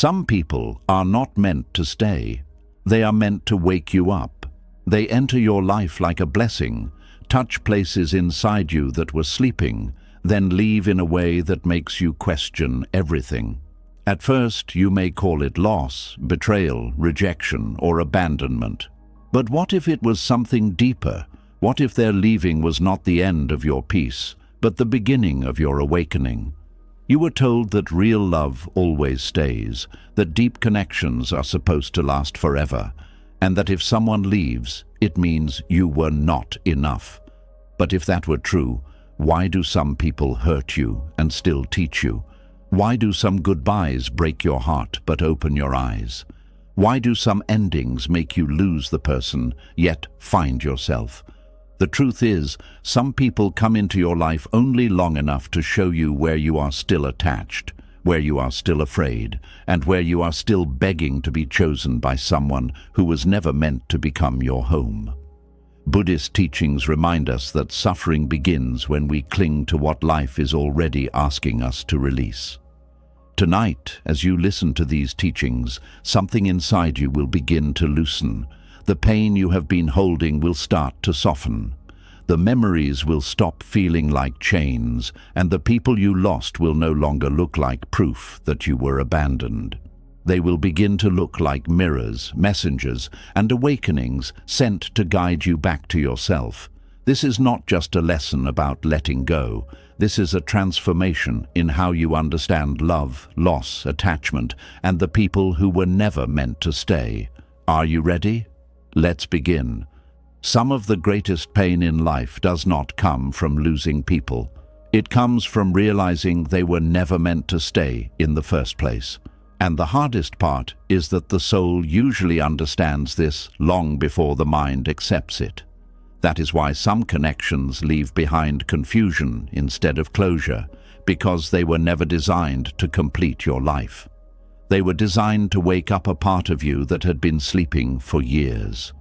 Some people are not meant to stay. They are meant to wake you up. They enter your life like a blessing, touch places inside you that were sleeping, then leave in a way that makes you question everything. At first, you may call it loss, betrayal, rejection, or abandonment. But what if it was something deeper? What if their leaving was not the end of your peace, but the beginning of your awakening? You were told that real love always stays, that deep connections are supposed to last forever, and that if someone leaves, it means you were not enough. But if that were true, why do some people hurt you and still teach you? Why do some goodbyes break your heart but open your eyes? Why do some endings make you lose the person, yet find yourself? The truth is, some people come into your life only long enough to show you where you are still attached, where you are still afraid, and where you are still begging to be chosen by someone who was never meant to become your home. Buddhist teachings remind us that suffering begins when we cling to what life is already asking us to release. Tonight, as you listen to these teachings, something inside you will begin to loosen. The pain you have been holding will start to soften. The memories will stop feeling like chains, and the people you lost will no longer look like proof that you were abandoned. They will begin to look like mirrors, messengers, and awakenings sent to guide you back to yourself. This is not just a lesson about letting go. This is a transformation in how you understand love, loss, attachment, and the people who were never meant to stay. Are you ready? Let's begin. Some of the greatest pain in life does not come from losing people. It comes from realizing they were never meant to stay in the first place. And the hardest part is that the soul usually understands this long before the mind accepts it. That is why some connections leave behind confusion instead of closure, because they were never designed to complete your life. They were designed to wake up a part of you that had been sleeping for years.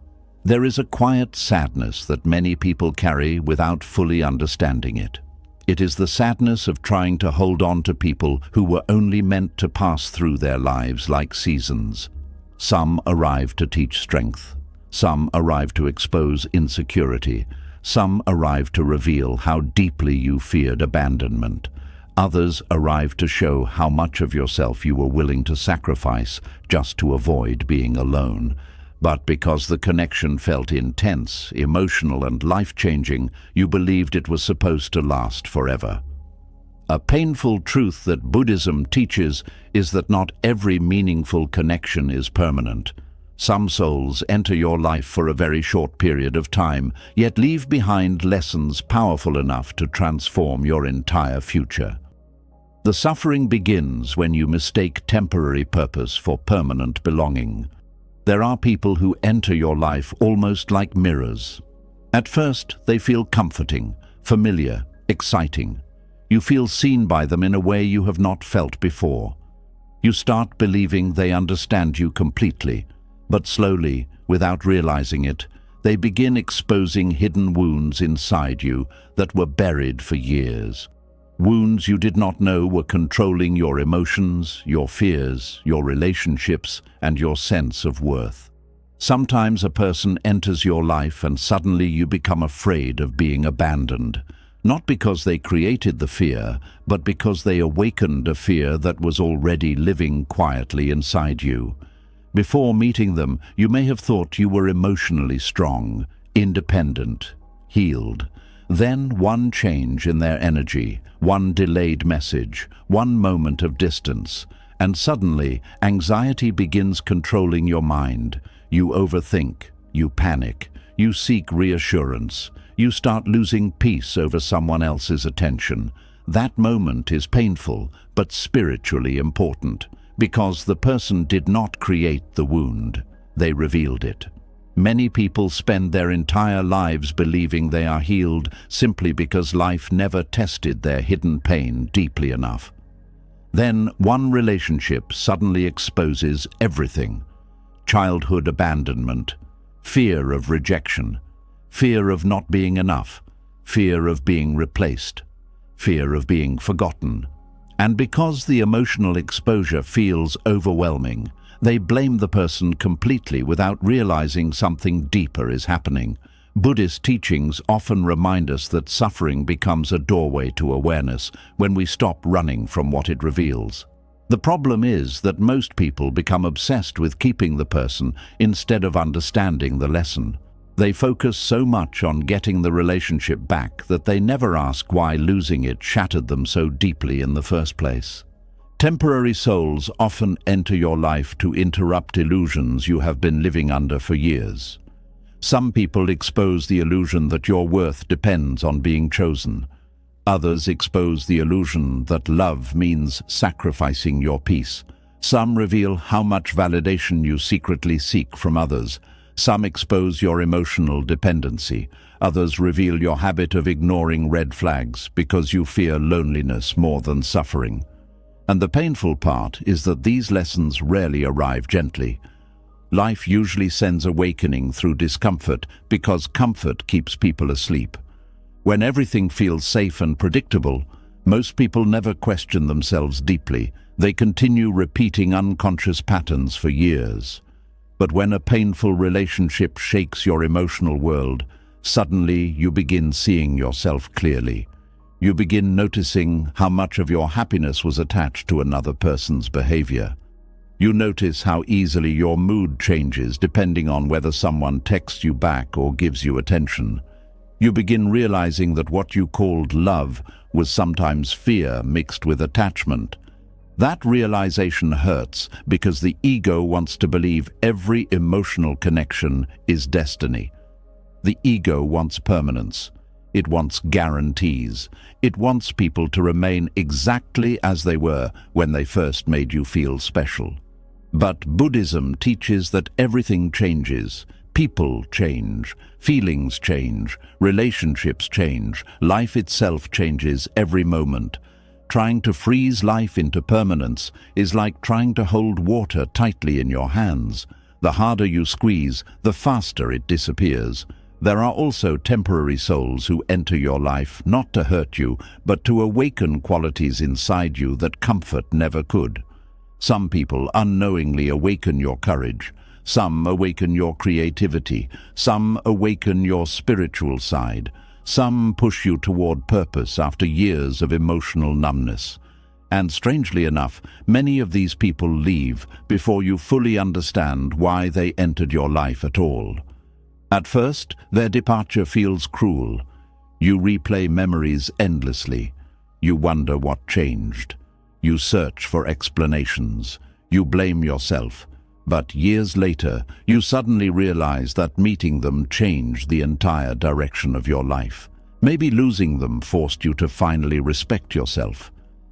There is a quiet sadness that many people carry without fully understanding it. It is the sadness of trying to hold on to people who were only meant to pass through their lives like seasons. Some arrive to teach strength. Some arrive to expose insecurity. Some arrive to reveal how deeply you feared abandonment. Others arrive to show how much of yourself you were willing to sacrifice just to avoid being alone. But because the connection felt intense, emotional, and life-changing, you believed it was supposed to last forever. A painful truth that Buddhism teaches is that not every meaningful connection is permanent. Some souls enter your life for a very short period of time, yet leave behind lessons powerful enough to transform your entire future. The suffering begins when you mistake temporary purpose for permanent belonging. There are people who enter your life almost like mirrors. At first, they feel comforting, familiar, exciting. You feel seen by them in a way you have not felt before. You start believing they understand you completely, but slowly, without realizing it, they begin exposing hidden wounds inside you that were buried for years. Wounds you did not know were controlling your emotions, your fears, your relationships, and your sense of worth. Sometimes a person enters your life and suddenly you become afraid of being abandoned, not because they created the fear, but because they awakened a fear that was already living quietly inside you. Before meeting them, you may have thought you were emotionally strong, independent, healed. Then one change in their energy, one delayed message, one moment of distance, and suddenly anxiety begins controlling your mind. You overthink, you panic, you seek reassurance, you start losing peace over someone else's attention. That moment is painful, but spiritually important, because the person did not create the wound, they revealed it. Many people spend their entire lives believing they are healed simply because life never tested their hidden pain deeply enough. Then one relationship suddenly exposes everything. Childhood abandonment, fear of rejection, fear of not being enough, fear of being replaced, fear of being forgotten. And because the emotional exposure feels overwhelming, they blame the person completely without realizing something deeper is happening. Buddhist teachings often remind us that suffering becomes a doorway to awareness when we stop running from what it reveals. The problem is that most people become obsessed with keeping the person instead of understanding the lesson. They focus so much on getting the relationship back that they never ask why losing it shattered them so deeply in the first place. Temporary souls often enter your life to interrupt illusions you have been living under for years. Some people expose the illusion that your worth depends on being chosen. Others expose the illusion that love means sacrificing your peace. Some reveal how much validation you secretly seek from others. Some expose your emotional dependency. Others reveal your habit of ignoring red flags because you fear loneliness more than suffering. And the painful part is that these lessons rarely arrive gently. Life usually sends awakening through discomfort because comfort keeps people asleep. When everything feels safe and predictable, most people never question themselves deeply. They continue repeating unconscious patterns for years. But when a painful relationship shakes your emotional world, suddenly you begin seeing yourself clearly. You begin noticing how much of your happiness was attached to another person's behavior. You notice how easily your mood changes depending on whether someone texts you back or gives you attention. You begin realizing that what you called love was sometimes fear mixed with attachment. That realization hurts because the ego wants to believe every emotional connection is destiny. The ego wants permanence. It wants guarantees. It wants people to remain exactly as they were when they first made you feel special. But Buddhism teaches that everything changes. People change, feelings change, relationships change, life itself changes every moment. Trying to freeze life into permanence is like trying to hold water tightly in your hands. The harder you squeeze, the faster it disappears. There are also temporary souls who enter your life not to hurt you, but to awaken qualities inside you that comfort never could. Some people unknowingly awaken your courage. Some awaken your creativity. Some awaken your spiritual side. Some push you toward purpose after years of emotional numbness. And strangely enough, many of these people leave before you fully understand why they entered your life at all. At first, their departure feels cruel. You replay memories endlessly. You wonder what changed. You search for explanations. You blame yourself. But years later, you suddenly realize that meeting them changed the entire direction of your life. Maybe losing them forced you to finally respect yourself.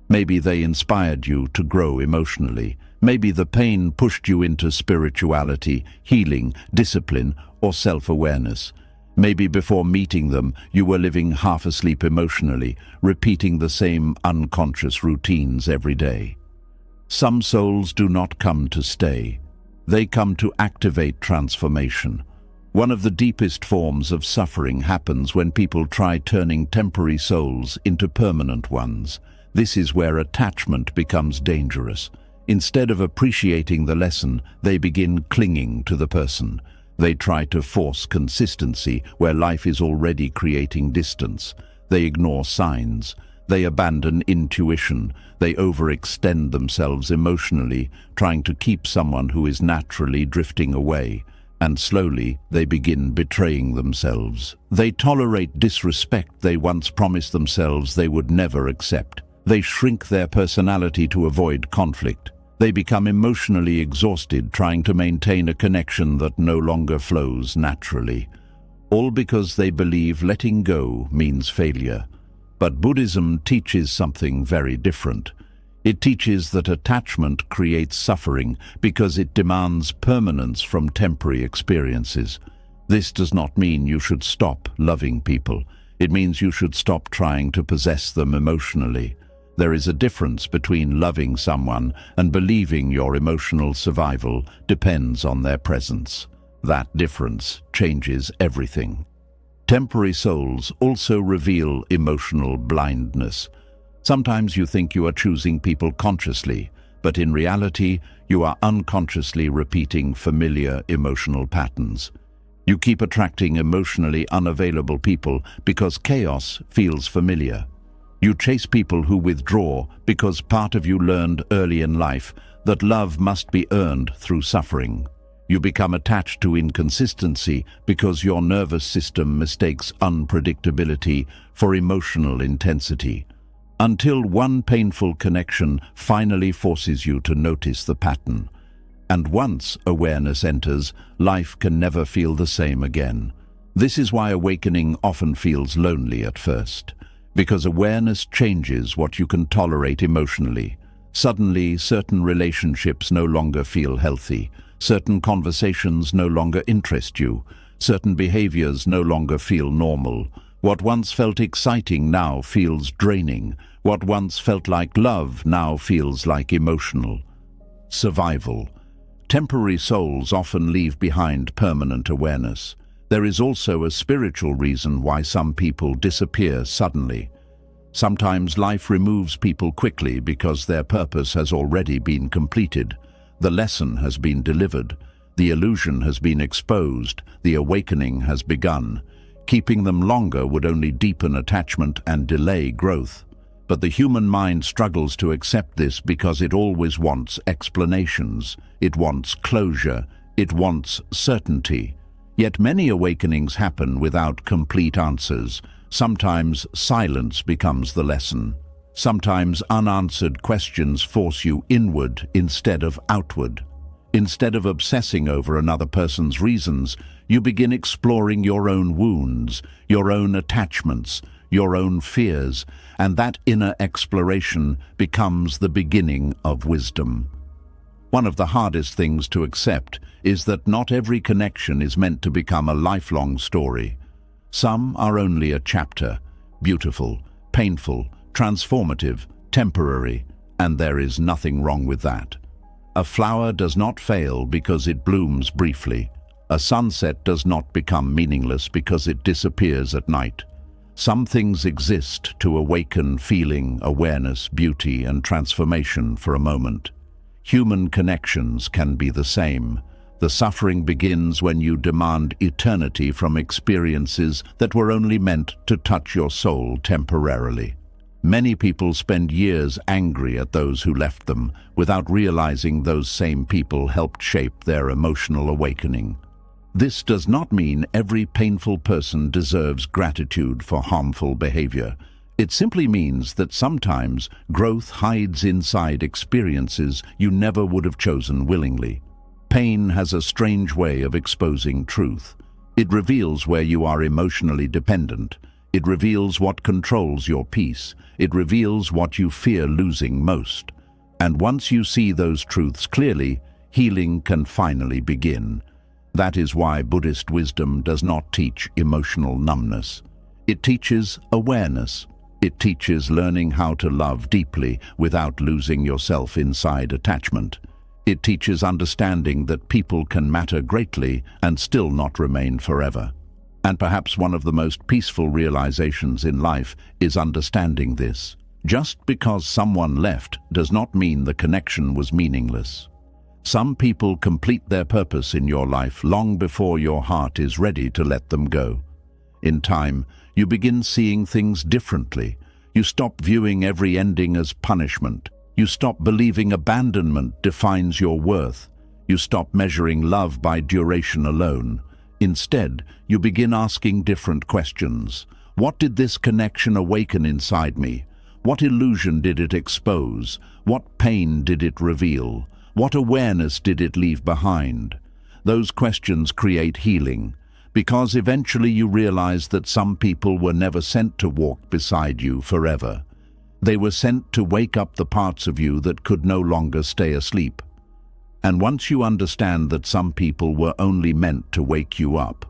Maybe they inspired you to grow emotionally. Maybe the pain pushed you into spirituality, healing, discipline, or self-awareness. Maybe before meeting them, you were living half asleep emotionally, repeating the same unconscious routines every day. Some souls do not come to stay. They come to activate transformation. One of the deepest forms of suffering happens when people try turning temporary souls into permanent ones. This is where attachment becomes dangerous. Instead of appreciating the lesson, they begin clinging to the person. They try to force consistency where life is already creating distance. They ignore signs. They abandon intuition. They overextend themselves emotionally, trying to keep someone who is naturally drifting away. And slowly, they begin betraying themselves. They tolerate disrespect they once promised themselves they would never accept. They shrink their personality to avoid conflict. They become emotionally exhausted trying to maintain a connection that no longer flows naturally. All because they believe letting go means failure. But Buddhism teaches something very different. It teaches that attachment creates suffering because it demands permanence from temporary experiences. This does not mean you should stop loving people. It means you should stop trying to possess them emotionally. There is a difference between loving someone and believing your emotional survival depends on their presence. That difference changes everything. Temporary souls also reveal emotional blindness. Sometimes you think you are choosing people consciously, but in reality, you are unconsciously repeating familiar emotional patterns. You keep attracting emotionally unavailable people because chaos feels familiar. You chase people who withdraw because part of you learned early in life that love must be earned through suffering. You become attached to inconsistency because your nervous system mistakes unpredictability for emotional intensity, until one painful connection finally forces you to notice the pattern. And once awareness enters, life can never feel the same again. This is why awakening often feels lonely at first, because awareness changes what you can tolerate emotionally. Suddenly, certain relationships no longer feel healthy. Certain conversations no longer interest you. Certain behaviors no longer feel normal. What once felt exciting now feels draining. What once felt like love now feels like emotional. Survival. Temporary souls often leave behind permanent awareness. There is also a spiritual reason why some people disappear suddenly. Sometimes life removes people quickly because their purpose has already been completed. The lesson has been delivered. The illusion has been exposed. The awakening has begun. Keeping them longer would only deepen attachment and delay growth. But the human mind struggles to accept this because it always wants explanations. It wants closure. It wants certainty. Yet many awakenings happen without complete answers. Sometimes silence becomes the lesson. Sometimes unanswered questions force you inward instead of outward. Instead of obsessing over another person's reasons, you begin exploring your own wounds, your own attachments, your own fears, and that inner exploration becomes the beginning of wisdom. One of the hardest things to accept is that not every connection is meant to become a lifelong story. Some are only a chapter, beautiful, painful, transformative, temporary, and there is nothing wrong with that. A flower does not fail because it blooms briefly. A sunset does not become meaningless because it disappears at night. Some things exist to awaken feeling, awareness, beauty, and transformation for a moment. Human connections can be the same. The suffering begins when you demand eternity from experiences that were only meant to touch your soul temporarily. Many people spend years angry at those who left them, without realizing those same people helped shape their emotional awakening. This does not mean every painful person deserves gratitude for harmful behavior. It simply means that sometimes growth hides inside experiences you never would have chosen willingly. Pain has a strange way of exposing truth. It reveals where you are emotionally dependent. It reveals what controls your peace. It reveals what you fear losing most. And once you see those truths clearly, healing can finally begin. That is why Buddhist wisdom does not teach emotional numbness. It teaches awareness. It teaches learning how to love deeply without losing yourself inside attachment. It teaches understanding that people can matter greatly and still not remain forever. And perhaps one of the most peaceful realizations in life is understanding this. Just because someone left does not mean the connection was meaningless. Some people complete their purpose in your life long before your heart is ready to let them go. In time, you begin seeing things differently. You stop viewing every ending as punishment. You stop believing abandonment defines your worth. You stop measuring love by duration alone. Instead, you begin asking different questions. What did this connection awaken inside me? What illusion did it expose? What pain did it reveal? What awareness did it leave behind? Those questions create healing, because eventually you realize that some people were never sent to walk beside you forever. They were sent to wake up the parts of you that could no longer stay asleep. And once you understand that some people were only meant to wake you up,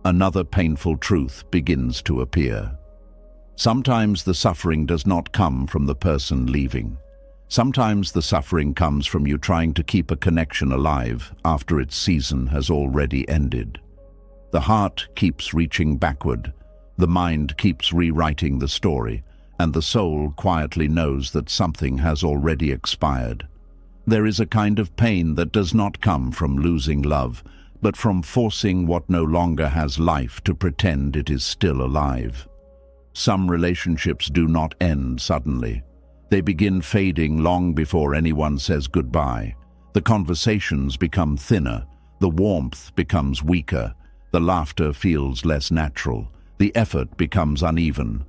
another painful truth begins to appear. Sometimes the suffering does not come from the person leaving. Sometimes the suffering comes from you trying to keep a connection alive after its season has already ended. The heart keeps reaching backward. The mind keeps rewriting the story. and the soul quietly knows that something has already expired. There is a kind of pain that does not come from losing love, but from forcing what no longer has life to pretend it is still alive. Some relationships do not end suddenly. They begin fading long before anyone says goodbye. The conversations become thinner, the warmth becomes weaker, the laughter feels less natural, the effort becomes uneven.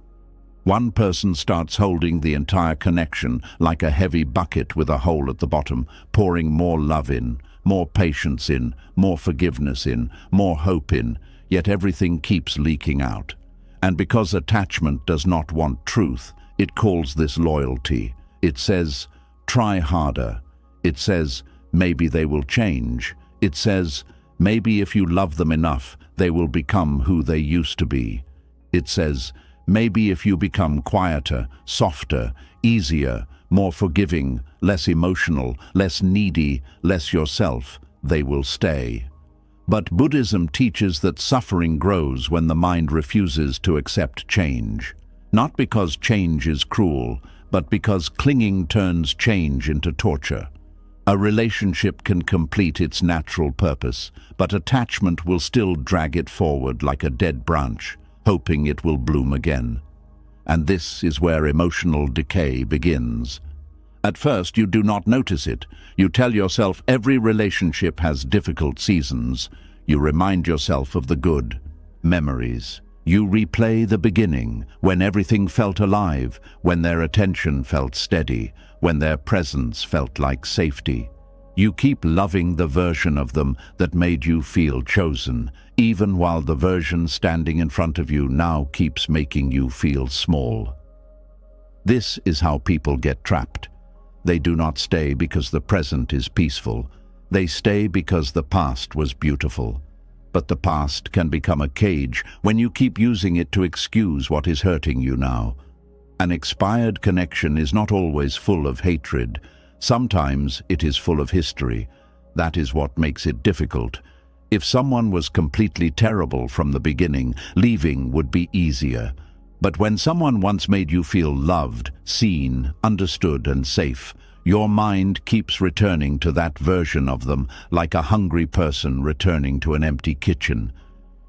One person starts holding the entire connection like a heavy bucket with a hole at the bottom, pouring more love in, more patience in, more forgiveness in, more hope in, yet everything keeps leaking out. And because attachment does not want truth, it calls this loyalty. It says, try harder. It says, maybe they will change. It says, maybe if you love them enough, they will become who they used to be. It says, maybe if you become quieter, softer, easier, more forgiving, less emotional, less needy, less yourself, they will stay. But Buddhism teaches that suffering grows when the mind refuses to accept change. Not because change is cruel, but because clinging turns change into torture. A relationship can complete its natural purpose, but attachment will still drag it forward like a dead branch, hoping it will bloom again. And this is where emotional decay begins. At first, you do not notice it. You tell yourself every relationship has difficult seasons. You remind yourself of the good memories. You replay the beginning, when everything felt alive, when their attention felt steady, when their presence felt like safety. You keep loving the version of them that made you feel chosen, even while the version standing in front of you now keeps making you feel small. This is how people get trapped. They do not stay because the present is peaceful. They stay because the past was beautiful. But the past can become a cage when you keep using it to excuse what is hurting you now. An expired connection is not always full of hatred. Sometimes it is full of history. That is what makes it difficult. If someone was completely terrible from the beginning, leaving would be easier. But when someone once made you feel loved, seen, understood, and safe, your mind keeps returning to that version of them like a hungry person returning to an empty kitchen.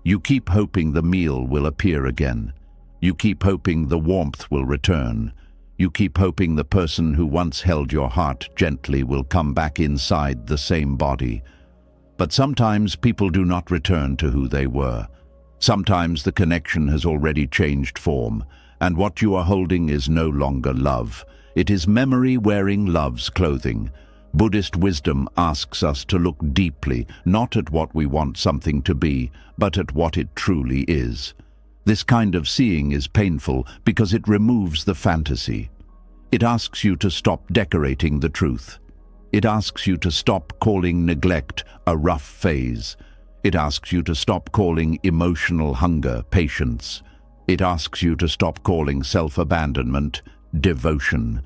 You keep hoping the meal will appear again. You keep hoping the warmth will return. You keep hoping the person who once held your heart gently will come back inside the same body. But sometimes people do not return to who they were. Sometimes the connection has already changed form, and what you are holding is no longer love. It is memory wearing love's clothing. Buddhist wisdom asks us to look deeply, not at what we want something to be, but at what it truly is. This kind of seeing is painful because it removes the fantasy. It asks you to stop decorating the truth. It asks you to stop calling neglect a rough phase. It asks you to stop calling emotional hunger patience. It asks you to stop calling self-abandonment devotion.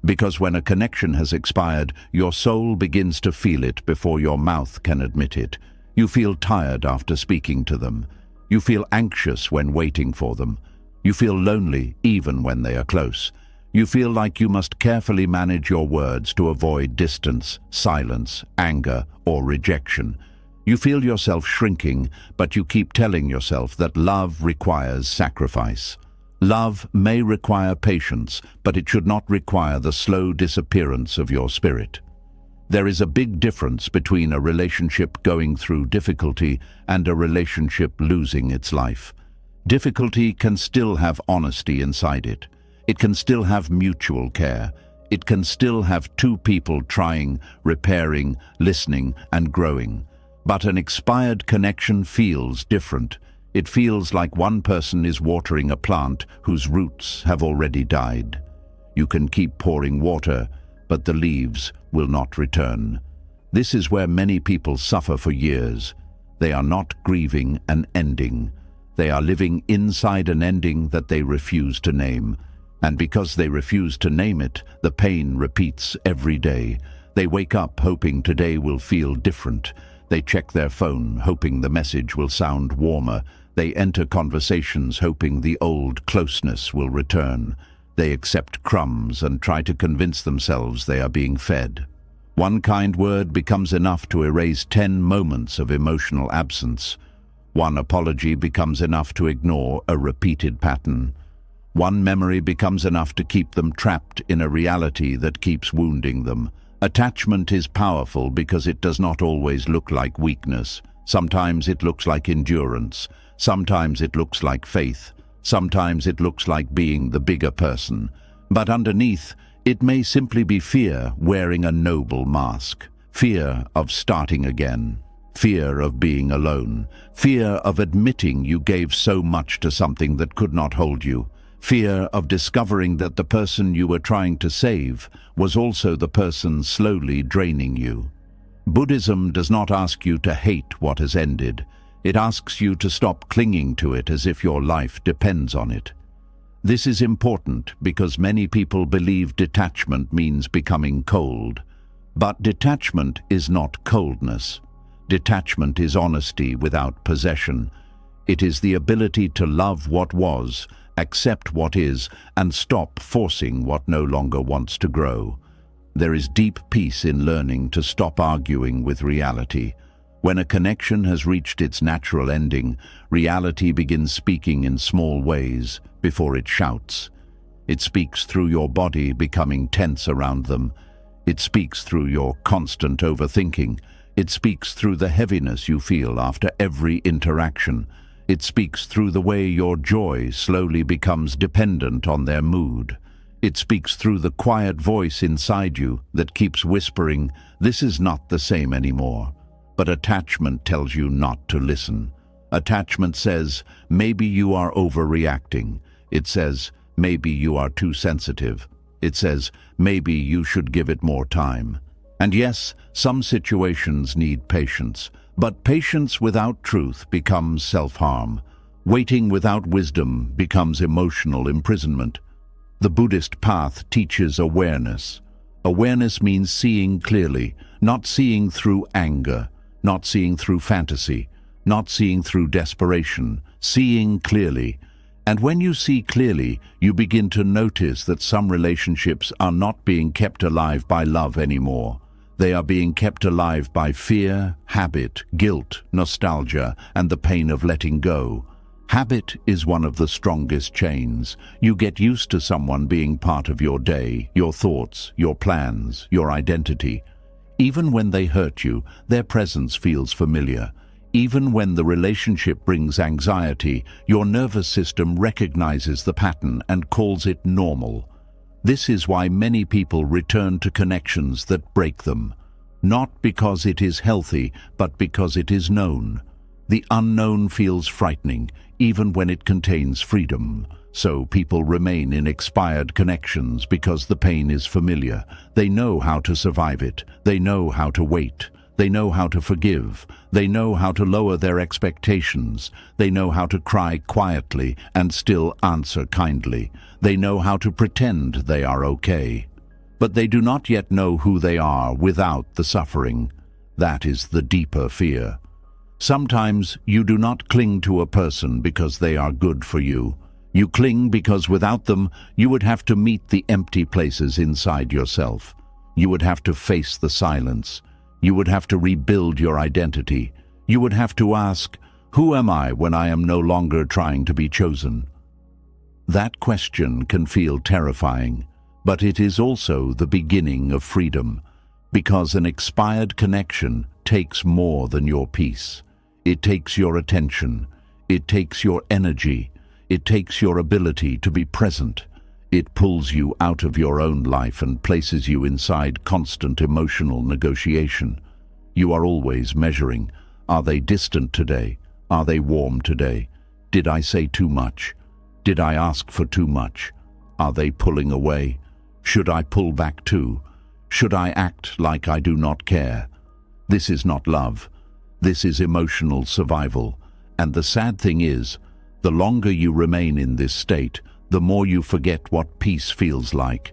Because when a connection has expired, your soul begins to feel it before your mouth can admit it. You feel tired after speaking to them. You feel anxious when waiting for them. You feel lonely even when they are close. You feel like you must carefully manage your words to avoid distance, silence, anger, or rejection. You feel yourself shrinking, but you keep telling yourself that love requires sacrifice. Love may require patience, but it should not require the slow disappearance of your spirit. There is a big difference between a relationship going through difficulty and a relationship losing its life. Difficulty can still have honesty inside it. It can still have mutual care. It can still have two people trying, repairing, listening, and growing. But an expired connection feels different. It feels like one person is watering a plant whose roots have already died. You can keep pouring water, but the leaves will not return. This is where many people suffer for years. They are not grieving an ending. They are living inside an ending that they refuse to name. And because they refuse to name it, the pain repeats every day. They wake up hoping today will feel different. They check their phone, hoping the message will sound warmer. They enter conversations hoping the old closeness will return. They accept crumbs and try to convince themselves they are being fed. One kind word becomes enough to erase 10 moments of emotional absence. One apology becomes enough to ignore a repeated pattern. One memory becomes enough to keep them trapped in a reality that keeps wounding them. Attachment is powerful because it does not always look like weakness. Sometimes it looks like endurance. Sometimes it looks like faith. Sometimes it looks like being the bigger person. But underneath, it may simply be fear wearing a noble mask. Fear of starting again. Fear of being alone. Fear of admitting you gave so much to something that could not hold you. Fear of discovering that the person you were trying to save was also the person slowly draining you. Buddhism does not ask you to hate what has ended. It asks you to stop clinging to it as if your life depends on it. This is important because many people believe detachment means becoming cold. But detachment is not coldness. Detachment is honesty without possession. It is the ability to love what was, accept what is, and stop forcing what no longer wants to grow. There is deep peace in learning to stop arguing with reality. When a connection has reached its natural ending, reality begins speaking in small ways before it shouts. It speaks through your body becoming tense around them. It speaks through your constant overthinking. It speaks through the heaviness you feel after every interaction. It speaks through the way your joy slowly becomes dependent on their mood. It speaks through the quiet voice inside you that keeps whispering, "This is not the same anymore." But attachment tells you not to listen. Attachment says, maybe you are overreacting. It says, maybe you are too sensitive. It says, maybe you should give it more time. And yes, some situations need patience, but patience without truth becomes self-harm. Waiting without wisdom becomes emotional imprisonment. The Buddhist path teaches awareness. Awareness means seeing clearly, not seeing through anger, not seeing through fantasy, not seeing through desperation, seeing clearly. And when you see clearly, you begin to notice that some relationships are not being kept alive by love anymore. They are being kept alive by fear, habit, guilt, nostalgia, and the pain of letting go. Habit is one of the strongest chains. You get used to someone being part of your day, your thoughts, your plans, your identity. Even when they hurt you, their presence feels familiar. Even when the relationship brings anxiety, your nervous system recognizes the pattern and calls it normal. This is why many people return to connections that break them. Not because it is healthy, but because it is known. The unknown feels frightening, even when it contains freedom. So people remain in expired connections because the pain is familiar. They know how to survive it. They know how to wait. They know how to forgive. They know how to lower their expectations. They know how to cry quietly and still answer kindly. They know how to pretend they are okay. But they do not yet know who they are without the suffering. That is the deeper fear. Sometimes you do not cling to a person because they are good for you. You cling because without them, you would have to meet the empty places inside yourself. You would have to face the silence. You would have to rebuild your identity. You would have to ask, who am I when I am no longer trying to be chosen? That question can feel terrifying, but it is also the beginning of freedom, because an expired connection takes more than your peace. It takes your attention. It takes your energy. It takes your ability to be present. It pulls you out of your own life and places you inside constant emotional negotiation. You are always measuring. Are they distant today? Are they warm today? Did I say too much? Did I ask for too much? Are they pulling away? Should I pull back too? Should I act like I do not care? This is not love. This is emotional survival. And the sad thing is, the longer you remain in this state, the more you forget what peace feels like.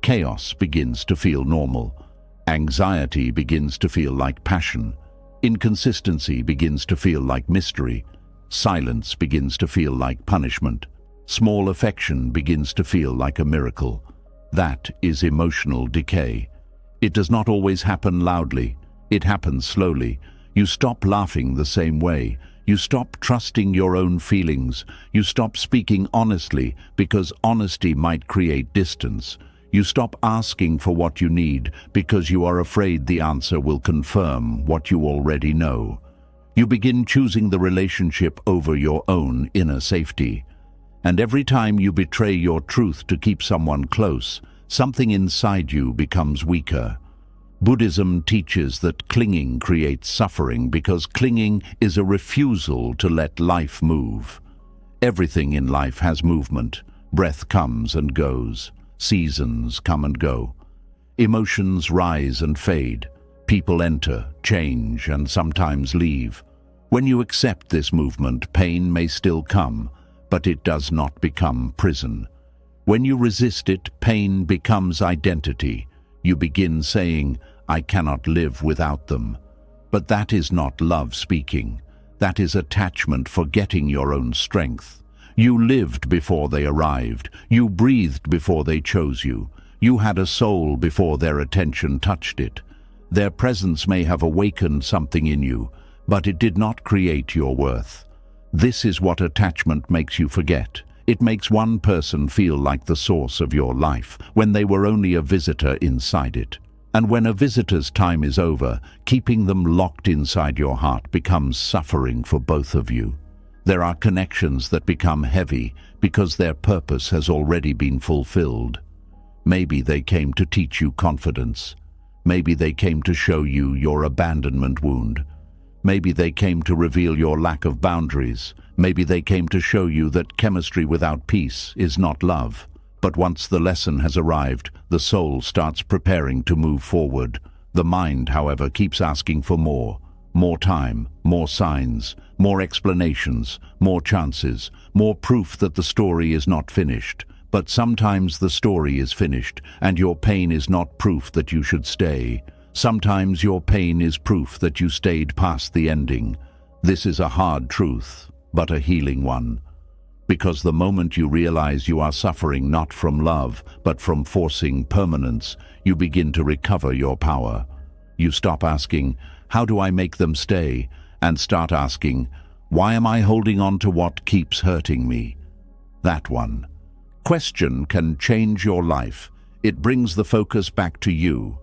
Chaos begins to feel normal. Anxiety begins to feel like passion. Inconsistency begins to feel like mystery. Silence begins to feel like punishment. Small affection begins to feel like a miracle. That is emotional decay. It does not always happen loudly. It happens slowly. You stop laughing the same way. You stop trusting your own feelings. You stop speaking honestly because honesty might create distance. You stop asking for what you need because you are afraid the answer will confirm what you already know. You begin choosing the relationship over your own inner safety. And every time you betray your truth to keep someone close, something inside you becomes weaker. Buddhism teaches that clinging creates suffering because clinging is a refusal to let life move. Everything in life has movement. Breath comes and goes. Seasons come and go. Emotions rise and fade. People enter, change, and sometimes leave. When you accept this movement, pain may still come, but it does not become prison. When you resist it, pain becomes identity. You begin saying, "I cannot live without them." But that is not love speaking. That is attachment forgetting your own strength. You lived before they arrived. You breathed before they chose you. You had a soul before their attention touched it. Their presence may have awakened something in you, but it did not create your worth. This is what attachment makes you forget. It makes one person feel like the source of your life, when they were only a visitor inside it. And when a visitor's time is over, keeping them locked inside your heart becomes suffering for both of you. There are connections that become heavy because their purpose has already been fulfilled. Maybe they came to teach you confidence. Maybe they came to show you your abandonment wound. Maybe they came to reveal your lack of boundaries. Maybe they came to show you that chemistry without peace is not love. But once the lesson has arrived, the soul starts preparing to move forward. The mind, however, keeps asking for more. More time, more signs, more explanations, more chances, more proof that the story is not finished. But sometimes the story is finished, and your pain is not proof that you should stay. Sometimes your pain is proof that you stayed past the ending. This is a hard truth, but a healing one. Because the moment you realize you are suffering not from love, but from forcing permanence, you begin to recover your power. You stop asking, "How do I make them stay?" and start asking, "Why am I holding on to what keeps hurting me?" That one question can change your life. It brings the focus back to you,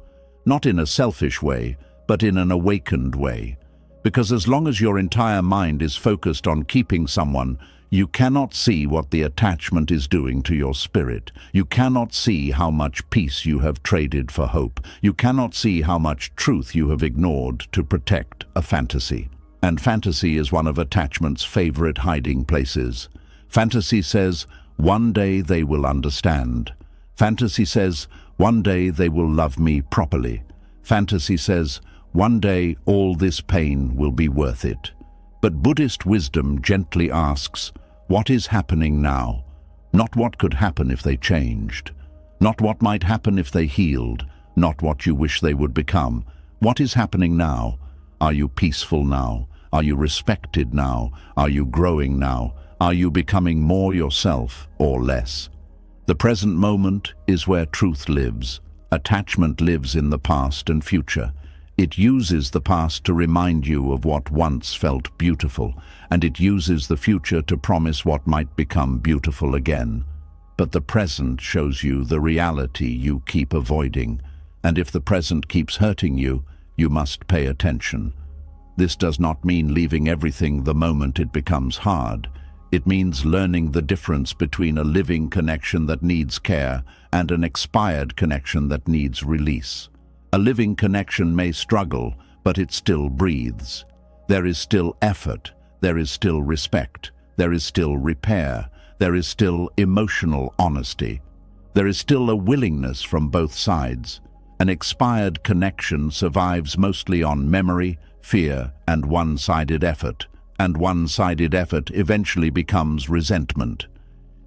not in a selfish way, but in an awakened way. Because as long as your entire mind is focused on keeping someone, you cannot see what the attachment is doing to your spirit. You cannot see how much peace you have traded for hope. You cannot see how much truth you have ignored to protect a fantasy. And fantasy is one of attachment's favorite hiding places. Fantasy says, "One day they will understand." Fantasy says, "One day they will love me properly." Fantasy says, "One day all this pain will be worth it." But Buddhist wisdom gently asks, what is happening now? Not what could happen if they changed. Not what might happen if they healed. Not what you wish they would become. What is happening now? Are you peaceful now? Are you respected now? Are you growing now? Are you becoming more yourself or less? The present moment is where truth lives. Attachment lives in the past and future. It uses the past to remind you of what once felt beautiful, and it uses the future to promise what might become beautiful again. But the present shows you the reality you keep avoiding, and if the present keeps hurting you, you must pay attention. This does not mean leaving everything the moment it becomes hard. It means learning the difference between a living connection that needs care and an expired connection that needs release. A living connection may struggle, but it still breathes. There is still effort. There is still respect. There is still repair. There is still emotional honesty. There is still a willingness from both sides. An expired connection survives mostly on memory, fear, and one-sided effort. And one-sided effort eventually becomes resentment.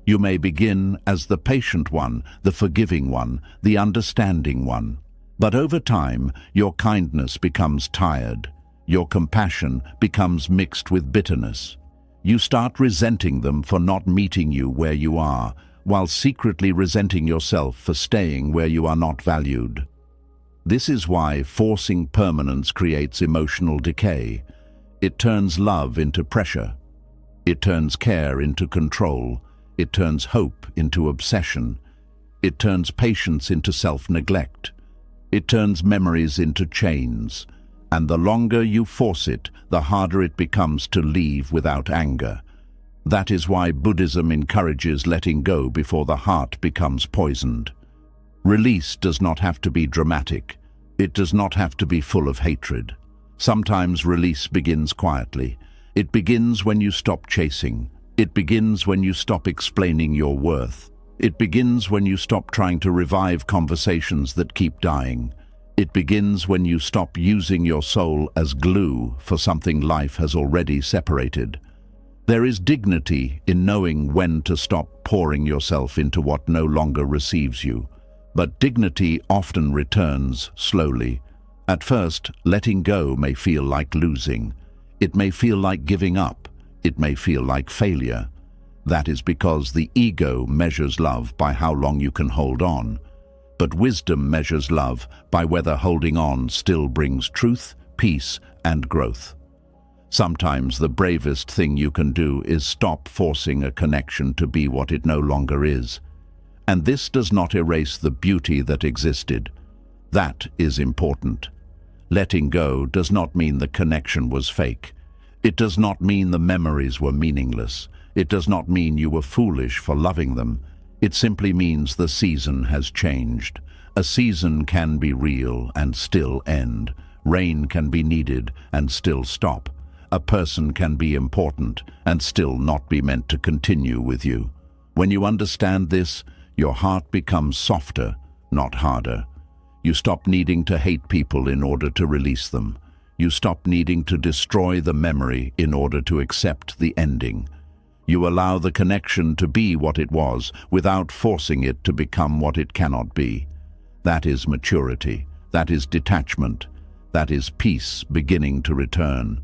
You may begin as the patient one, the forgiving one, the understanding one. But over time, your kindness becomes tired. Your compassion becomes mixed with bitterness. You start resenting them for not meeting you where you are, while secretly resenting yourself for staying where you are not valued. This is why forcing permanence creates emotional decay. It turns love into pressure. It turns care into control. It turns hope into obsession. It turns patience into self-neglect. It turns memories into chains. And the longer you force it, the harder it becomes to leave without anger. That is why Buddhism encourages letting go before the heart becomes poisoned. Release does not have to be dramatic. It does not have to be full of hatred. Sometimes release begins quietly. It begins when you stop chasing. It begins when you stop explaining your worth. It begins when you stop trying to revive conversations that keep dying. It begins when you stop using your soul as glue for something life has already separated. There is dignity in knowing when to stop pouring yourself into what no longer receives you. But dignity often returns slowly. At first, letting go may feel like losing. It may feel like giving up. It may feel like failure. That is because the ego measures love by how long you can hold on. But wisdom measures love by whether holding on still brings truth, peace, and growth. Sometimes the bravest thing you can do is stop forcing a connection to be what it no longer is. And this does not erase the beauty that existed. That is important. Letting go does not mean the connection was fake. It does not mean the memories were meaningless. It does not mean you were foolish for loving them. It simply means the season has changed. A season can be real and still end. Rain can be needed and still stop. A person can be important and still not be meant to continue with you. When you understand this, your heart becomes softer, not harder. You stop needing to hate people in order to release them. You stop needing to destroy the memory in order to accept the ending. You allow the connection to be what it was without forcing it to become what it cannot be. That is maturity. That is detachment. That is peace beginning to return.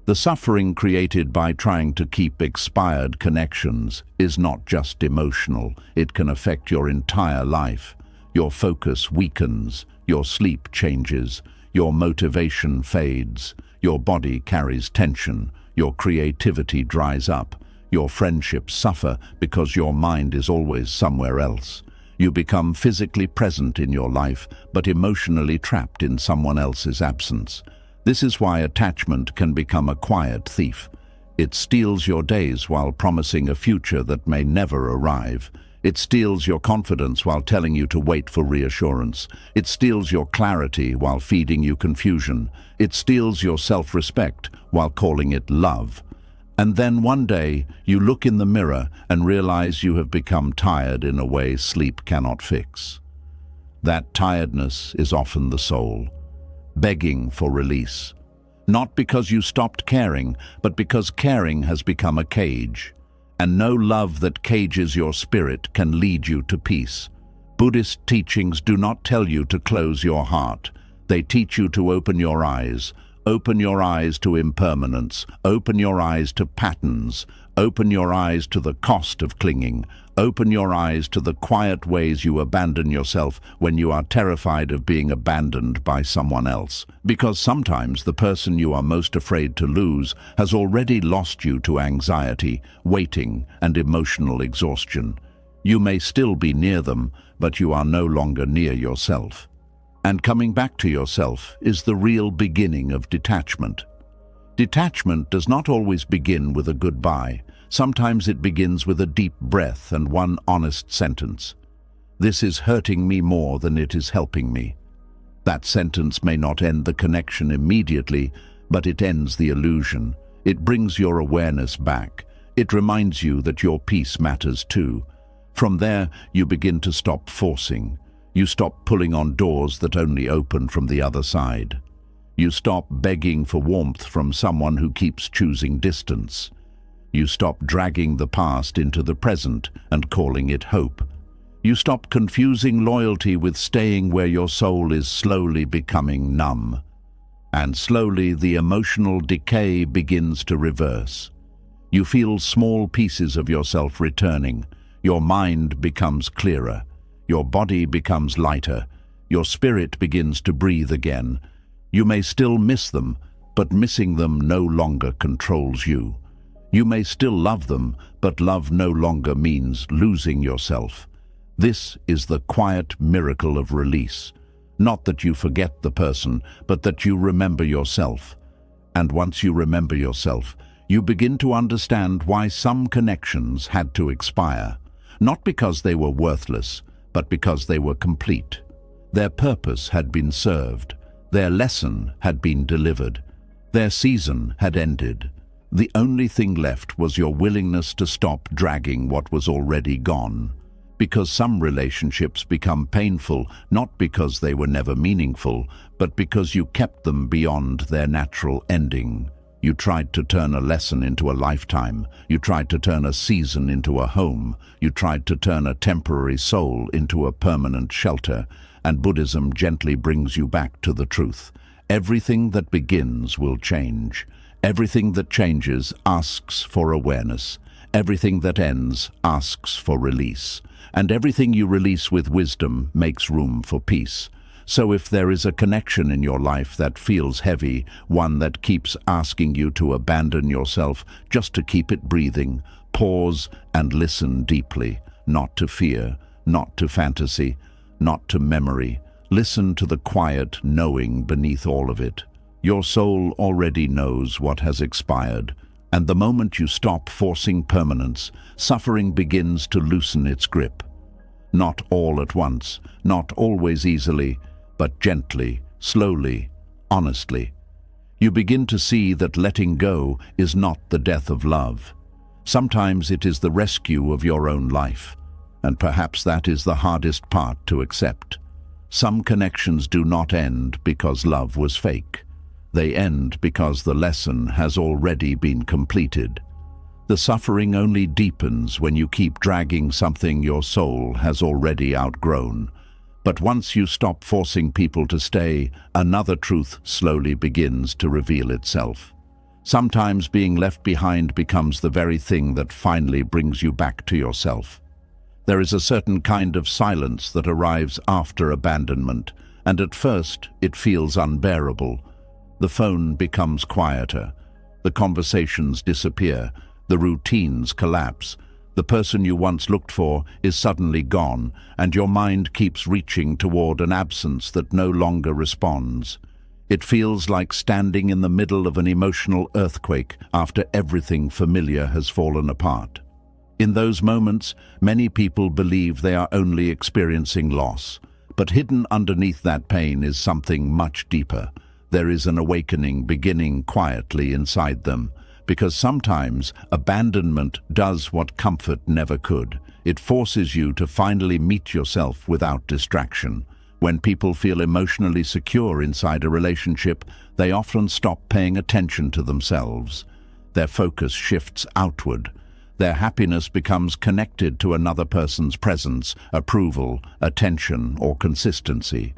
The suffering created by trying to keep expired connections is not just emotional. It can affect your entire life. Your focus weakens, your sleep changes, your motivation fades, your body carries tension, your creativity dries up, your friendships suffer because your mind is always somewhere else. You become physically present in your life, but emotionally trapped in someone else's absence. This is why attachment can become a quiet thief. It steals your days while promising a future that may never arrive. It steals your confidence while telling you to wait for reassurance. It steals your clarity while feeding you confusion. It steals your self-respect while calling it love. And then one day, you look in the mirror and realize you have become tired in a way sleep cannot fix. That tiredness is often the soul, begging for release. Not because you stopped caring, but because caring has become a cage. And no love that cages your spirit can lead you to peace. Buddhist teachings do not tell you to close your heart. They teach you to open your eyes. Open your eyes to impermanence. Open your eyes to patterns. Open your eyes to the cost of clinging. Open your eyes to the quiet ways you abandon yourself when you are terrified of being abandoned by someone else. Because sometimes the person you are most afraid to lose has already lost you to anxiety, waiting, and emotional exhaustion. You may still be near them, but you are no longer near yourself. And coming back to yourself is the real beginning of detachment. Detachment does not always begin with a goodbye. Sometimes it begins with a deep breath and one honest sentence. This is hurting me more than it is helping me. That sentence may not end the connection immediately, but it ends the illusion. It brings your awareness back. It reminds you that your peace matters too. From there, you begin to stop forcing. You stop pulling on doors that only open from the other side. You stop begging for warmth from someone who keeps choosing distance. You stop dragging the past into the present and calling it hope. You stop confusing loyalty with staying where your soul is slowly becoming numb. And slowly the emotional decay begins to reverse. You feel small pieces of yourself returning. Your mind becomes clearer. Your body becomes lighter. Your spirit begins to breathe again. You may still miss them, but missing them no longer controls you. You may still love them, but love no longer means losing yourself. This is the quiet miracle of release. Not that you forget the person, but that you remember yourself. And once you remember yourself, you begin to understand why some connections had to expire. Not because they were worthless, but because they were complete. Their purpose had been served. Their lesson had been delivered. Their season had ended. The only thing left was your willingness to stop dragging what was already gone. Because some relationships become painful, not because they were never meaningful, but because you kept them beyond their natural ending. You tried to turn a lesson into a lifetime. You tried to turn a season into a home. You tried to turn a temporary soul into a permanent shelter. And Buddhism gently brings you back to the truth. Everything that begins will change. Everything that changes asks for awareness. Everything that ends asks for release. And everything you release with wisdom makes room for peace. So if there is a connection in your life that feels heavy, one that keeps asking you to abandon yourself just to keep it breathing, pause and listen deeply, not to fear, not to fantasy, not to memory. Listen to the quiet knowing beneath all of it. Your soul already knows what has expired, and the moment you stop forcing permanence, suffering begins to loosen its grip. Not all at once, not always easily, but gently, slowly, honestly. You begin to see that letting go is not the death of love. Sometimes it is the rescue of your own life, and perhaps that is the hardest part to accept. Some connections do not end because love was fake. They end because the lesson has already been completed. The suffering only deepens when you keep dragging something your soul has already outgrown. But once you stop forcing people to stay, another truth slowly begins to reveal itself. Sometimes being left behind becomes the very thing that finally brings you back to yourself. There is a certain kind of silence that arrives after abandonment, and at first it feels unbearable. The phone becomes quieter. The conversations disappear. The routines collapse. The person you once looked for is suddenly gone, and your mind keeps reaching toward an absence that no longer responds. It feels like standing in the middle of an emotional earthquake after everything familiar has fallen apart. In those moments, many people believe they are only experiencing loss, but hidden underneath that pain is something much deeper. There is an awakening beginning quietly inside them, because sometimes abandonment does what comfort never could. It forces you to finally meet yourself without distraction. When people feel emotionally secure inside a relationship, they often stop paying attention to themselves. Their focus shifts outward. Their happiness becomes connected to another person's presence, approval, attention, or consistency.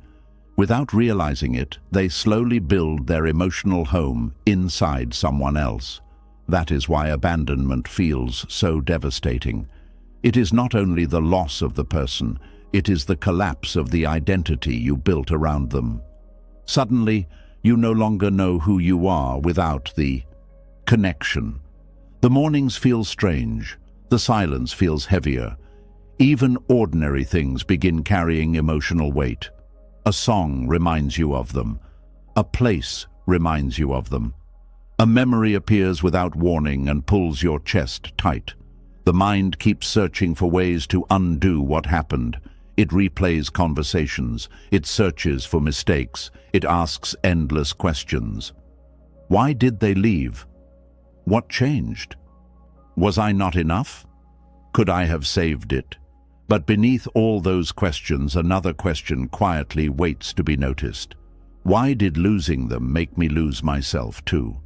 Without realizing it, they slowly build their emotional home inside someone else. That is why abandonment feels so devastating. It is not only the loss of the person, it is the collapse of the identity you built around them. Suddenly, you no longer know who you are without the connection. The mornings feel strange. The silence feels heavier. Even ordinary things begin carrying emotional weight. A song reminds you of them. A place reminds you of them. A memory appears without warning and pulls your chest tight. The mind keeps searching for ways to undo what happened. It replays conversations. It searches for mistakes. It asks endless questions. Why did they leave? What changed? Was I not enough? Could I have saved it? But beneath all those questions, another question quietly waits to be noticed. Why did losing them make me lose myself too?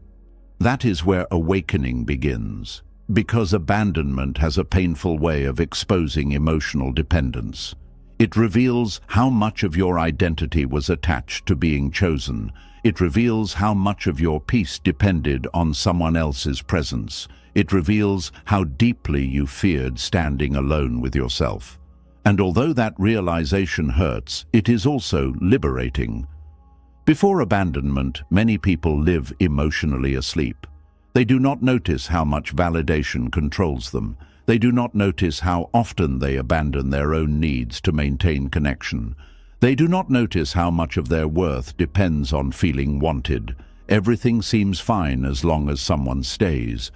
That is where awakening begins, because abandonment has a painful way of exposing emotional dependence. It reveals how much of your identity was attached to being chosen. It reveals how much of your peace depended on someone else's presence. It reveals how deeply you feared standing alone with yourself. And although that realization hurts, it is also liberating. Before abandonment, many people live emotionally asleep. They do not notice how much validation controls them. They do not notice how often they abandon their own needs to maintain connection. They do not notice how much of their worth depends on feeling wanted. Everything seems fine as long as someone stays.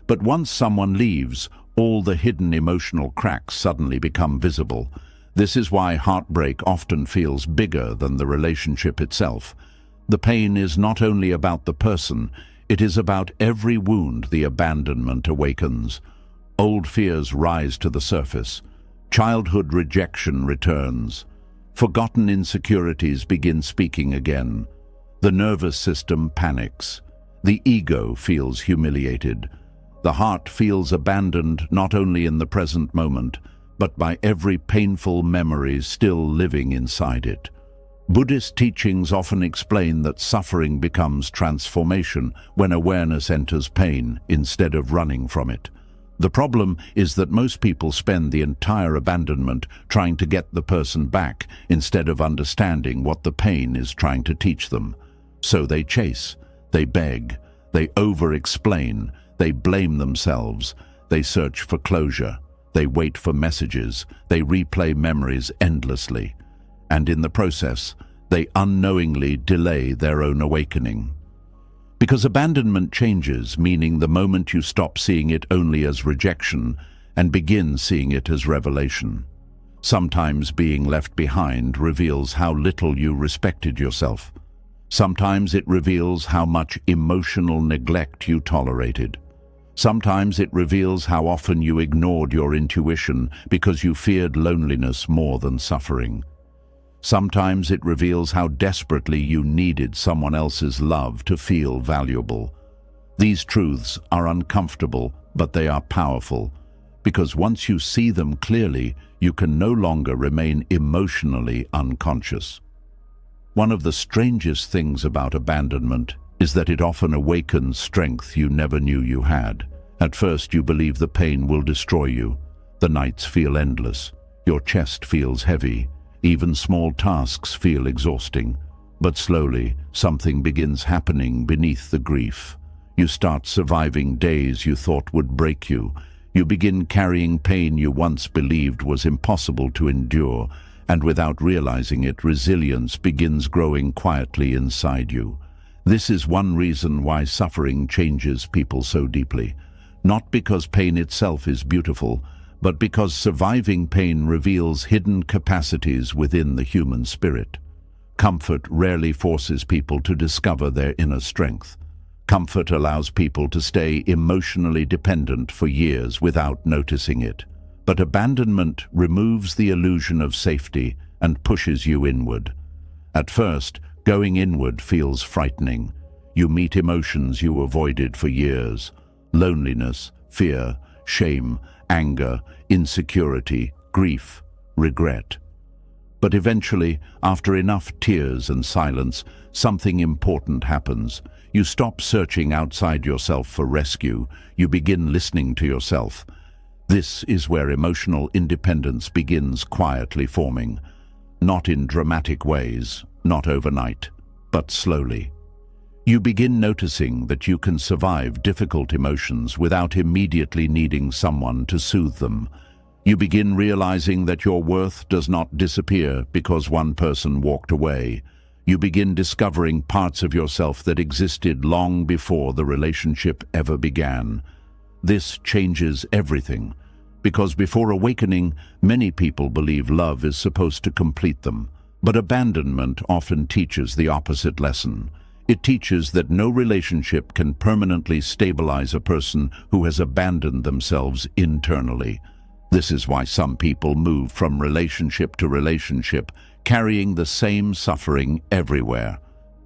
But once someone leaves, all the hidden emotional cracks suddenly become visible. This is why heartbreak often feels bigger than the relationship itself. The pain is not only about the person, it is about every wound the abandonment awakens. Old fears rise to the surface. Childhood rejection returns. Forgotten insecurities begin speaking again. The nervous system panics. The ego feels humiliated. The heart feels abandoned not only in the present moment, but by every painful memory still living inside it. Buddhist teachings often explain that suffering becomes transformation when awareness enters pain instead of running from it. The problem is that most people spend the entire abandonment trying to get the person back instead of understanding what the pain is trying to teach them. So they chase, they beg, they over-explain, they blame themselves, they search for closure, they wait for messages, they replay memories endlessly. And in the process, they unknowingly delay their own awakening. Because abandonment changes, meaning the moment you stop seeing it only as rejection and begin seeing it as revelation. Sometimes being left behind reveals how little you respected yourself. Sometimes it reveals how much emotional neglect you tolerated. Sometimes it reveals how often you ignored your intuition because you feared loneliness more than suffering. Sometimes it reveals how desperately you needed someone else's love to feel valuable. These truths are uncomfortable, but they are powerful, because once you see them clearly, you can no longer remain emotionally unconscious. One of the strangest things about abandonment is that it often awakens strength you never knew you had. At first, you believe the pain will destroy you. The nights feel endless. Your chest feels heavy. Even small tasks feel exhausting. But slowly, something begins happening beneath the grief. You start surviving days you thought would break you. You begin carrying pain you once believed was impossible to endure, and without realizing it, resilience begins growing quietly inside you. This is one reason why suffering changes people so deeply. Not because pain itself is beautiful, but because surviving pain reveals hidden capacities within the human spirit. Comfort rarely forces people to discover their inner strength. Comfort allows people to stay emotionally dependent for years without noticing it. But abandonment removes the illusion of safety and pushes you inward. At first, going inward feels frightening. You meet emotions you avoided for years: loneliness, fear, shame, anger, insecurity, grief, regret. But eventually, after enough tears and silence, something important happens. You stop searching outside yourself for rescue. You begin listening to yourself. This is where emotional independence begins quietly forming. Not in dramatic ways, not overnight, but slowly. You begin noticing that you can survive difficult emotions without immediately needing someone to soothe them. You begin realizing that your worth does not disappear because one person walked away. You begin discovering parts of yourself that existed long before the relationship ever began. This changes everything, because before awakening, many people believe love is supposed to complete them. But abandonment often teaches the opposite lesson. It teaches that no relationship can permanently stabilize a person who has abandoned themselves internally. This is why some people move from relationship to relationship, carrying the same suffering everywhere.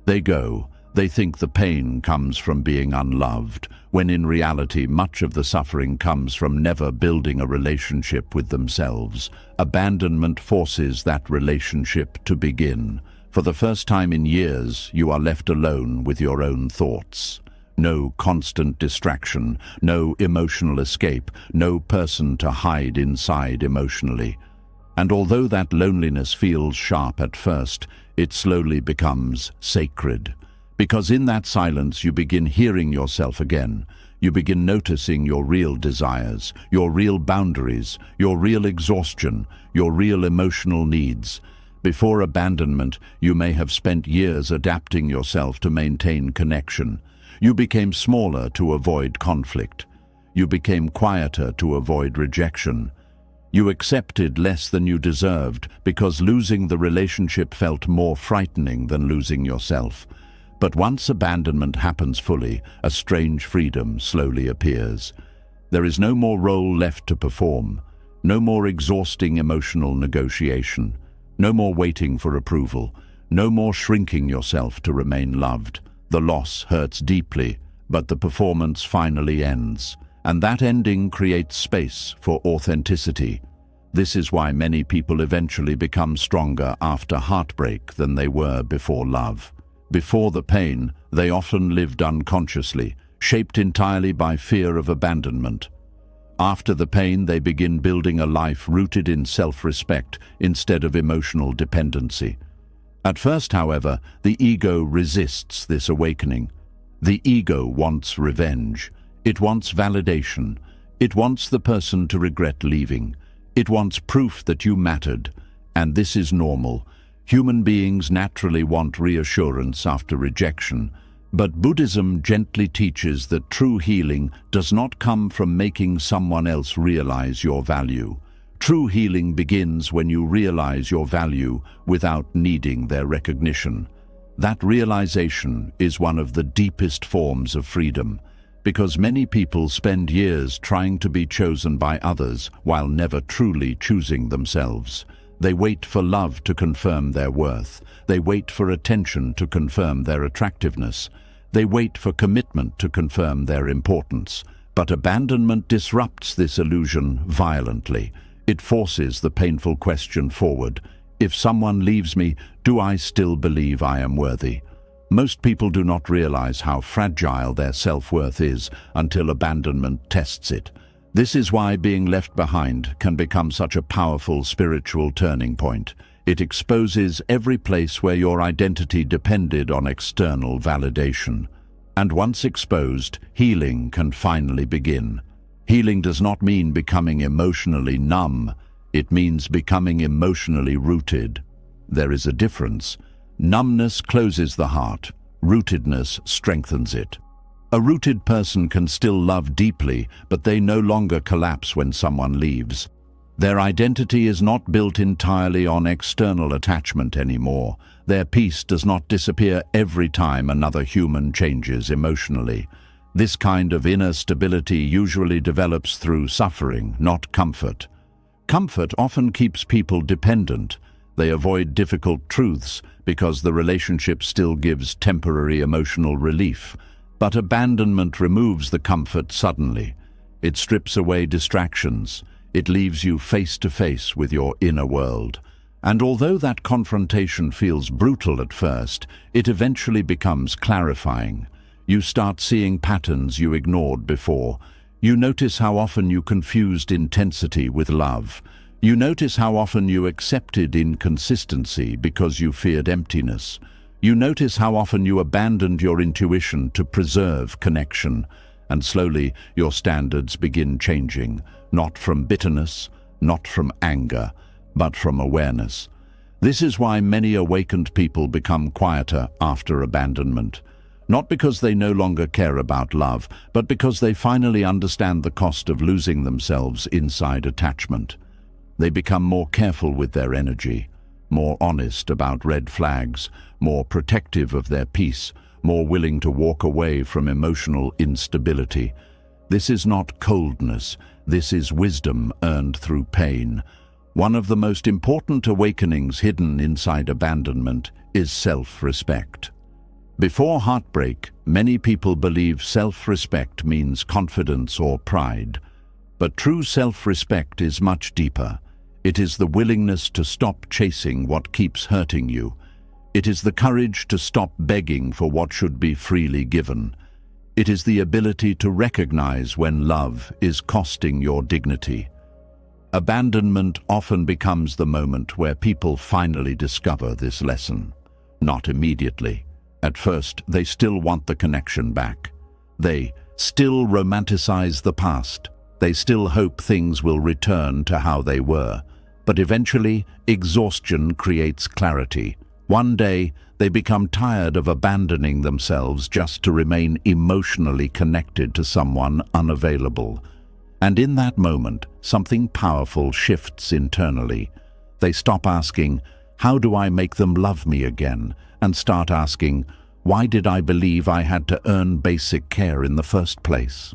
They go, they think the pain comes from being unloved, when in reality much of the suffering comes from never building a relationship with themselves. Abandonment forces that relationship to begin. For the first time in years, you are left alone with your own thoughts. No constant distraction, no emotional escape, no person to hide inside emotionally. And although that loneliness feels sharp at first, it slowly becomes sacred. Because in that silence you begin hearing yourself again. You begin noticing your real desires, your real boundaries, your real exhaustion, your real emotional needs. Before abandonment, you may have spent years adapting yourself to maintain connection. You became smaller to avoid conflict. You became quieter to avoid rejection. You accepted less than you deserved because losing the relationship felt more frightening than losing yourself. But once abandonment happens fully, a strange freedom slowly appears. There is no more role left to perform, no more exhausting emotional negotiation, no more waiting for approval, no more shrinking yourself to remain loved. The loss hurts deeply, but the performance finally ends, and that ending creates space for authenticity. This is why many people eventually become stronger after heartbreak than they were before love. Before the pain, they often lived unconsciously, shaped entirely by fear of abandonment. After the pain, they begin building a life rooted in self-respect instead of emotional dependency. At first, however, the ego resists this awakening. The ego wants revenge. It wants validation. It wants the person to regret leaving. It wants proof that you mattered. And this is normal. Human beings naturally want reassurance after rejection. But Buddhism gently teaches that true healing does not come from making someone else realize your value. True healing begins when you realize your value without needing their recognition. That realization is one of the deepest forms of freedom, because many people spend years trying to be chosen by others while never truly choosing themselves. They wait for love to confirm their worth. They wait for attention to confirm their attractiveness. They wait for commitment to confirm their importance. But abandonment disrupts this illusion violently. It forces the painful question forward. If someone leaves me, do I still believe I am worthy? Most people do not realize how fragile their self-worth is until abandonment tests it. This is why being left behind can become such a powerful spiritual turning point. It exposes every place where your identity depended on external validation. And once exposed, healing can finally begin. Healing does not mean becoming emotionally numb. It means becoming emotionally rooted. There is a difference. Numbness closes the heart. Rootedness strengthens it. A rooted person can still love deeply, but they no longer collapse when someone leaves. Their identity is not built entirely on external attachment anymore. Their peace does not disappear every time another human changes emotionally. This kind of inner stability usually develops through suffering, not comfort. Comfort often keeps people dependent. They avoid difficult truths because the relationship still gives temporary emotional relief. But abandonment removes the comfort suddenly. It strips away distractions. It leaves you face to face with your inner world. And although that confrontation feels brutal at first, it eventually becomes clarifying. You start seeing patterns you ignored before. You notice how often you confused intensity with love. You notice how often you accepted inconsistency because you feared emptiness. You notice how often you abandoned your intuition to preserve connection. And slowly, your standards begin changing, not from bitterness, not from anger, but from awareness. This is why many awakened people become quieter after abandonment. Not because they no longer care about love, but because they finally understand the cost of losing themselves inside attachment. They become more careful with their energy, more honest about red flags, more protective of their peace, more willing to walk away from emotional instability. This is not coldness, this is wisdom earned through pain. One of the most important awakenings hidden inside abandonment is self-respect. Before heartbreak, many people believe self-respect means confidence or pride. But true self-respect is much deeper. It is the willingness to stop chasing what keeps hurting you. It is the courage to stop begging for what should be freely given. It is the ability to recognize when love is costing your dignity. Abandonment often becomes the moment where people finally discover this lesson. Not immediately. At first, they still want the connection back. They still romanticize the past. They still hope things will return to how they were. But eventually, exhaustion creates clarity. One day, they become tired of abandoning themselves just to remain emotionally connected to someone unavailable. And in that moment, something powerful shifts internally. They stop asking, "How do I make them love me again?" and start asking, "Why did I believe I had to earn basic care in the first place?"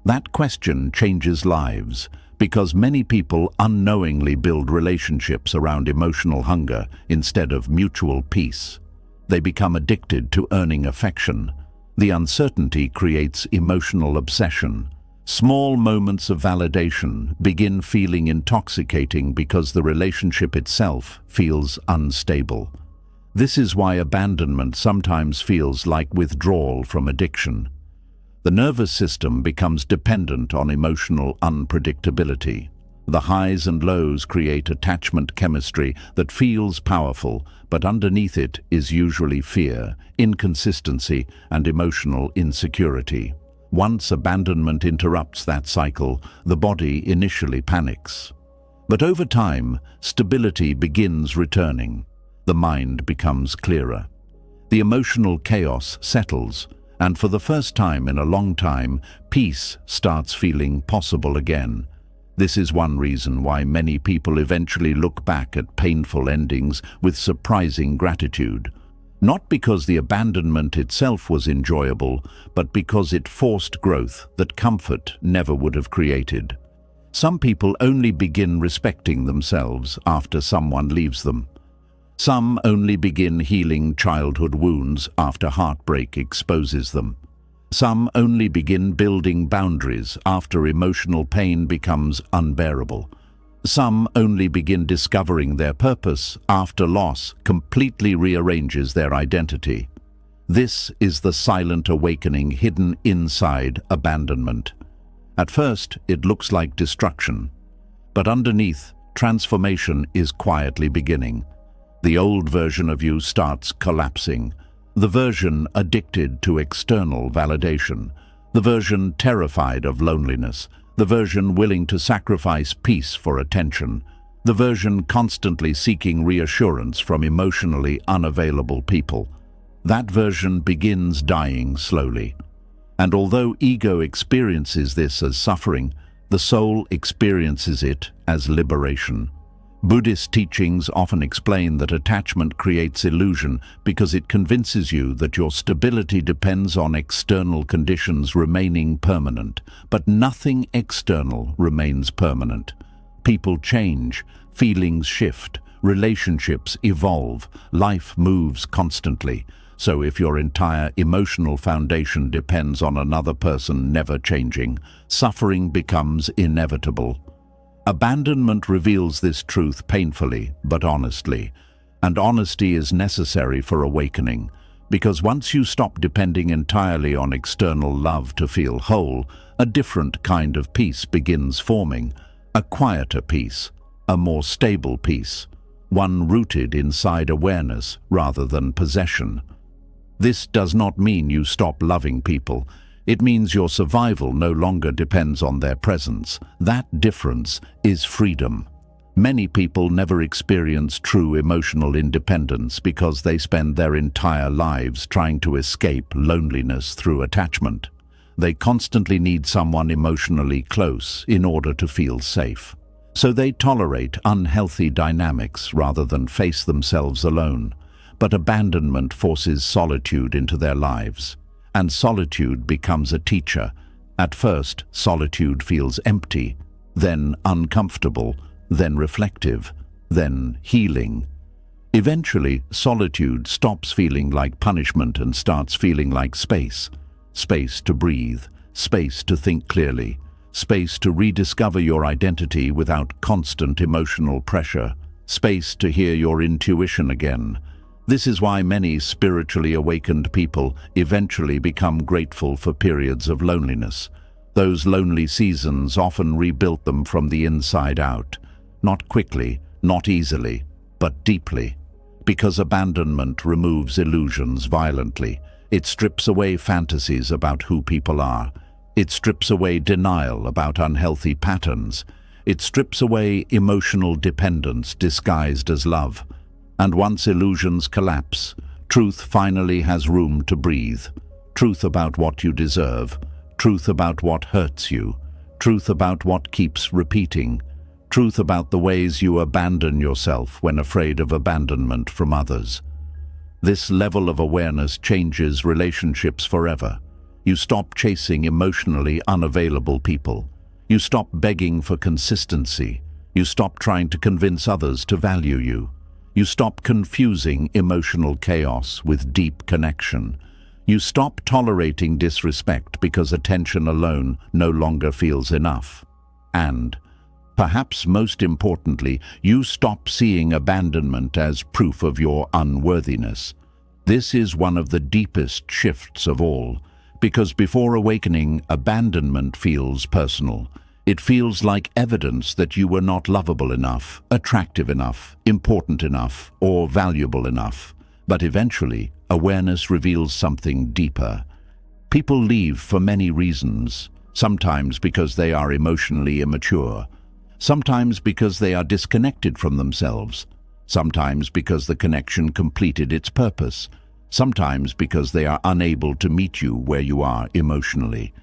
That question changes lives, because many people unknowingly build relationships around emotional hunger instead of mutual peace. They become addicted to earning affection. The uncertainty creates emotional obsession. Small moments of validation begin feeling intoxicating because the relationship itself feels unstable. This is why abandonment sometimes feels like withdrawal from addiction. The nervous system becomes dependent on emotional unpredictability. The highs and lows create attachment chemistry that feels powerful, but underneath it is usually fear, inconsistency, and emotional insecurity. Once abandonment interrupts that cycle, the body initially panics. But over time, stability begins returning. The mind becomes clearer. The emotional chaos settles, and for the first time in a long time, peace starts feeling possible again. This is one reason why many people eventually look back at painful endings with surprising gratitude. Not because the abandonment itself was enjoyable, but because it forced growth that comfort never would have created. Some people only begin respecting themselves after someone leaves them. Some only begin healing childhood wounds after heartbreak exposes them. Some only begin building boundaries after emotional pain becomes unbearable. Some only begin discovering their purpose after loss completely rearranges their identity. This is the silent awakening hidden inside abandonment. At first, it looks like destruction, but underneath, transformation is quietly beginning. The old version of you starts collapsing. The version addicted to external validation. The version terrified of loneliness. The version willing to sacrifice peace for attention. The version constantly seeking reassurance from emotionally unavailable people. That version begins dying slowly. And although ego experiences this as suffering, the soul experiences it as liberation. Buddhist teachings often explain that attachment creates illusion because it convinces you that your stability depends on external conditions remaining permanent. But nothing external remains permanent. People change, feelings shift, relationships evolve, life moves constantly. So if your entire emotional foundation depends on another person never changing, suffering becomes inevitable. Abandonment reveals this truth painfully but honestly, and honesty is necessary for awakening, because once you stop depending entirely on external love to feel whole, a different kind of peace begins forming, a quieter peace, a more stable peace, one rooted inside awareness rather than possession. This does not mean you stop loving people. It means your survival no longer depends on their presence. That difference is freedom. Many people never experience true emotional independence because they spend their entire lives trying to escape loneliness through attachment. They constantly need someone emotionally close in order to feel safe. So they tolerate unhealthy dynamics rather than face themselves alone. But abandonment forces solitude into their lives. And solitude becomes a teacher. At first, solitude feels empty, then uncomfortable, then reflective, then healing. Eventually, solitude stops feeling like punishment and starts feeling like space. Space to breathe, space to think clearly, space to rediscover your identity without constant emotional pressure, space to hear your intuition again. This is why many spiritually awakened people eventually become grateful for periods of loneliness. Those lonely seasons often rebuilt them from the inside out. Not quickly, not easily, but deeply. Because abandonment removes illusions violently. It strips away fantasies about who people are. It strips away denial about unhealthy patterns. It strips away emotional dependence disguised as love. And once illusions collapse, truth finally has room to breathe. Truth about what you deserve. Truth about what hurts you. Truth about what keeps repeating. Truth about the ways you abandon yourself when afraid of abandonment from others. This level of awareness changes relationships forever. You stop chasing emotionally unavailable people. You stop begging for consistency. You stop trying to convince others to value you. You stop confusing emotional chaos with deep connection. You stop tolerating disrespect because attention alone no longer feels enough. And, perhaps most importantly, you stop seeing abandonment as proof of your unworthiness. This is one of the deepest shifts of all, because before awakening, abandonment feels personal. It feels like evidence that you were not lovable enough, attractive enough, important enough, or valuable enough. But eventually, awareness reveals something deeper. People leave for many reasons, sometimes because they are emotionally immature, sometimes because they are disconnected from themselves, sometimes because the connection completed its purpose, sometimes because they are unable to meet you where you are emotionally,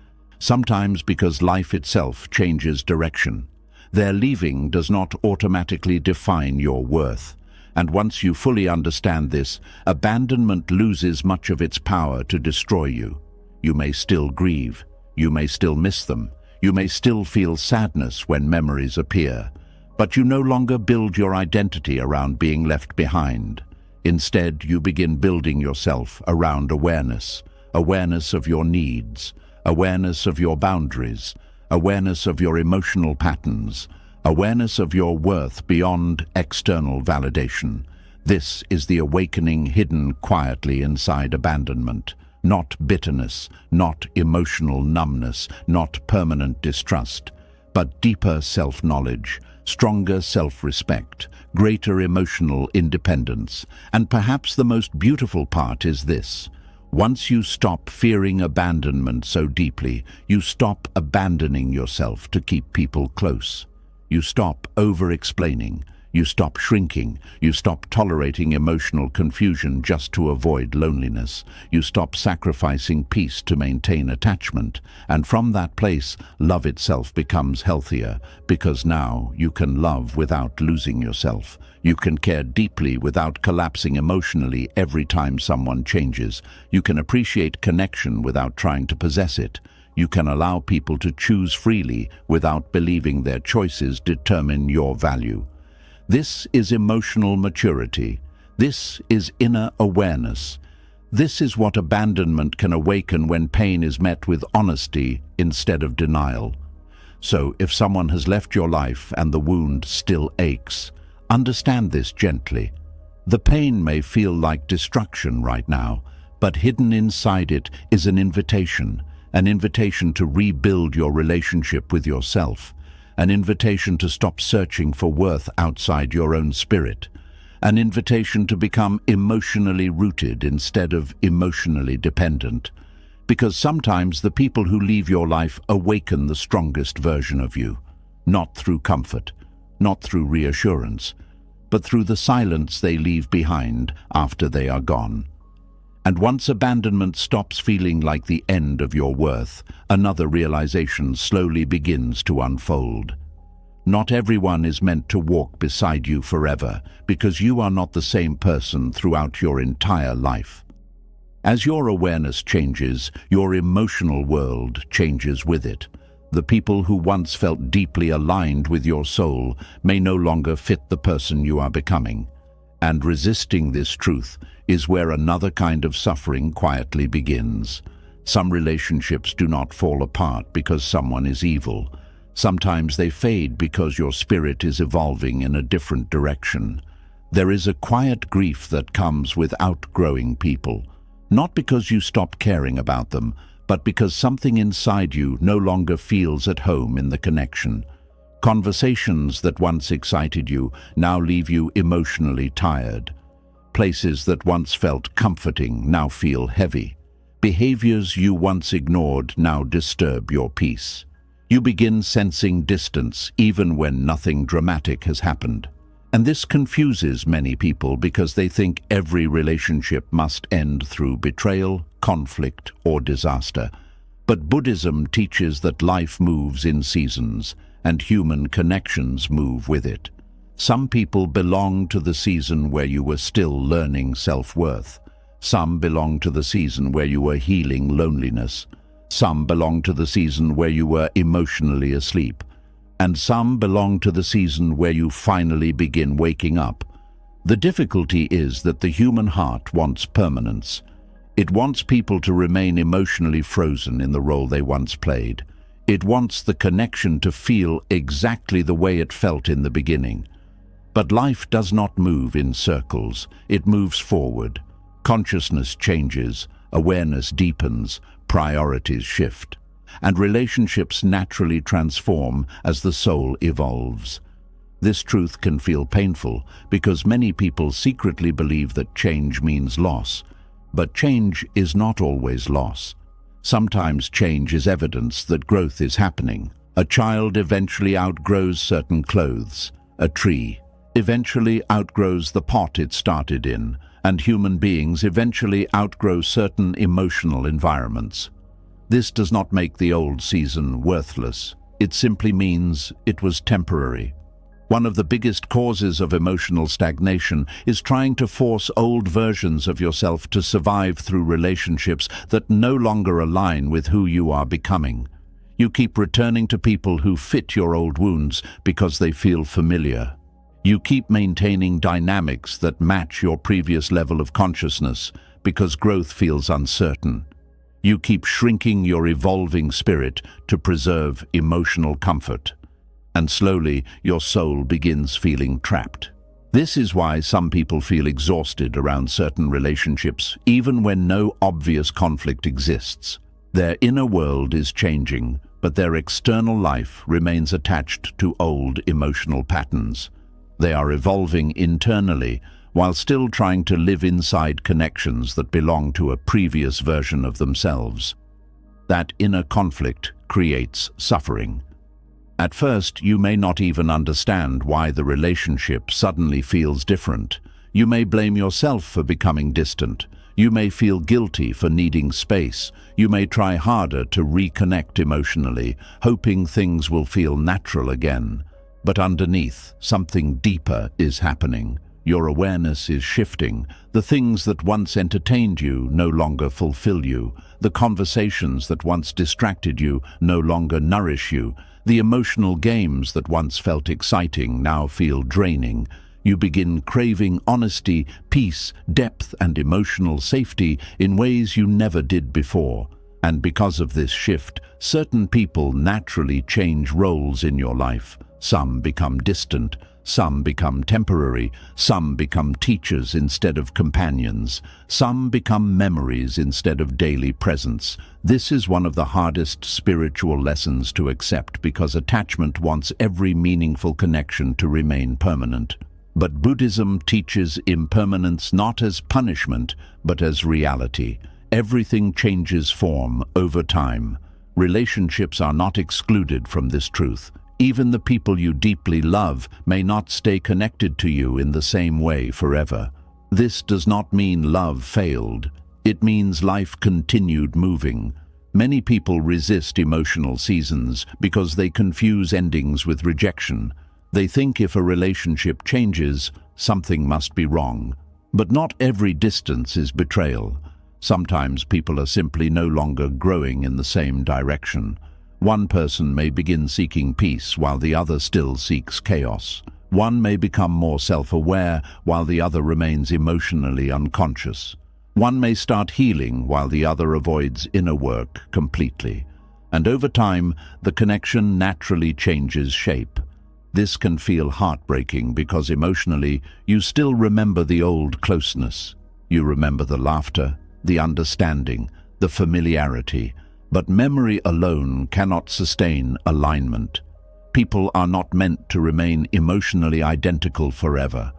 sometimes because life itself changes direction. Their leaving does not automatically define your worth. And once you fully understand this, abandonment loses much of its power to destroy you. You may still grieve. You may still miss them. You may still feel sadness when memories appear. But you no longer build your identity around being left behind. Instead, you begin building yourself around awareness. Awareness of your needs. Awareness of your boundaries. Awareness of your emotional patterns. Awareness of your worth beyond external validation. This is the awakening hidden quietly inside abandonment. Not bitterness, not emotional numbness, not permanent distrust, but deeper self-knowledge, stronger self-respect, greater emotional independence. And perhaps the most beautiful part is this. Once you stop fearing abandonment so deeply, you stop abandoning yourself to keep people close. You stop over-explaining. You stop shrinking. You stop tolerating emotional confusion just to avoid loneliness. You stop sacrificing peace to maintain attachment. And from that place, love itself becomes healthier, because now you can love without losing yourself. You can care deeply without collapsing emotionally every time someone changes. You can appreciate connection without trying to possess it. You can allow people to choose freely without believing their choices determine your value. This is emotional maturity. This is inner awareness. This is what abandonment can awaken when pain is met with honesty instead of denial. So, if someone has left your life and the wound still aches, understand this gently. The pain may feel like destruction right now, but hidden inside it is an invitation to rebuild your relationship with yourself, an invitation to stop searching for worth outside your own spirit, an invitation to become emotionally rooted instead of emotionally dependent. Because sometimes the people who leave your life awaken the strongest version of you, not through comfort, not through reassurance, but through the silence they leave behind after they are gone. And once abandonment stops feeling like the end of your worth, another realization slowly begins to unfold. Not everyone is meant to walk beside you forever, because you are not the same person throughout your entire life. As your awareness changes, your emotional world changes with it. The people who once felt deeply aligned with your soul may no longer fit the person you are becoming. And resisting this truth is where another kind of suffering quietly begins. Some relationships do not fall apart because someone is evil. Sometimes they fade because your spirit is evolving in a different direction. There is a quiet grief that comes with outgrowing people, not because you stop caring about them, but because something inside you no longer feels at home in the connection. Conversations that once excited you now leave you emotionally tired. Places that once felt comforting now feel heavy. Behaviors you once ignored now disturb your peace. You begin sensing distance even when nothing dramatic has happened. And this confuses many people because they think every relationship must end through betrayal, conflict, or disaster. But Buddhism teaches that life moves in seasons, and human connections move with it. Some people belong to the season where you were still learning self-worth. Some belong to the season where you were healing loneliness. Some belong to the season where you were emotionally asleep. And some belong to the season where you finally begin waking up. The difficulty is that the human heart wants permanence. It wants people to remain emotionally frozen in the role they once played. It wants the connection to feel exactly the way it felt in the beginning. But life does not move in circles. It moves forward. Consciousness changes, awareness deepens, priorities shift. And relationships naturally transform as the soul evolves. This truth can feel painful because many people secretly believe that change means loss. But change is not always loss. Sometimes change is evidence that growth is happening. A child eventually outgrows certain clothes. A tree eventually outgrows the pot it started in. And human beings eventually outgrow certain emotional environments. This does not make the old season worthless. It simply means it was temporary. One of the biggest causes of emotional stagnation is trying to force old versions of yourself to survive through relationships that no longer align with who you are becoming. You keep returning to people who fit your old wounds because they feel familiar. You keep maintaining dynamics that match your previous level of consciousness because growth feels uncertain. You keep shrinking your evolving spirit to preserve emotional comfort. And slowly, your soul begins feeling trapped. This is why some people feel exhausted around certain relationships, even when no obvious conflict exists. Their inner world is changing, but their external life remains attached to old emotional patterns. They are evolving internally, while still trying to live inside connections that belong to a previous version of themselves. That inner conflict creates suffering. At first, you may not even understand why the relationship suddenly feels different. You may blame yourself for becoming distant. You may feel guilty for needing space. You may try harder to reconnect emotionally, hoping things will feel natural again. But underneath, something deeper is happening. Your awareness is shifting. The things that once entertained you no longer fulfill you. The conversations that once distracted you no longer nourish you. The emotional games that once felt exciting now feel draining. You begin craving honesty, peace, depth, and emotional safety in ways you never did before. And because of this shift, certain people naturally change roles in your life. Some become distant. Some become temporary, some become teachers instead of companions, some become memories instead of daily presence. This is one of the hardest spiritual lessons to accept because attachment wants every meaningful connection to remain permanent. But Buddhism teaches impermanence not as punishment, but as reality. Everything changes form over time. Relationships are not excluded from this truth. Even the people you deeply love may not stay connected to you in the same way forever. This does not mean love failed. It means life continued moving. Many people resist emotional seasons because they confuse endings with rejection. They think if a relationship changes, something must be wrong. But not every distance is betrayal. Sometimes people are simply no longer growing in the same direction. One person may begin seeking peace while the other still seeks chaos. One may become more self-aware while the other remains emotionally unconscious. One may start healing while the other avoids inner work completely. And over time, the connection naturally changes shape. This can feel heartbreaking because emotionally you still remember the old closeness. You remember the laughter, the understanding, the familiarity, but memory alone cannot sustain alignment. People are not meant to remain emotionally identical forever.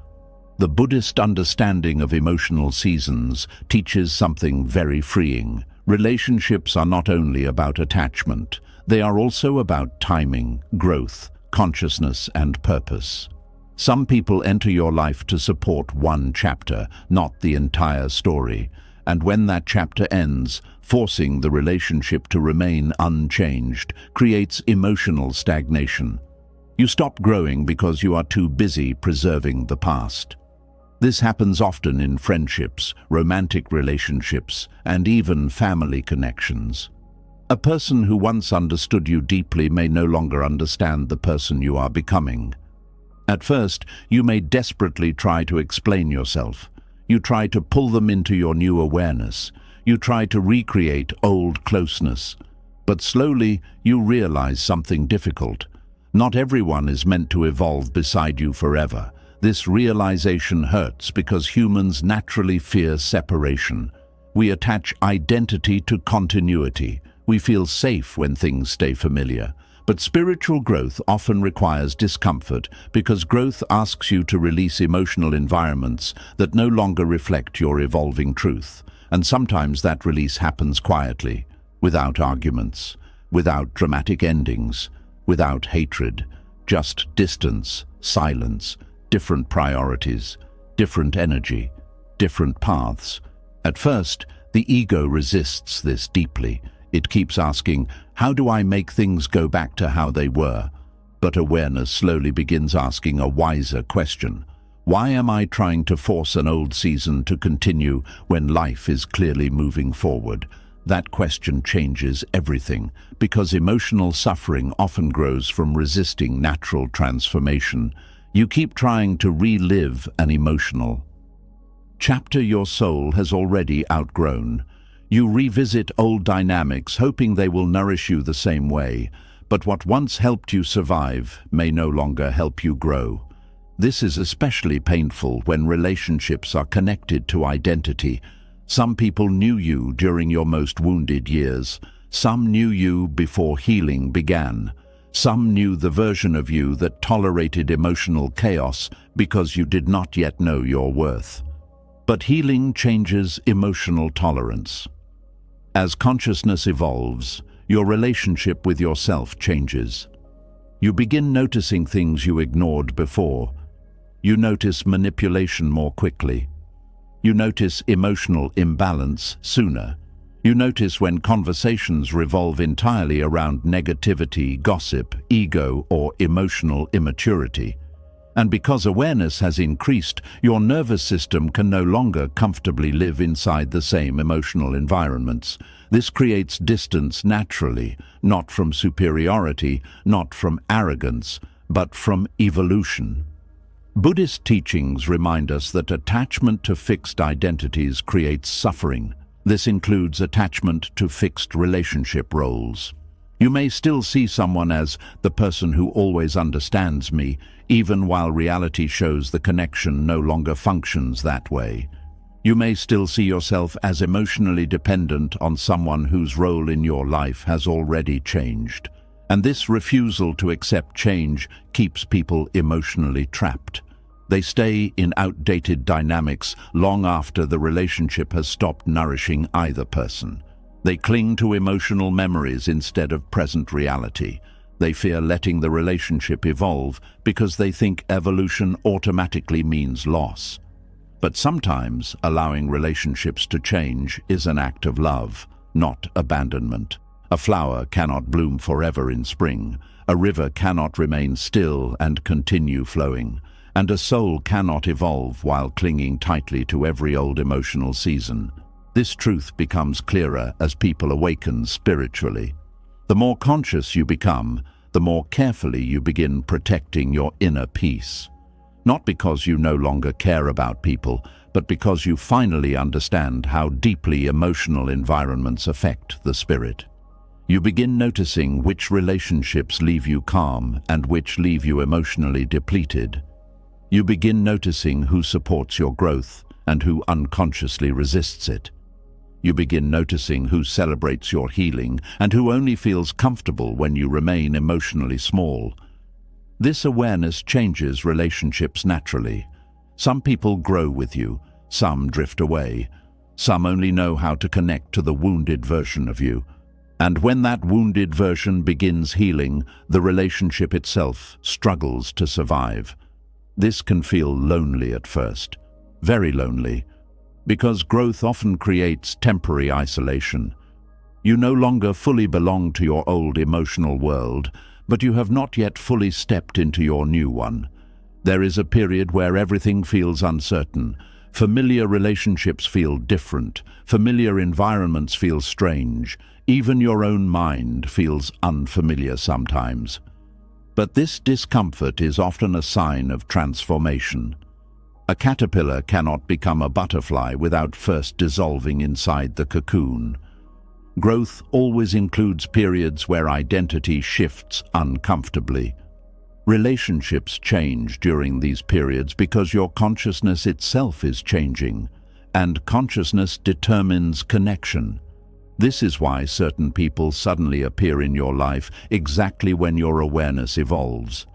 The Buddhist understanding of emotional seasons teaches something very freeing. Relationships are not only about attachment, they are also about timing, growth, consciousness, and purpose. Some people enter your life to support one chapter, not the entire story. And when that chapter ends, forcing the relationship to remain unchanged creates emotional stagnation. You stop growing because you are too busy preserving the past. This happens often in friendships, romantic relationships, and even family connections. A person who once understood you deeply may no longer understand the person you are becoming. At first, you may desperately try to explain yourself. You try to pull them into your new awareness. You try to recreate old closeness. But slowly, you realize something difficult. Not everyone is meant to evolve beside you forever. This realization hurts because humans naturally fear separation. We attach identity to continuity. We feel safe when things stay familiar. But spiritual growth often requires discomfort because growth asks you to release emotional environments that no longer reflect your evolving truth. And sometimes that release happens quietly, without arguments, without dramatic endings, without hatred, just distance, silence, different priorities, different energy, different paths. At first, the ego resists this deeply. It keeps asking, how do I make things go back to how they were? But awareness slowly begins asking a wiser question. Why am I trying to force an old season to continue when life is clearly moving forward? That question changes everything, because emotional suffering often grows from resisting natural transformation. You keep trying to relive an emotional chapter your soul has already outgrown. You revisit old dynamics, hoping they will nourish you the same way, but what once helped you survive may no longer help you grow. This is especially painful when relationships are connected to identity. Some people knew you during your most wounded years. Some knew you before healing began. Some knew the version of you that tolerated emotional chaos because you did not yet know your worth. But healing changes emotional tolerance. As consciousness evolves, your relationship with yourself changes. You begin noticing things you ignored before. You notice manipulation more quickly. You notice emotional imbalance sooner. You notice when conversations revolve entirely around negativity, gossip, ego, or emotional immaturity. And because awareness has increased, your nervous system can no longer comfortably live inside the same emotional environments. This creates distance naturally, not from superiority, not from arrogance, but from evolution. Buddhist teachings remind us that attachment to fixed identities creates suffering. This includes attachment to fixed relationship roles. You may still see someone as the person who always understands me, even while reality shows the connection no longer functions that way. You may still see yourself as emotionally dependent on someone whose role in your life has already changed. And this refusal to accept change keeps people emotionally trapped. They stay in outdated dynamics long after the relationship has stopped nourishing either person. They cling to emotional memories instead of present reality. They fear letting the relationship evolve because they think evolution automatically means loss. But sometimes allowing relationships to change is an act of love, not abandonment. A flower cannot bloom forever in spring. A river cannot remain still and continue flowing. And a soul cannot evolve while clinging tightly to every old emotional season. This truth becomes clearer as people awaken spiritually. The more conscious you become, the more carefully you begin protecting your inner peace. Not because you no longer care about people, but because you finally understand how deeply emotional environments affect the spirit. You begin noticing which relationships leave you calm and which leave you emotionally depleted. You begin noticing who supports your growth and who unconsciously resists it. You begin noticing who celebrates your healing and who only feels comfortable when you remain emotionally small. This awareness changes relationships naturally. Some people grow with you, some drift away. Some only know how to connect to the wounded version of you. And when that wounded version begins healing, the relationship itself struggles to survive. This can feel lonely at first, very lonely, because growth often creates temporary isolation. You no longer fully belong to your old emotional world, but you have not yet fully stepped into your new one. There is a period where everything feels uncertain. Familiar relationships feel different. Familiar environments feel strange. Even your own mind feels unfamiliar sometimes. But this discomfort is often a sign of transformation. A caterpillar cannot become a butterfly without first dissolving inside the cocoon. Growth always includes periods where identity shifts uncomfortably. Relationships change during these periods because your consciousness itself is changing, and consciousness determines connection. This is why certain people suddenly appear in your life exactly when your awareness evolves.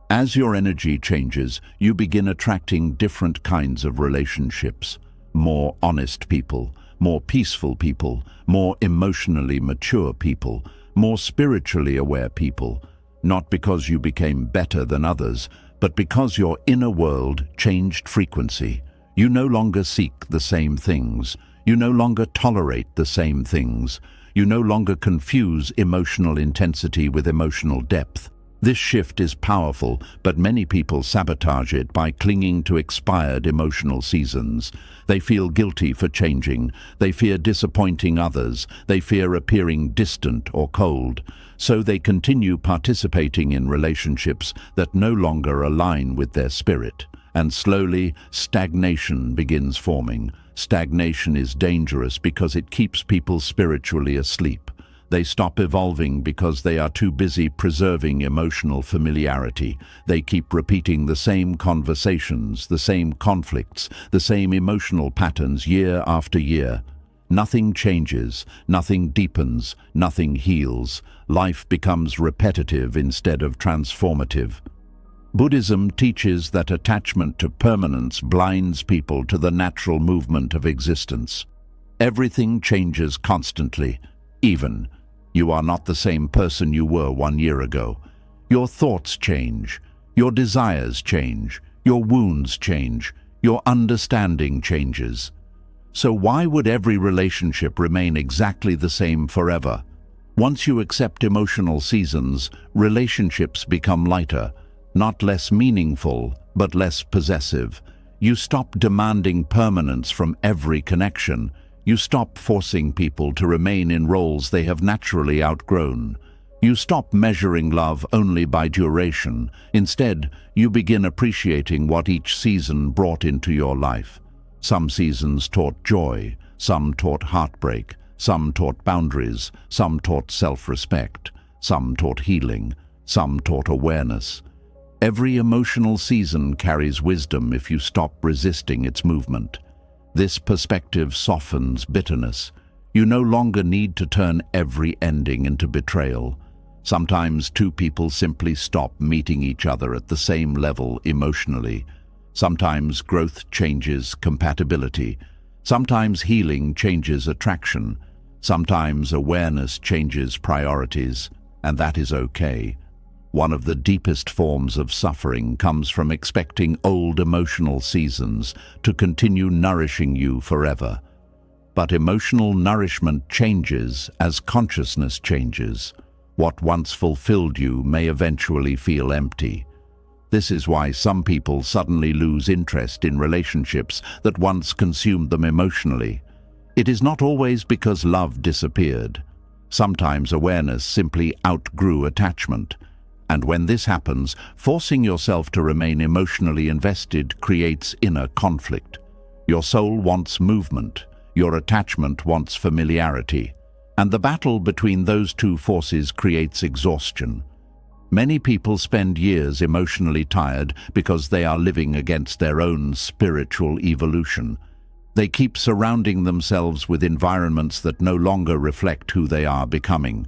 As your energy changes, you begin attracting different kinds of relationships. More honest people, more peaceful people, more emotionally mature people, more spiritually aware people, not because you became better than others, but because your inner world changed frequency. You no longer seek the same things. You no longer tolerate the same things. You no longer confuse emotional intensity with emotional depth. This shift is powerful, but many people sabotage it by clinging to expired emotional seasons. They feel guilty for changing. They fear disappointing others. They fear appearing distant or cold. So they continue participating in relationships that no longer align with their spirit. And slowly, stagnation begins forming. Stagnation is dangerous because it keeps people spiritually asleep. They stop evolving because they are too busy preserving emotional familiarity. They keep repeating the same conversations, the same conflicts, the same emotional patterns year after year. Nothing changes, nothing deepens, nothing heals. Life becomes repetitive instead of transformative. Buddhism teaches that attachment to permanence blinds people to the natural movement of existence. Everything changes constantly. Even, you are not the same person you were 1 year ago. Your thoughts change. Your desires change. Your wounds change. Your understanding changes. So why would every relationship remain exactly the same forever? Once you accept emotional seasons, relationships become lighter. Not less meaningful, but less possessive. You stop demanding permanence from every connection. You stop forcing people to remain in roles they have naturally outgrown. You stop measuring love only by duration. Instead, you begin appreciating what each season brought into your life. Some seasons taught joy, some taught heartbreak, some taught boundaries, some taught self-respect, some taught healing, some taught awareness. Every emotional season carries wisdom if you stop resisting its movement. This perspective softens bitterness. You no longer need to turn every ending into betrayal. Sometimes two people simply stop meeting each other at the same level emotionally. Sometimes growth changes compatibility. Sometimes healing changes attraction. Sometimes awareness changes priorities, and that is okay. One of the deepest forms of suffering comes from expecting old emotional seasons to continue nourishing you forever. But emotional nourishment changes as consciousness changes. What once fulfilled you may eventually feel empty. This is why some people suddenly lose interest in relationships that once consumed them emotionally. It is not always because love disappeared. Sometimes awareness simply outgrew attachment. And when this happens, forcing yourself to remain emotionally invested creates inner conflict. Your soul wants movement. Your attachment wants familiarity. And the battle between those two forces creates exhaustion. Many people spend years emotionally tired because they are living against their own spiritual evolution. They keep surrounding themselves with environments that no longer reflect who they are becoming.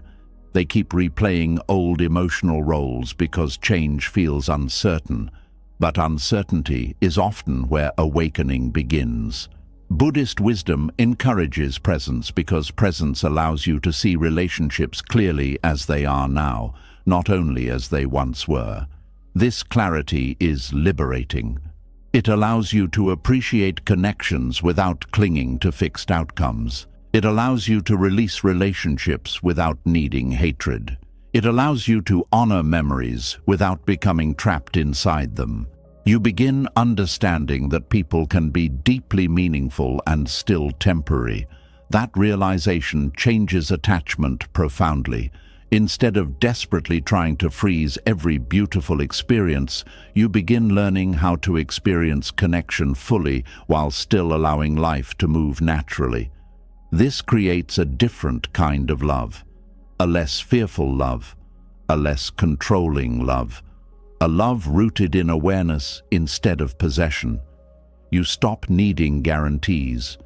They keep replaying old emotional roles because change feels uncertain. But uncertainty is often where awakening begins. Buddhist wisdom encourages presence because presence allows you to see relationships clearly as they are now, not only as they once were. This clarity is liberating. It allows you to appreciate connections without clinging to fixed outcomes. It allows you to release relationships without needing hatred. It allows you to honor memories without becoming trapped inside them. You begin understanding that people can be deeply meaningful and still temporary. That realization changes attachment profoundly. Instead of desperately trying to freeze every beautiful experience, you begin learning how to experience connection fully while still allowing life to move naturally. This creates a different kind of love, a less fearful love, a less controlling love, a love rooted in awareness instead of possession. You stop needing guarantees.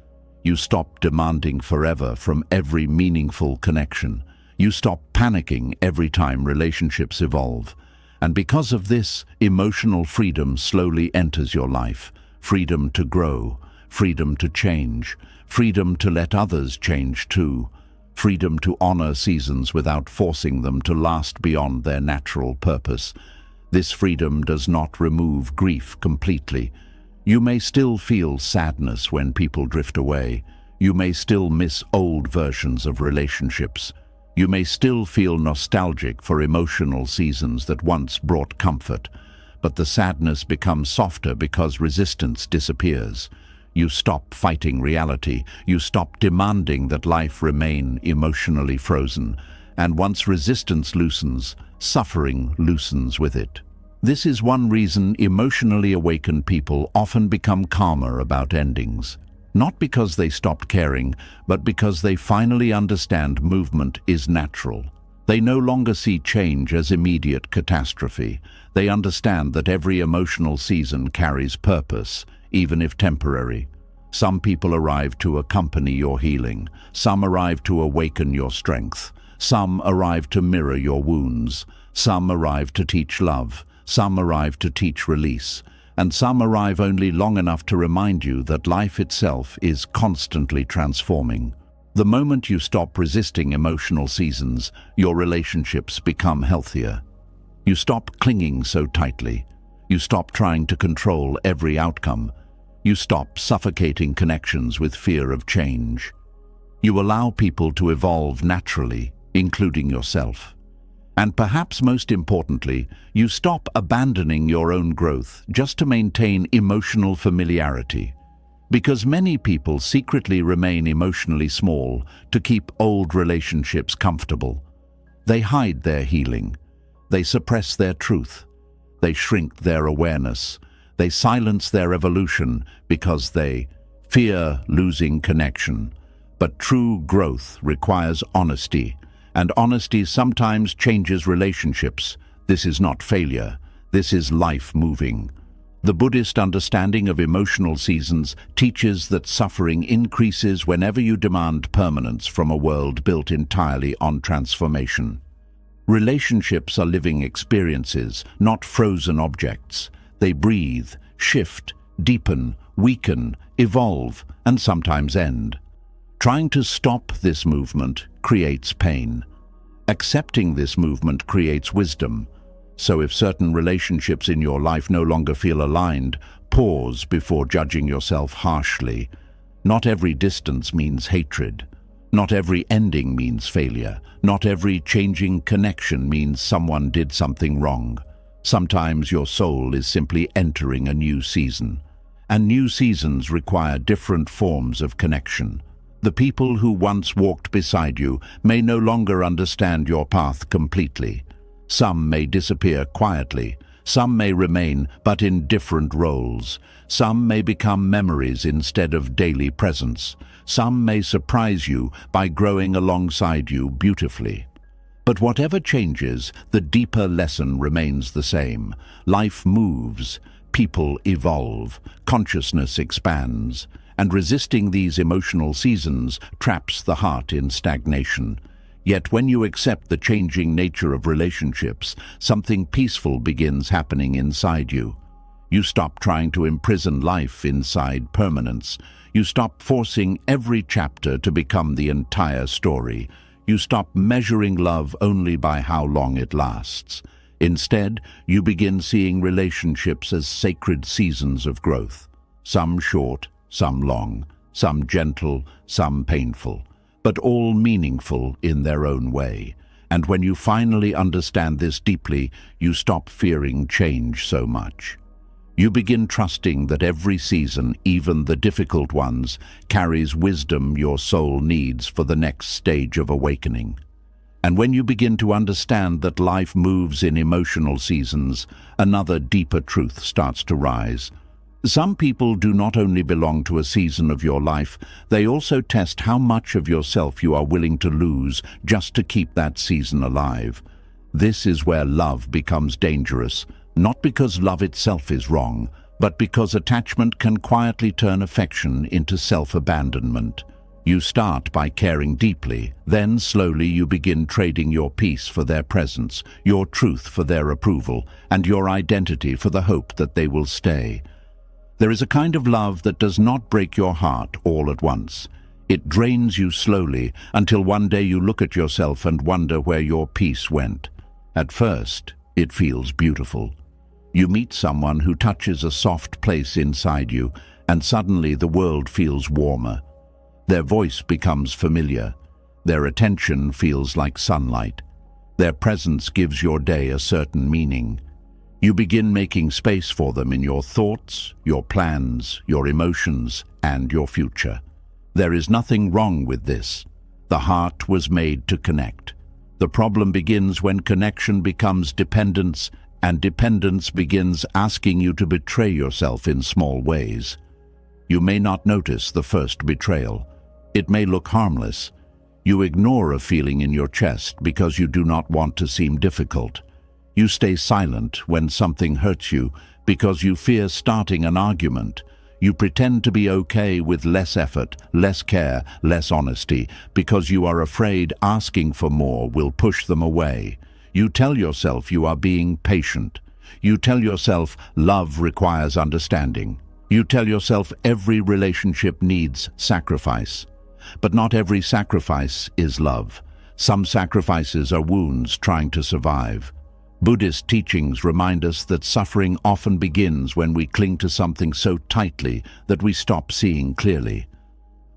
You stop demanding forever from every meaningful connection. You stop panicking every time relationships evolve. And because of this, emotional freedom slowly enters your life. Freedom to grow, freedom to change, freedom to let others change too, freedom to honor seasons without forcing them to last beyond their natural purpose. This freedom does not remove grief completely. You may still feel sadness when people drift away. You may still miss old versions of relationships. You may still feel nostalgic for emotional seasons that once brought comfort, but the sadness becomes softer because resistance disappears. You stop fighting reality. You stop demanding that life remain emotionally frozen. And once resistance loosens, suffering loosens with it. This is one reason emotionally awakened people often become calmer about endings. Not because they stopped caring, but because they finally understand movement is natural. They no longer see change as immediate catastrophe. They understand that every emotional season carries purpose, even if temporary. Some people arrive to accompany your healing. Some arrive to awaken your strength. Some arrive to mirror your wounds. Some arrive to teach love. Some arrive to teach release. And some arrive only long enough to remind you that life itself is constantly transforming. The moment you stop resisting emotional seasons, your relationships become healthier. You stop clinging so tightly. You stop trying to control every outcome. You stop suffocating connections with fear of change. You allow people to evolve naturally, including yourself. And perhaps most importantly, you stop abandoning your own growth just to maintain emotional familiarity. Because many people secretly remain emotionally small to keep old relationships comfortable. They hide their healing. They suppress their truth. They shrink their awareness. They silence their evolution because they fear losing connection. But true growth requires honesty. And honesty sometimes changes relationships. This is not failure. This is life moving. The Buddhist understanding of emotional seasons teaches that suffering increases whenever you demand permanence from a world built entirely on transformation. Relationships are living experiences, not frozen objects. They breathe, shift, deepen, weaken, evolve, and sometimes end. Trying to stop this movement creates pain. Accepting this movement creates wisdom. So if certain relationships in your life no longer feel aligned, pause before judging yourself harshly. Not every distance means hatred. Not every ending means failure. Not every changing connection means someone did something wrong. Sometimes your soul is simply entering a new season. And new seasons require different forms of connection. The people who once walked beside you may no longer understand your path completely. Some may disappear quietly. Some may remain, but in different roles. Some may become memories instead of daily presence. Some may surprise you by growing alongside you beautifully. But whatever changes, the deeper lesson remains the same. Life moves, people evolve, consciousness expands, and resisting these emotional seasons traps the heart in stagnation. Yet when you accept the changing nature of relationships, something peaceful begins happening inside you. You stop trying to imprison life inside permanence. You stop forcing every chapter to become the entire story. You stop measuring love only by how long it lasts. Instead, you begin seeing relationships as sacred seasons of growth. Some short, some long, some gentle, some painful, but all meaningful in their own way. And when you finally understand this deeply, you stop fearing change so much. You begin trusting that every season, even the difficult ones, carries wisdom your soul needs for the next stage of awakening. And when you begin to understand that life moves in emotional seasons, another deeper truth starts to rise. Some people do not only belong to a season of your life, they also test how much of yourself you are willing to lose just to keep that season alive. This is where love becomes dangerous, not because love itself is wrong, but because attachment can quietly turn affection into self-abandonment. You start by caring deeply, then slowly you begin trading your peace for their presence, your truth for their approval, and your identity for the hope that they will stay. There is a kind of love that does not break your heart all at once. It drains you slowly until one day you look at yourself and wonder where your peace went. At first, it feels beautiful. You meet someone who touches a soft place inside you, and suddenly the world feels warmer. Their voice becomes familiar. Their attention feels like sunlight. Their presence gives your day a certain meaning. You begin making space for them in your thoughts, your plans, your emotions, and your future. There is nothing wrong with this. The heart was made to connect. The problem begins when connection becomes dependence, and dependence begins asking you to betray yourself in small ways. You may not notice the first betrayal. It may look harmless. You ignore a feeling in your chest because you do not want to seem difficult. You stay silent when something hurts you because you fear starting an argument. You pretend to be okay with less effort, less care, less honesty, because you are afraid asking for more will push them away. You tell yourself you are being patient. You tell yourself love requires understanding. You tell yourself every relationship needs sacrifice. But not every sacrifice is love. Some sacrifices are wounds trying to survive. Buddhist teachings remind us that suffering often begins when we cling to something so tightly that we stop seeing clearly.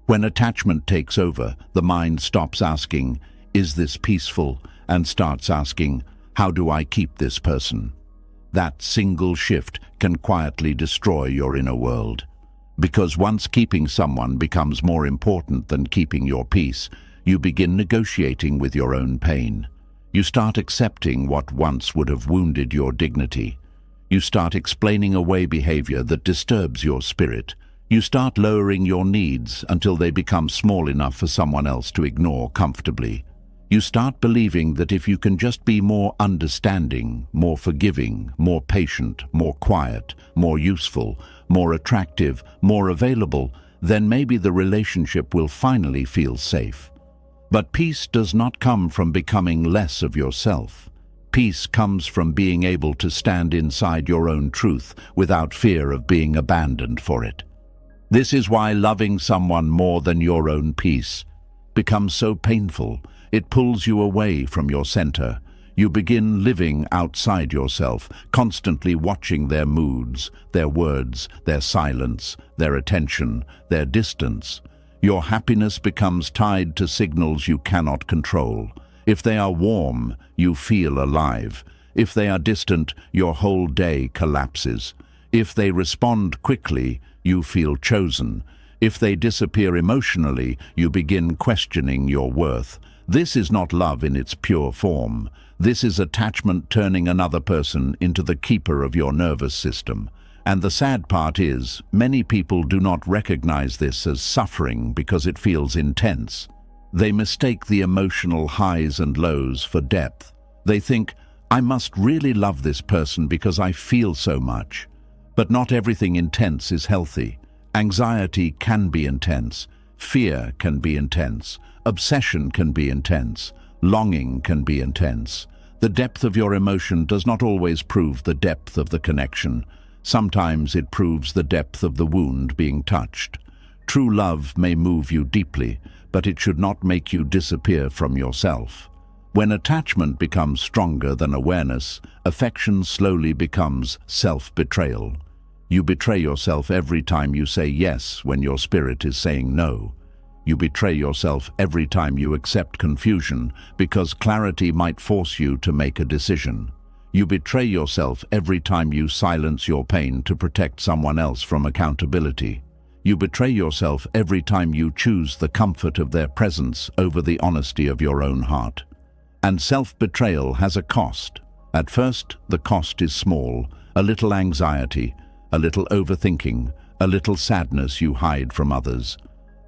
When attachment takes over, the mind stops asking, "Is this peaceful?" and starts asking, "How do I keep this person?" That single shift can quietly destroy your inner world. Because once keeping someone becomes more important than keeping your peace, you begin negotiating with your own pain. You start accepting what once would have wounded your dignity. You start explaining away behavior that disturbs your spirit. You start lowering your needs until they become small enough for someone else to ignore comfortably. You start believing that if you can just be more understanding, more forgiving, more patient, more quiet, more useful, more attractive, more available, then maybe the relationship will finally feel safe. But peace does not come from becoming less of yourself. Peace comes from being able to stand inside your own truth without fear of being abandoned for it. This is why loving someone more than your own peace becomes so painful. It pulls you away from your center. You begin living outside yourself, constantly watching their moods, their words, their silence, their attention, their distance. Your happiness becomes tied to signals you cannot control. If they are warm, you feel alive. If they are distant, your whole day collapses. If they respond quickly, you feel chosen. If they disappear emotionally, you begin questioning your worth. This is not love in its pure form. This is attachment turning another person into the keeper of your nervous system. And the sad part is, many people do not recognize this as suffering because it feels intense. They mistake the emotional highs and lows for depth. They think, I must really love this person because I feel so much. But not everything intense is healthy. Anxiety can be intense. Fear can be intense. Obsession can be intense. Longing can be intense. The depth of your emotion does not always prove the depth of the connection. Sometimes it proves the depth of the wound being touched. True love may move you deeply, but it should not make you disappear from yourself. When attachment becomes stronger than awareness, affection slowly becomes self-betrayal. You betray yourself every time you say yes when your spirit is saying no. You betray yourself every time you accept confusion because clarity might force you to make a decision. You betray yourself every time you silence your pain to protect someone else from accountability. You betray yourself every time you choose the comfort of their presence over the honesty of your own heart. And self-betrayal has a cost. At first, the cost is small, a little anxiety, a little overthinking, a little sadness you hide from others.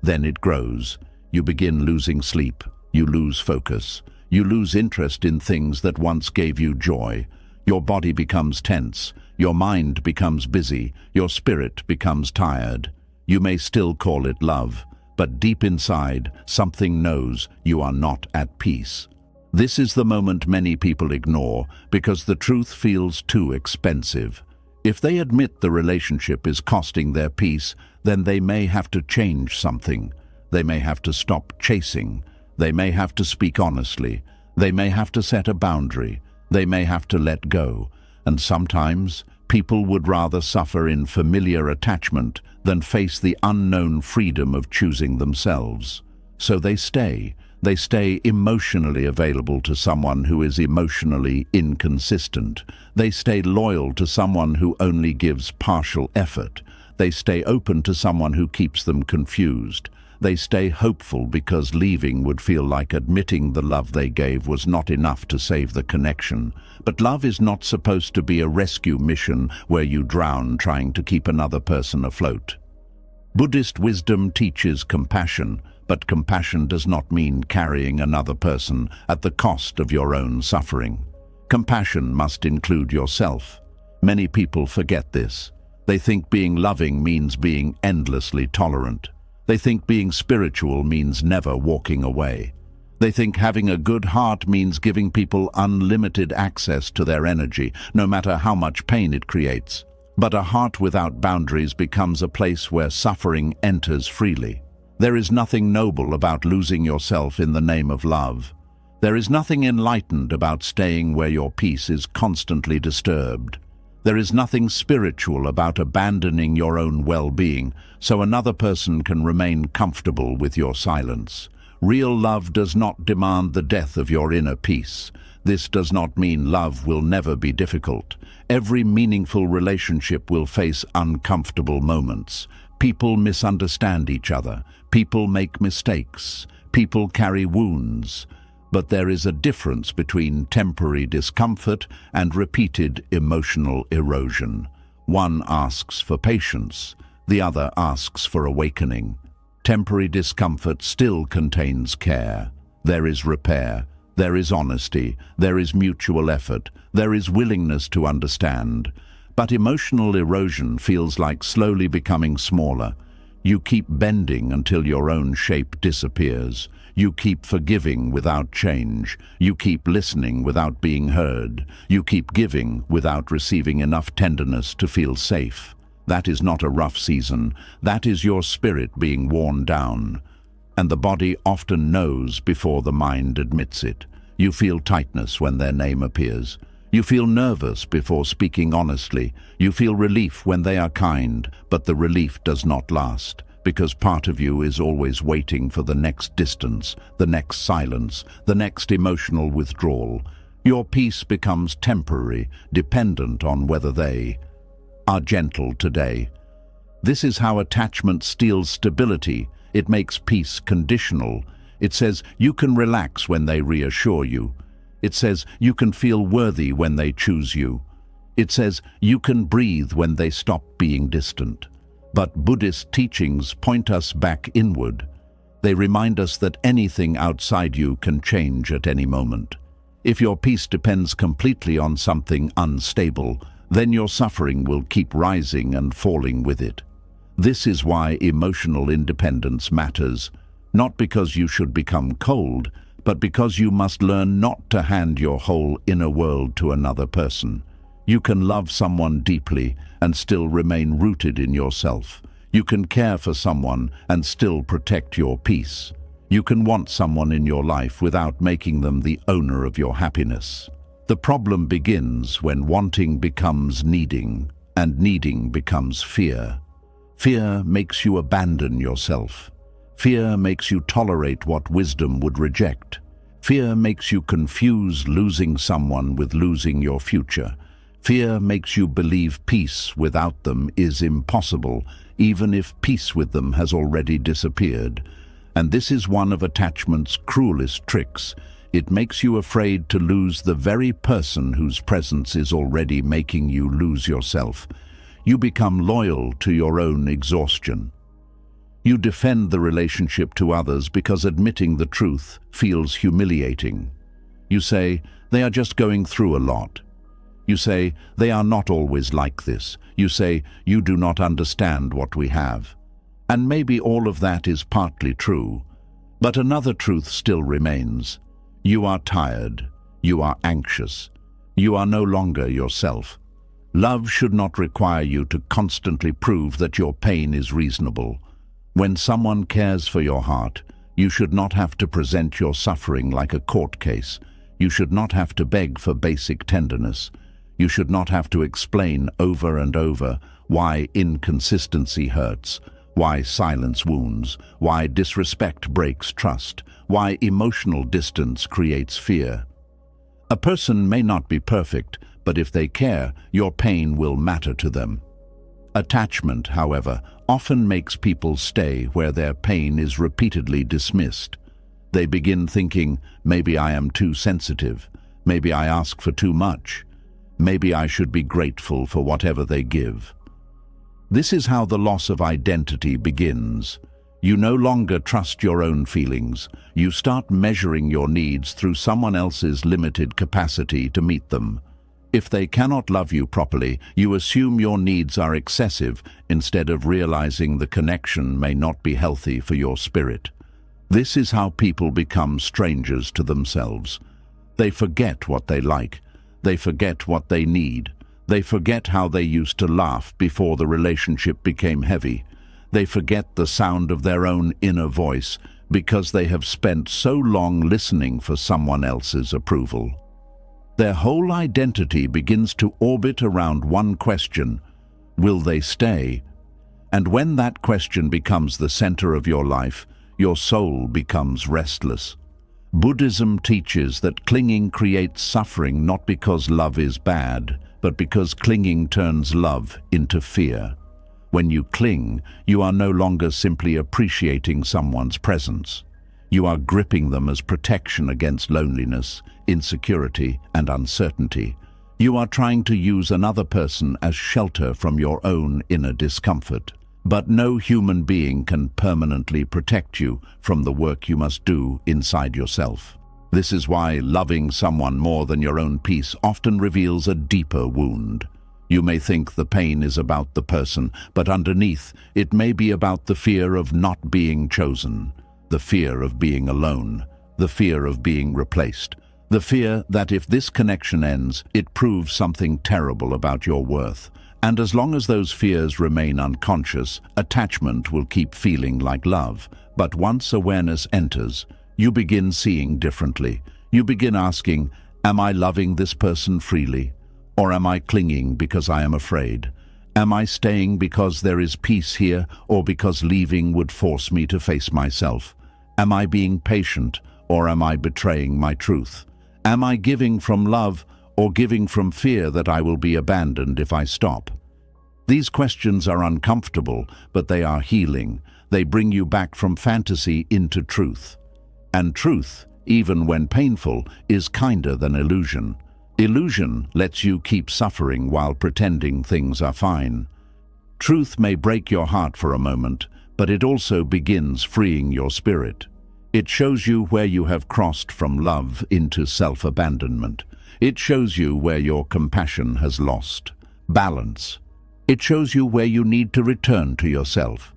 Then it grows. You begin losing sleep. You lose focus. You lose interest in things that once gave you joy. Your body becomes tense. Your mind becomes busy. Your spirit becomes tired. You may still call it love, but deep inside, something knows you are not at peace. This is the moment many people ignore because the truth feels too expensive. If they admit the relationship is costing their peace, then they may have to change something. They may have to stop chasing. They may have to speak honestly. They may have to set a boundary. They may have to let go. And sometimes, people would rather suffer in familiar attachment than face the unknown freedom of choosing themselves. So they stay. They stay emotionally available to someone who is emotionally inconsistent. They stay loyal to someone who only gives partial effort. They stay open to someone who keeps them confused. They stay hopeful because leaving would feel like admitting the love they gave was not enough to save the connection. But love is not supposed to be a rescue mission where you drown trying to keep another person afloat. Buddhist wisdom teaches compassion, but compassion does not mean carrying another person at the cost of your own suffering. Compassion must include yourself. Many people forget this. They think being loving means being endlessly tolerant. They think being spiritual means never walking away. They think having a good heart means giving people unlimited access to their energy, no matter how much pain it creates. But a heart without boundaries becomes a place where suffering enters freely. There is nothing noble about losing yourself in the name of love. There is nothing enlightened about staying where your peace is constantly disturbed. There is nothing spiritual about abandoning your own well-being so another person can remain comfortable with your silence. Real love does not demand the death of your inner peace. This does not mean love will never be difficult. Every meaningful relationship will face uncomfortable moments. People misunderstand each other. People make mistakes. People carry wounds. But there is a difference between temporary discomfort and repeated emotional erosion. One asks for patience. The other asks for awakening. Temporary discomfort still contains care. There is repair. There is honesty. There is mutual effort. There is willingness to understand. But emotional erosion feels like slowly becoming smaller. You keep bending until your own shape disappears. You keep forgiving without change. You keep listening without being heard. You keep giving without receiving enough tenderness to feel safe. That is not a rough season. That is your spirit being worn down. And the body often knows before the mind admits it. You feel tightness when their name appears. You feel nervous before speaking honestly. You feel relief when they are kind, but the relief does not last, because part of you is always waiting for the next distance, the next silence, the next emotional withdrawal. Your peace becomes temporary, dependent on whether they are gentle today. This is how attachment steals stability. It makes peace conditional. It says you can relax when they reassure you. It says you can feel worthy when they choose you. It says you can breathe when they stop being distant. But Buddhist teachings point us back inward. They remind us that anything outside you can change at any moment. If your peace depends completely on something unstable, then your suffering will keep rising and falling with it. This is why emotional independence matters, not because you should become cold, but because you must learn not to hand your whole inner world to another person. You can love someone deeply and still remain rooted in yourself. You can care for someone and still protect your peace. You can want someone in your life without making them the owner of your happiness. The problem begins when wanting becomes needing, and needing becomes fear. Fear makes you abandon yourself. Fear makes you tolerate what wisdom would reject. Fear makes you confuse losing someone with losing your future. Fear makes you believe peace without them is impossible, even if peace with them has already disappeared. And this is one of attachment's cruelest tricks. It makes you afraid to lose the very person whose presence is already making you lose yourself. You become loyal to your own exhaustion. You defend the relationship to others because admitting the truth feels humiliating. You say, they are just going through a lot. You say, they are not always like this. You say, you do not understand what we have. And maybe all of that is partly true. But another truth still remains. You are tired. You are anxious. You are no longer yourself. Love should not require you to constantly prove that your pain is reasonable. When someone cares for your heart, you should not have to present your suffering like a court case. You should not have to beg for basic tenderness. You should not have to explain over and over why inconsistency hurts, why silence wounds, why disrespect breaks trust, why emotional distance creates fear. A person may not be perfect, but if they care, your pain will matter to them. Attachment, however, often makes people stay where their pain is repeatedly dismissed. They begin thinking, maybe I am too sensitive, maybe I ask for too much, maybe I should be grateful for whatever they give. This is how the loss of identity begins. You no longer trust your own feelings. You start measuring your needs through someone else's limited capacity to meet them. If they cannot love you properly, you assume your needs are excessive instead of realizing the connection may not be healthy for your spirit. This is how people become strangers to themselves. They forget what they like. They forget what they need. They forget how they used to laugh before the relationship became heavy. They forget the sound of their own inner voice because they have spent so long listening for someone else's approval. Their whole identity begins to orbit around one question: will they stay? And when that question becomes the center of your life, your soul becomes restless. Buddhism teaches that clinging creates suffering not because love is bad, but because clinging turns love into fear. When you cling, you are no longer simply appreciating someone's presence. You are gripping them as protection against loneliness, insecurity, and uncertainty. You are trying to use another person as shelter from your own inner discomfort. But no human being can permanently protect you from the work you must do inside yourself. This is why loving someone more than your own peace often reveals a deeper wound. You may think the pain is about the person, but underneath, it may be about the fear of not being chosen, the fear of being alone, the fear of being replaced, the fear that if this connection ends, it proves something terrible about your worth. And as long as those fears remain unconscious, attachment will keep feeling like love. But once awareness enters, you begin seeing differently. You begin asking, am I loving this person freely? Or am I clinging because I am afraid? Am I staying because there is peace here, or because leaving would force me to face myself? Am I being patient, or am I betraying my truth? Am I giving from love, or giving from fear that I will be abandoned if I stop? These questions are uncomfortable, but they are healing. They bring you back from fantasy into truth. And truth, even when painful, is kinder than illusion. Illusion lets you keep suffering while pretending things are fine. Truth may break your heart for a moment, but it also begins freeing your spirit. It shows you where you have crossed from love into self-abandonment. It shows you where your compassion has lost balance. It shows you where you need to return to yourself.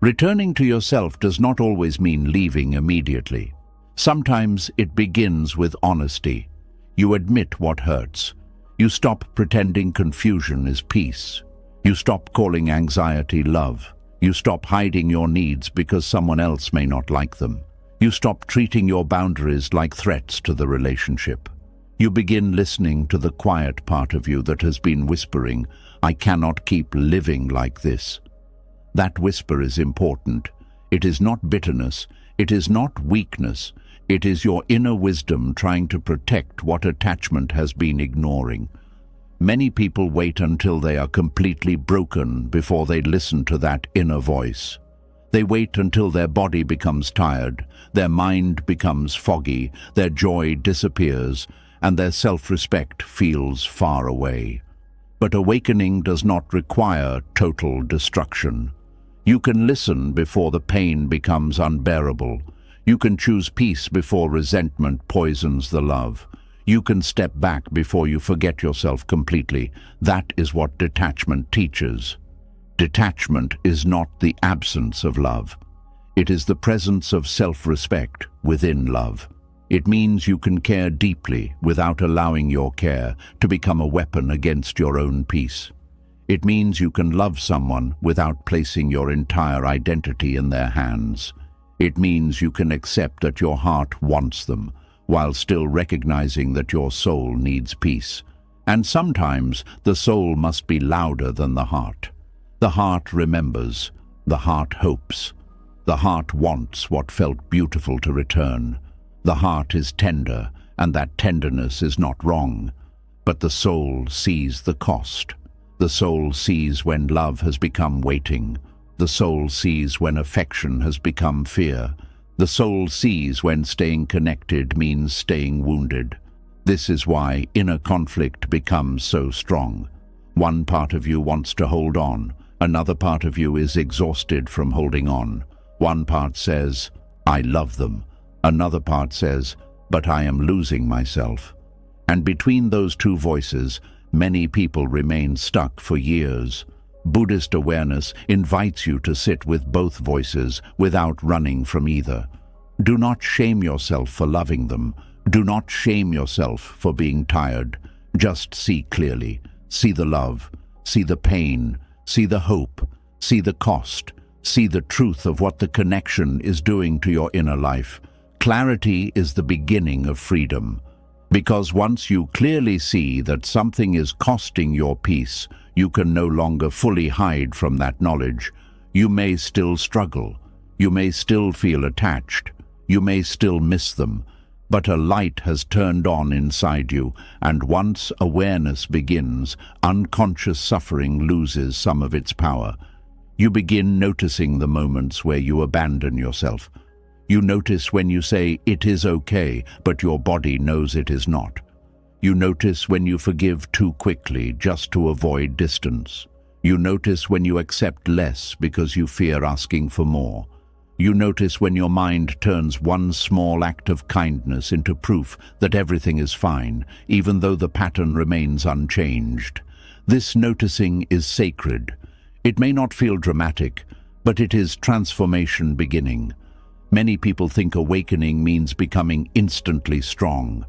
Returning to yourself does not always mean leaving immediately. Sometimes it begins with honesty. You admit what hurts. You stop pretending confusion is peace. You stop calling anxiety love. You stop hiding your needs because someone else may not like them. You stop treating your boundaries like threats to the relationship. You begin listening to the quiet part of you that has been whispering, "I cannot keep living like this." That whisper is important. It is not bitterness. It is not weakness. It is your inner wisdom trying to protect what attachment has been ignoring. Many people wait until they are completely broken before they listen to that inner voice. They wait until their body becomes tired, their mind becomes foggy, their joy disappears, and their self-respect feels far away. But awakening does not require total destruction. You can listen before the pain becomes unbearable. You can choose peace before resentment poisons the love. You can step back before you forget yourself completely. That is what detachment teaches. Detachment is not the absence of love. It is the presence of self-respect within love. It means you can care deeply without allowing your care to become a weapon against your own peace. It means you can love someone without placing your entire identity in their hands. It means you can accept that your heart wants them, while still recognizing that your soul needs peace. And sometimes the soul must be louder than the heart. The heart remembers. The heart hopes. The heart wants what felt beautiful to return. The heart is tender, and that tenderness is not wrong. But the soul sees the cost. The soul sees when love has become waiting. The soul sees when affection has become fear. The soul sees when staying connected means staying wounded. This is why inner conflict becomes so strong. One part of you wants to hold on. Another part of you is exhausted from holding on. One part says, "I love them." Another part says, "But I am losing myself." And between those two voices, many people remain stuck for years. Buddhist awareness invites you to sit with both voices without running from either. Do not shame yourself for loving them. Do not shame yourself for being tired. Just see clearly. See the love. See the pain. See the hope. See the cost. See the truth of what the connection is doing to your inner life. Clarity is the beginning of freedom. Because once you clearly see that something is costing your peace, you can no longer fully hide from that knowledge. You may still struggle. You may still feel attached. You may still miss them. But a light has turned on inside you, and once awareness begins, unconscious suffering loses some of its power. You begin noticing the moments where you abandon yourself. You notice when you say, "It is okay," but your body knows it is not. You notice when you forgive too quickly just to avoid distance. You notice when you accept less because you fear asking for more. You notice when your mind turns one small act of kindness into proof that everything is fine, even though the pattern remains unchanged. This noticing is sacred. It may not feel dramatic, but it is transformation beginning. Many people think awakening means becoming instantly strong.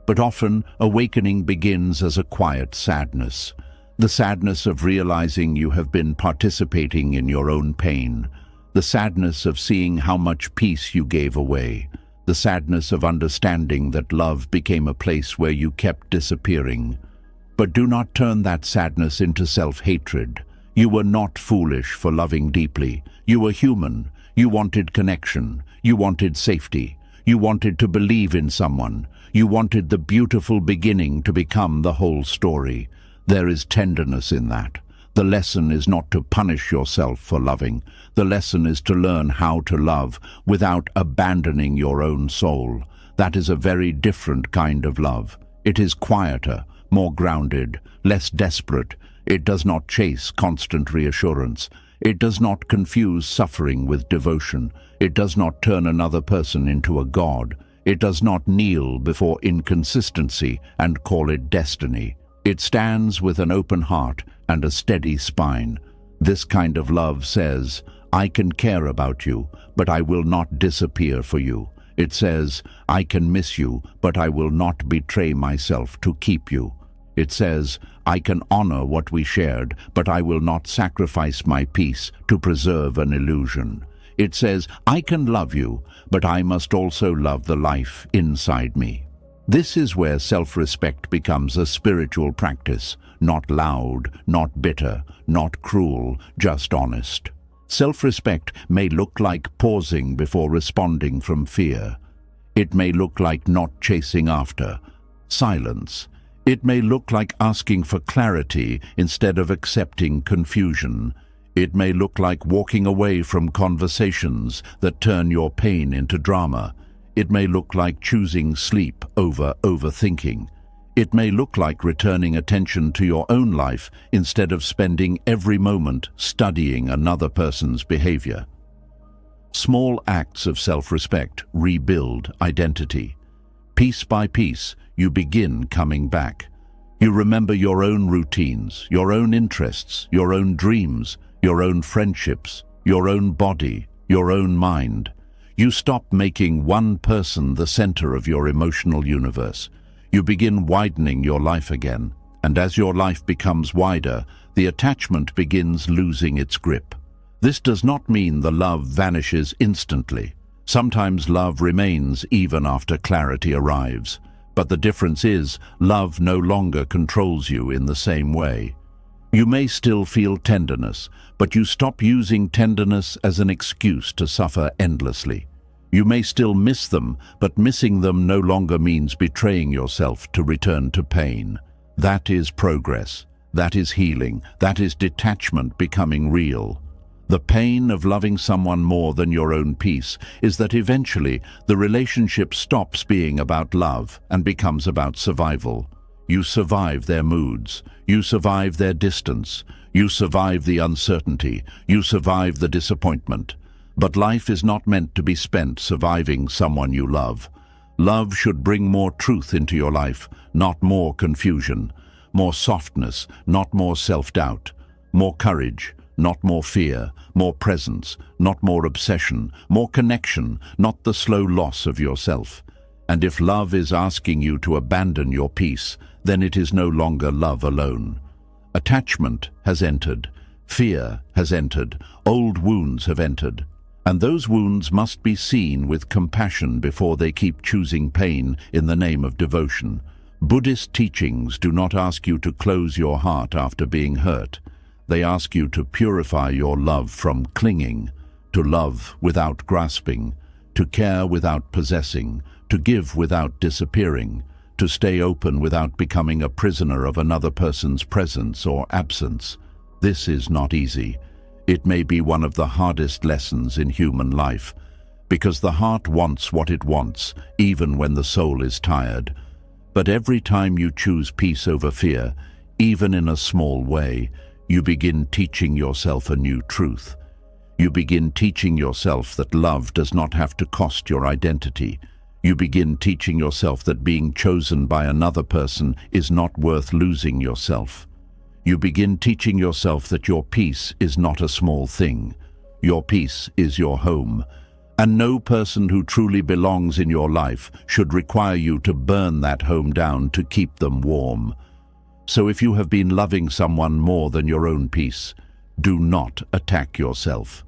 But often, awakening begins as a quiet sadness. The sadness of realizing you have been participating in your own pain. The sadness of seeing how much peace you gave away. The sadness of understanding that love became a place where you kept disappearing. But do not turn that sadness into self-hatred. You were not foolish for loving deeply. You were human. You wanted connection. You wanted safety. You wanted to believe in someone. You wanted the beautiful beginning to become the whole story. There is tenderness in that. The lesson is not to punish yourself for loving. The lesson is to learn how to love without abandoning your own soul. That is a very different kind of love. It is quieter, more grounded, less desperate. It does not chase constant reassurance. It does not confuse suffering with devotion. It does not turn another person into a god. It does not kneel before inconsistency and call it destiny. It stands with an open heart and a steady spine. This kind of love says, I can care about you, but I will not disappear for you. It says, I can miss you, but I will not betray myself to keep you. It says, I can honor what we shared, but I will not sacrifice my peace to preserve an illusion. It says, I can love you, but I must also love the life inside me. This is where self-respect becomes a spiritual practice, not loud, not bitter, not cruel, just honest. Self-respect may look like pausing before responding from fear. It may look like not chasing after silence. It may look like asking for clarity instead of accepting confusion. It may look like walking away from conversations that turn your pain into drama. It may look like choosing sleep over overthinking. It may look like returning attention to your own life instead of spending every moment studying another person's behavior. Small acts of self-respect rebuild identity. Piece by piece, you begin coming back. You remember your own routines, your own interests, your own dreams, your own friendships, your own body, your own mind. You stop making one person the center of your emotional universe. You begin widening your life again, and as your life becomes wider, the attachment begins losing its grip. This does not mean the love vanishes instantly. Sometimes love remains even after clarity arrives. But the difference is, love no longer controls you in the same way. You may still feel tenderness, but you stop using tenderness as an excuse to suffer endlessly. You may still miss them, but missing them no longer means betraying yourself to return to pain. That is progress. That is healing. That is detachment becoming real. The pain of loving someone more than your own peace is that eventually the relationship stops being about love and becomes about survival. You survive their moods. You survive their distance. You survive the uncertainty. You survive the disappointment. But life is not meant to be spent surviving someone you love. Love should bring more truth into your life, not more confusion. More softness, not more self-doubt. More courage, not more fear. More presence, not more obsession. More connection, not the slow loss of yourself. And if love is asking you to abandon your peace, then it is no longer love alone. Attachment has entered. Fear has entered. Old wounds have entered. And those wounds must be seen with compassion before they keep choosing pain in the name of devotion. Buddhist teachings do not ask you to close your heart after being hurt. They ask you to purify your love from clinging, to love without grasping, to care without possessing, to give without disappearing, to stay open without becoming a prisoner of another person's presence or absence. This is not easy. It may be one of the hardest lessons in human life, because the heart wants what it wants, even when the soul is tired. But every time you choose peace over fear, even in a small way, you begin teaching yourself a new truth. You begin teaching yourself that love does not have to cost your identity. You begin teaching yourself that being chosen by another person is not worth losing yourself. You begin teaching yourself that your peace is not a small thing. Your peace is your home. And no person who truly belongs in your life should require you to burn that home down to keep them warm. So if you have been loving someone more than your own peace, do not attack yourself.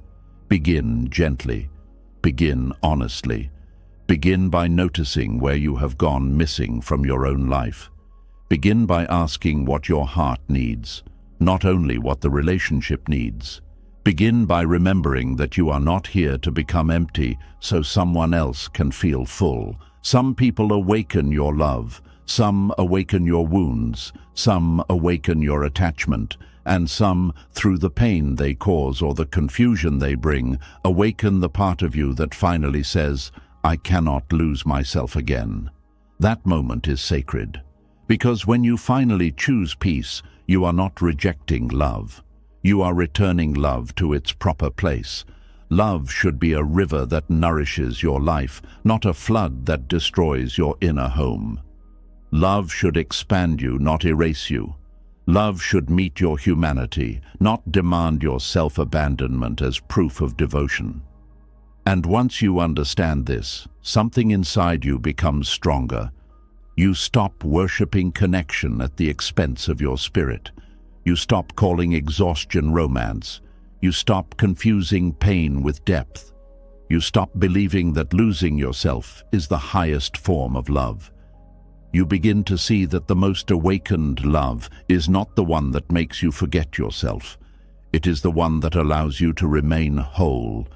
Begin gently. Begin honestly. Begin by noticing where you have gone missing from your own life. Begin by asking what your heart needs, not only what the relationship needs. Begin by remembering that you are not here to become empty so someone else can feel full. Some people awaken your love, some awaken your wounds, some awaken your attachment, and some, through the pain they cause or the confusion they bring, awaken the part of you that finally says, "I cannot lose myself again." That moment is sacred, because when you finally choose peace, you are not rejecting love. You are returning love to its proper place. Love should be a river that nourishes your life, not a flood that destroys your inner home. Love should expand you, not erase you. Love should meet your humanity, not demand your self-abandonment as proof of devotion. And once you understand this, something inside you becomes stronger. You stop worshipping connection at the expense of your spirit. You stop calling exhaustion romance. You stop confusing pain with depth. You stop believing that losing yourself is the highest form of love. You begin to see that the most awakened love is not the one that makes you forget yourself. It is the one that allows you to remain whole.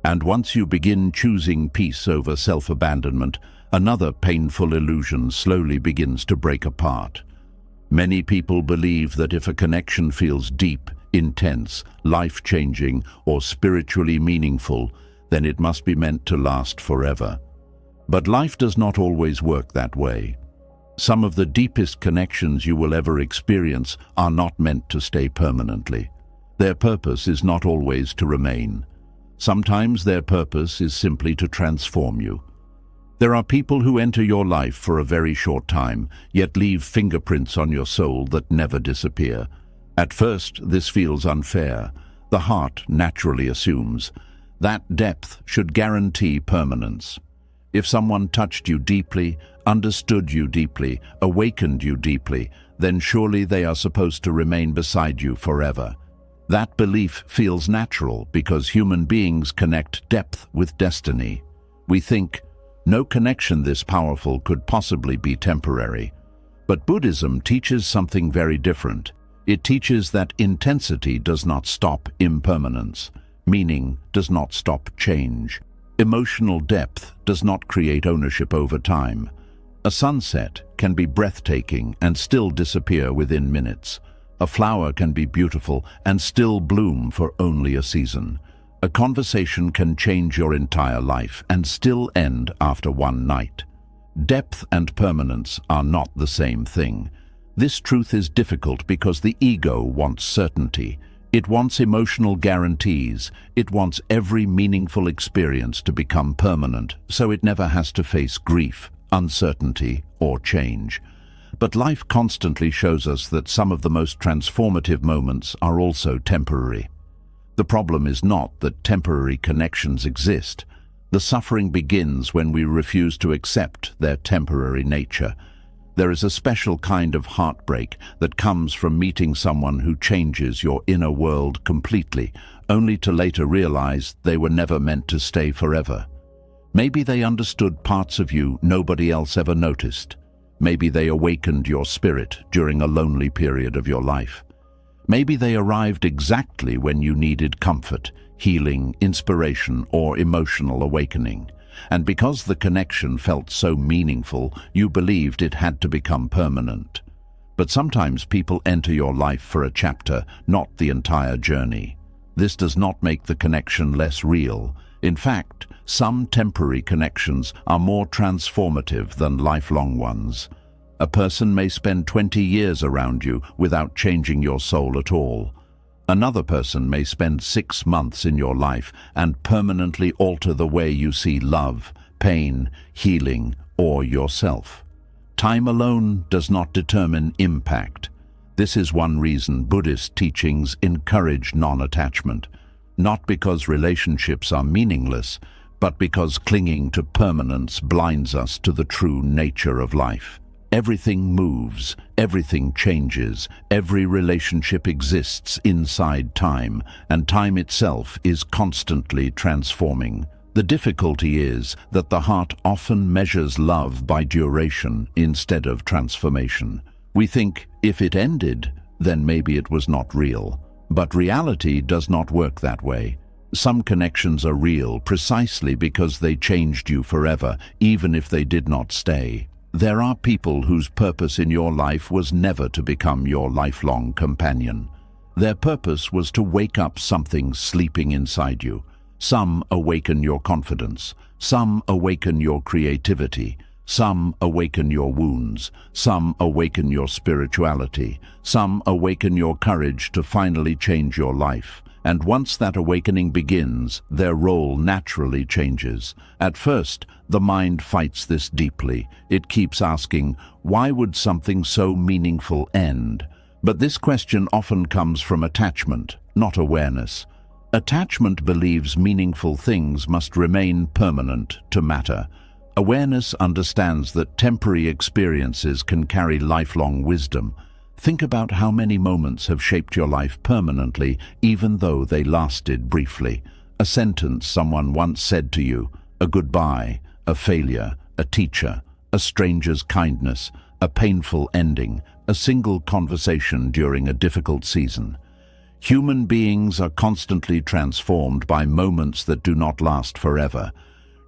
And once you begin choosing peace over self-abandonment, another painful illusion slowly begins to break apart. Many people believe that if a connection feels deep, intense, life-changing, or spiritually meaningful, then it must be meant to last forever. But life does not always work that way. Some of the deepest connections you will ever experience are not meant to stay permanently. Their purpose is not always to remain. Sometimes their purpose is simply to transform you. There are people who enter your life for a very short time, yet leave fingerprints on your soul that never disappear. At first, this feels unfair. The heart naturally assumes that depth should guarantee permanence. If someone touched you deeply, understood you deeply, awakened you deeply, then surely they are supposed to remain beside you forever. That belief feels natural because human beings connect depth with destiny. We think, no connection this powerful could possibly be temporary. But Buddhism teaches something very different. It teaches that intensity does not stop impermanence. Meaning does not stop change. Emotional depth does not create ownership over time. A sunset can be breathtaking and still disappear within minutes. A flower can be beautiful and still bloom for only a season. A conversation can change your entire life and still end after one night. Depth and permanence are not the same thing. This truth is difficult because the ego wants certainty. It wants emotional guarantees. It wants every meaningful experience to become permanent, so it never has to face grief, uncertainty, or change. But life constantly shows us that some of the most transformative moments are also temporary. The problem is not that temporary connections exist. The suffering begins when we refuse to accept their temporary nature. There is a special kind of heartbreak that comes from meeting someone who changes your inner world completely, only to later realize they were never meant to stay forever. Maybe they understood parts of you nobody else ever noticed. Maybe they awakened your spirit during a lonely period of your life. Maybe they arrived exactly when you needed comfort, healing, inspiration, or emotional awakening. And because the connection felt so meaningful, you believed it had to become permanent. But sometimes people enter your life for a chapter, not the entire journey. This does not make the connection less real. In fact, some temporary connections are more transformative than lifelong ones. A person may spend 20 years around you without changing your soul at all. Another person may spend 6 months in your life and permanently alter the way you see love, pain, healing, or yourself. Time alone does not determine impact. This is one reason Buddhist teachings encourage non-attachment, not because relationships are meaningless, but because clinging to permanence blinds us to the true nature of life. Everything moves, everything changes, every relationship exists inside time, and time itself is constantly transforming. The difficulty is that the heart often measures love by duration instead of transformation. We think, if it ended, then maybe it was not real. But reality does not work that way. Some connections are real precisely because they changed you forever, even if they did not stay. There are people whose purpose in your life was never to become your lifelong companion. Their purpose was to wake up something sleeping inside you. Some awaken your confidence, some awaken your creativity, some awaken your wounds, some awaken your spirituality, some awaken your courage to finally change your life. And once that awakening begins, their role naturally changes. At first, the mind fights this deeply. It keeps asking, why would something so meaningful end? But this question often comes from attachment, not awareness. Attachment believes meaningful things must remain permanent to matter. Awareness understands that temporary experiences can carry lifelong wisdom. Think about how many moments have shaped your life permanently, even though they lasted briefly. A sentence someone once said to you, a goodbye, a failure, a teacher, a stranger's kindness, a painful ending, a single conversation during a difficult season. Human beings are constantly transformed by moments that do not last forever.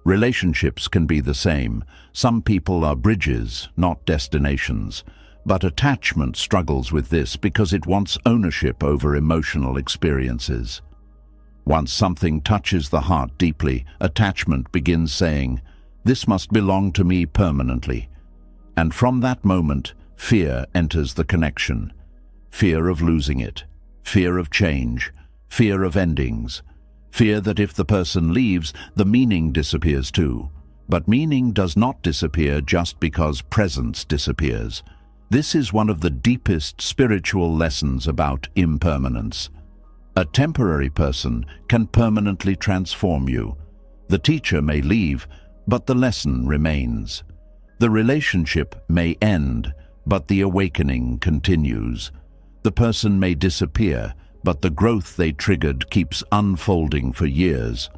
Relationships can be the same. Some people are bridges, not destinations. But attachment struggles with this because it wants ownership over emotional experiences. Once something touches the heart deeply, attachment begins saying, "This must belong to me permanently." And from that moment, fear enters the connection. Fear of losing it, fear of change, fear of endings, fear that if the person leaves, the meaning disappears too. But meaning does not disappear just because presence disappears. This is one of the deepest spiritual lessons about impermanence. A temporary person can permanently transform you. The teacher may leave, but the lesson remains. The relationship may end, but the awakening continues. The person may disappear, but the growth they triggered keeps unfolding for years.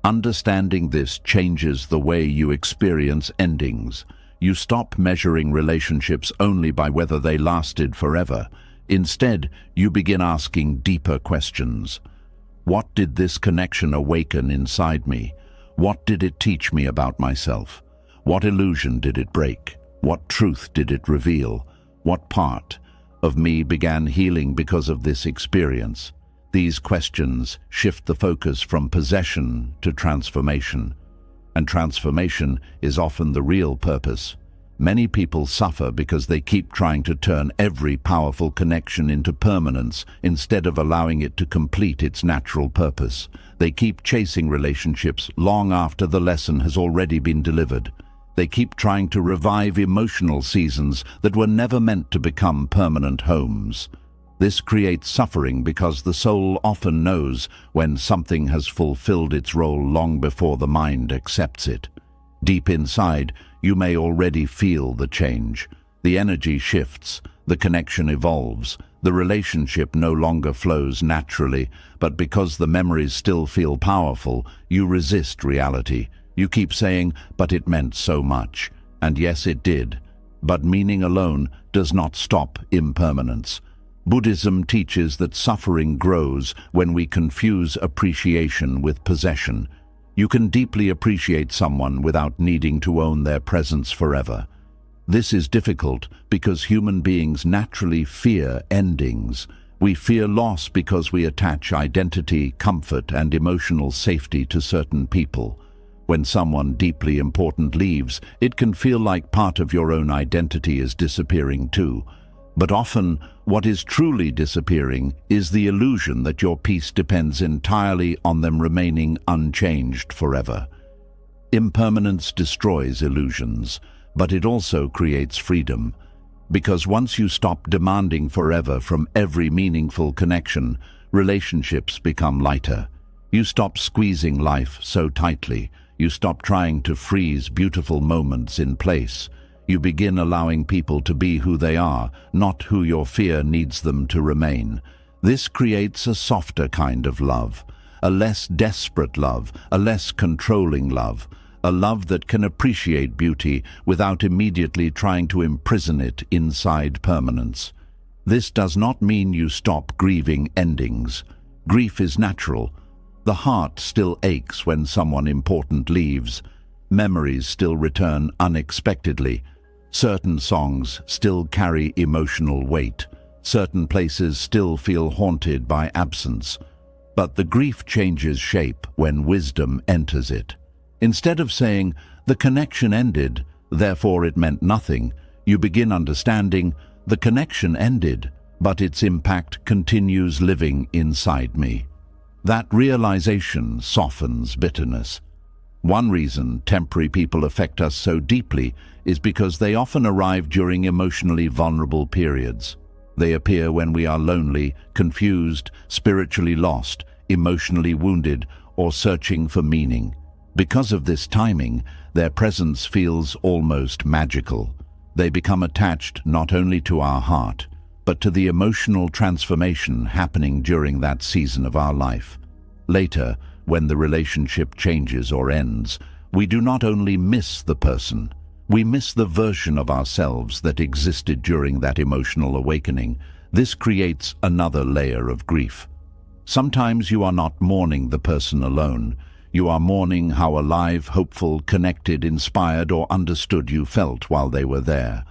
Understanding this changes the way you experience endings. You stop measuring relationships only by whether they lasted forever. Instead, you begin asking deeper questions. What did this connection awaken inside me? What did it teach me about myself? What illusion did it break? What truth did it reveal? What part of me began healing because of this experience? These questions shift the focus from possession to transformation. And transformation is often the real purpose. Many people suffer because they keep trying to turn every powerful connection into permanence instead of allowing it to complete its natural purpose. They keep chasing relationships long after the lesson has already been delivered. They keep trying to revive emotional seasons that were never meant to become permanent homes. This creates suffering because the soul often knows when something has fulfilled its role long before the mind accepts it. Deep inside, you may already feel the change. The energy shifts, the connection evolves, the relationship no longer flows naturally, but because the memories still feel powerful, you resist reality. You keep saying, but it meant so much. And yes, it did. But meaning alone does not stop impermanence. Buddhism teaches that suffering grows when we confuse appreciation with possession. You can deeply appreciate someone without needing to own their presence forever. This is difficult because human beings naturally fear endings. We fear loss because we attach identity, comfort, and emotional safety to certain people. When someone deeply important leaves, it can feel like part of your own identity is disappearing too. But often, what is truly disappearing is the illusion that your peace depends entirely on them remaining unchanged forever. Impermanence destroys illusions, but it also creates freedom. Because once you stop demanding forever from every meaningful connection, relationships become lighter. You stop squeezing life so tightly. You stop trying to freeze beautiful moments in place. You begin allowing people to be who they are, not who your fear needs them to remain. This creates a softer kind of love, a less desperate love, a less controlling love, a love that can appreciate beauty without immediately trying to imprison it inside permanence. This does not mean you stop grieving endings. Grief is natural. The heart still aches when someone important leaves. Memories still return unexpectedly. Certain songs still carry emotional weight. Certain places still feel haunted by absence, but the grief changes shape when wisdom enters it. Instead of saying, "The connection ended, therefore it meant nothing," you begin understanding, "The connection ended, but its impact continues living inside me." That realization softens bitterness. One reason temporary people affect us so deeply is because they often arrive during emotionally vulnerable periods. They appear when we are lonely, confused, spiritually lost, emotionally wounded, or searching for meaning. Because of this timing, their presence feels almost magical. They become attached not only to our heart, but to the emotional transformation happening during that season of our life. Later, when the relationship changes or ends, we do not only miss the person, we miss the version of ourselves that existed during that emotional awakening. This creates another layer of grief. Sometimes you are not mourning the person alone. You are mourning how alive, hopeful, connected, inspired, or understood you felt while they were there.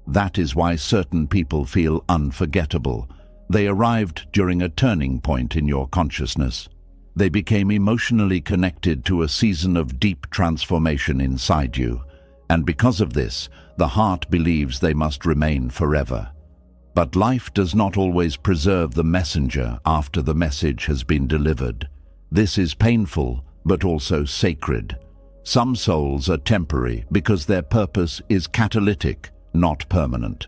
That is why certain people feel unforgettable. They arrived during a turning point in your consciousness. They became emotionally connected to a season of deep transformation inside you. And because of this, the heart believes they must remain forever. But life does not always preserve the messenger after the message has been delivered. This is painful, but also sacred. Some souls are temporary because their purpose is catalytic, not permanent.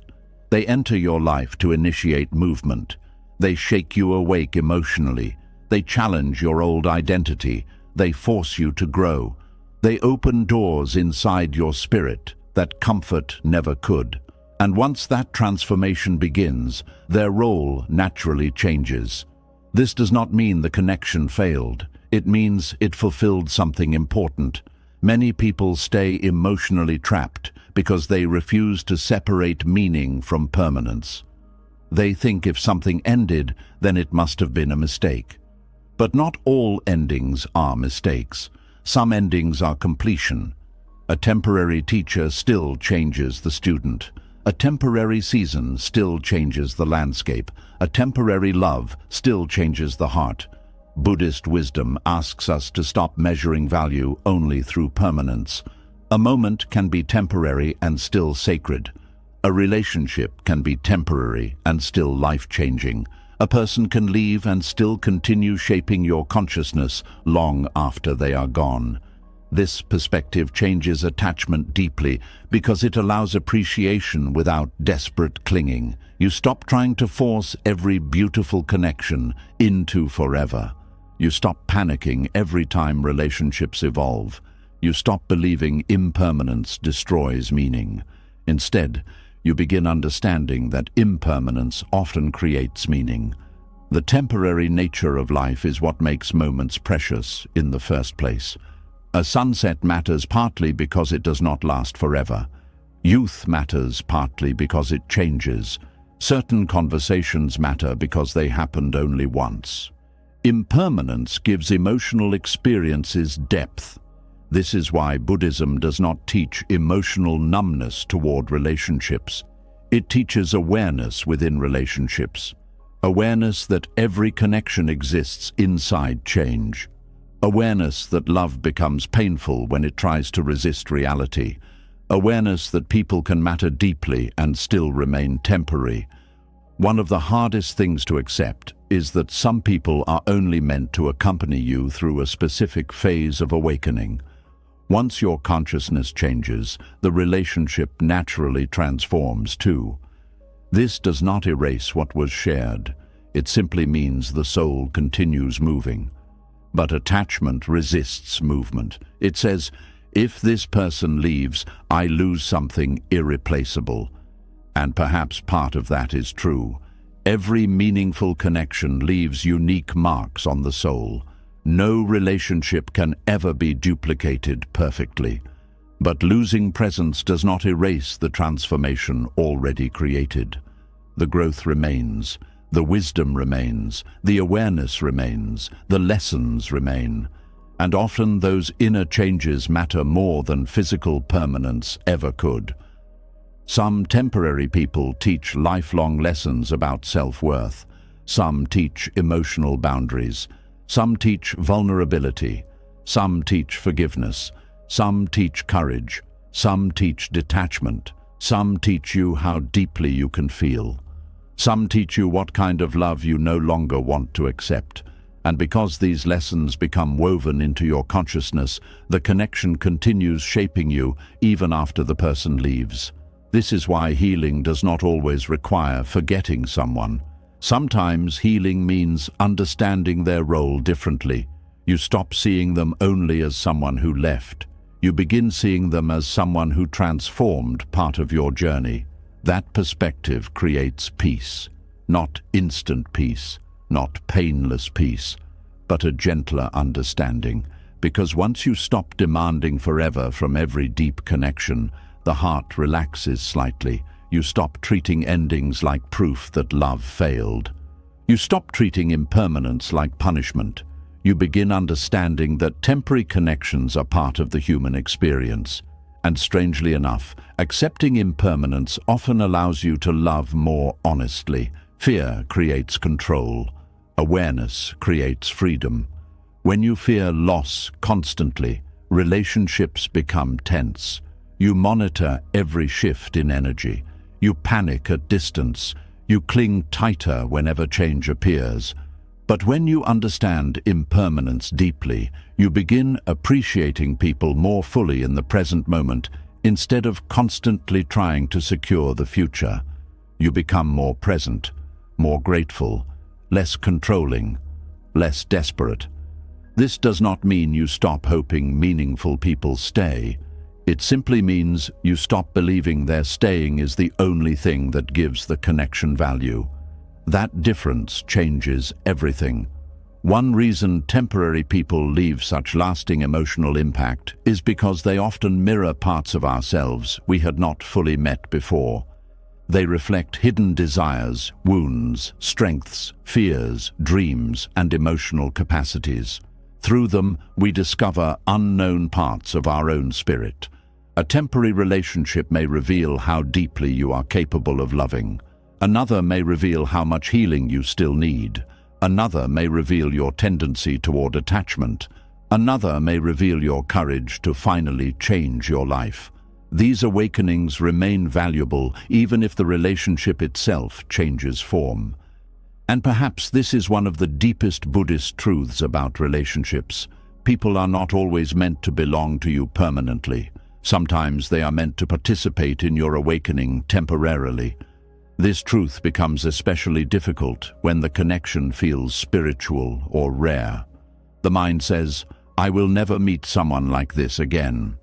They enter your life to initiate movement. They shake you awake emotionally. They challenge your old identity. They force you to grow. They open doors inside your spirit that comfort never could. And once that transformation begins, their role naturally changes. This does not mean the connection failed. It means it fulfilled something important. Many people stay emotionally trapped because they refuse to separate meaning from permanence. They think if something ended, then it must have been a mistake. But not all endings are mistakes. Some endings are completion. A temporary teacher still changes the student. A temporary season still changes the landscape. A temporary love still changes the heart. Buddhist wisdom asks us to stop measuring value only through permanence. A moment can be temporary and still sacred. A relationship can be temporary and still life-changing. A person can leave and still continue shaping your consciousness long after they are gone. This perspective changes attachment deeply because it allows appreciation without desperate clinging. You stop trying to force every beautiful connection into forever. You stop panicking every time relationships evolve. You stop believing impermanence destroys meaning. Instead, you begin understanding that impermanence often creates meaning. The temporary nature of life is what makes moments precious in the first place. A sunset matters partly because it does not last forever. Youth matters partly because it changes. Certain conversations matter because they happened only once. Impermanence gives emotional experiences depth. This is why Buddhism does not teach emotional numbness toward relationships. It teaches awareness within relationships. Awareness that every connection exists inside change. Awareness that love becomes painful when it tries to resist reality. Awareness that people can matter deeply and still remain temporary. One of the hardest things to accept is that some people are only meant to accompany you through a specific phase of awakening. Once your consciousness changes, the relationship naturally transforms too. This does not erase what was shared. It simply means the soul continues moving. But attachment resists movement. It says, if this person leaves, I lose something irreplaceable. And perhaps part of that is true. Every meaningful connection leaves unique marks on the soul. No relationship can ever be duplicated perfectly. But losing presence does not erase the transformation already created. The growth remains, the wisdom remains, the awareness remains, the lessons remain. And often those inner changes matter more than physical permanence ever could. Some temporary people teach lifelong lessons about self-worth. Some teach emotional boundaries. Some teach vulnerability. Some teach forgiveness. Some teach courage. Some teach detachment. Some teach you how deeply you can feel. Some teach you what kind of love you no longer want to accept. And because these lessons become woven into your consciousness, the connection continues shaping you even after the person leaves. This is why healing does not always require forgetting someone. Sometimes healing means understanding their role differently. You stop seeing them only as someone who left. You begin seeing them as someone who transformed part of your journey. That perspective creates peace. Not instant peace, not painless peace, but a gentler understanding. Because once you stop demanding forever from every deep connection, the heart relaxes slightly. You stop treating endings like proof that love failed. You stop treating impermanence like punishment. You begin understanding that temporary connections are part of the human experience. And strangely enough, accepting impermanence often allows you to love more honestly. Fear creates control. Awareness creates freedom. When you fear loss constantly, relationships become tense. You monitor every shift in energy. You panic at distance. You cling tighter whenever change appears. But when you understand impermanence deeply, you begin appreciating people more fully in the present moment instead of constantly trying to secure the future. You become more present, more grateful, less controlling, less desperate. This does not mean you stop hoping meaningful people stay. It simply means you stop believing their staying is the only thing that gives the connection value. That difference changes everything. One reason temporary people leave such lasting emotional impact is because they often mirror parts of ourselves we had not fully met before. They reflect hidden desires, wounds, strengths, fears, dreams, and emotional capacities. Through them, we discover unknown parts of our own spirit. A temporary relationship may reveal how deeply you are capable of loving. Another may reveal how much healing you still need. Another may reveal your tendency toward attachment. Another may reveal your courage to finally change your life. These awakenings remain valuable even if the relationship itself changes form. And perhaps this is one of the deepest Buddhist truths about relationships. People are not always meant to belong to you permanently. Sometimes they are meant to participate in your awakening temporarily. This truth becomes especially difficult when the connection feels spiritual or rare. The mind says, "I will never meet someone like this again."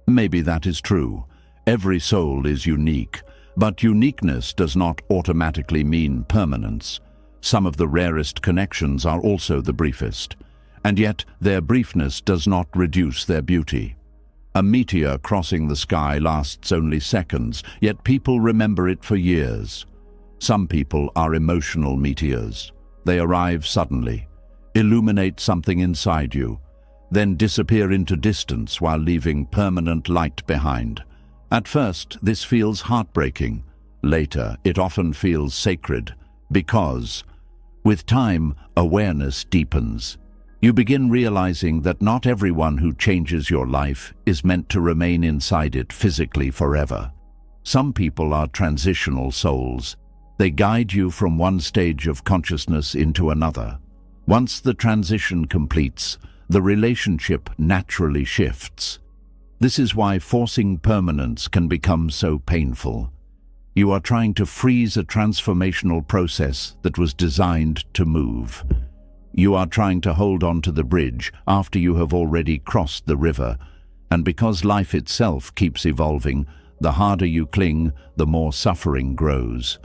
Maybe that is true. Every soul is unique, but uniqueness does not automatically mean permanence. Some of the rarest connections are also the briefest, and yet their briefness does not reduce their beauty. A meteor crossing the sky lasts only seconds, yet people remember it for years. Some people are emotional meteors. They arrive suddenly, illuminate something inside you, then disappear into distance while leaving permanent light behind. At first, this feels heartbreaking. Later, it often feels sacred, because, with time, awareness deepens. You begin realizing that not everyone who changes your life is meant to remain inside it physically forever. Some people are transitional souls. They guide you from one stage of consciousness into another. Once the transition completes, the relationship naturally shifts. This is why forcing permanence can become so painful. You are trying to freeze a transformational process that was designed to move. You are trying to hold on to the bridge after you have already crossed the river, and because life itself keeps evolving, the harder you cling, the more suffering grows.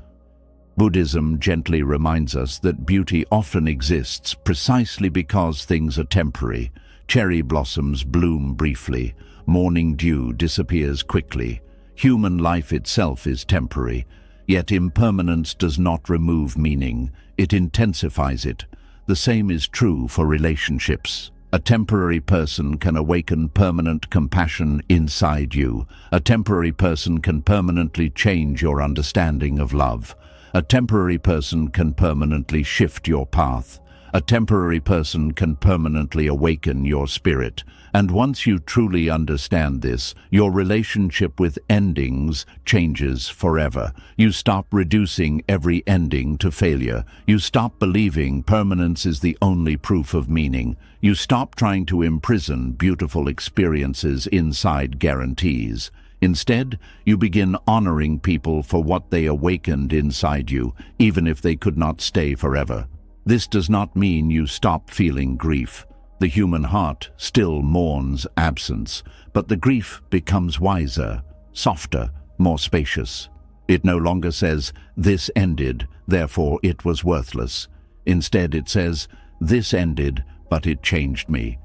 Buddhism gently reminds us that beauty often exists precisely because things are temporary. Cherry blossoms bloom briefly, morning dew disappears quickly. Human life itself is temporary, yet impermanence does not remove meaning, it intensifies it. The same is true for relationships. A temporary person can awaken permanent compassion inside you. A temporary person can permanently change your understanding of love. A temporary person can permanently shift your path. A temporary person can permanently awaken your spirit. And once you truly understand this, your relationship with endings changes forever. You stop reducing every ending to failure. You stop believing permanence is the only proof of meaning. You stop trying to imprison beautiful experiences inside guarantees. Instead, you begin honoring people for what they awakened inside you, even if they could not stay forever. This does not mean you stop feeling grief. The human heart still mourns absence, but the grief becomes wiser, softer, more spacious. It no longer says, "This ended, therefore it was worthless." Instead it says, "This ended, but it changed me."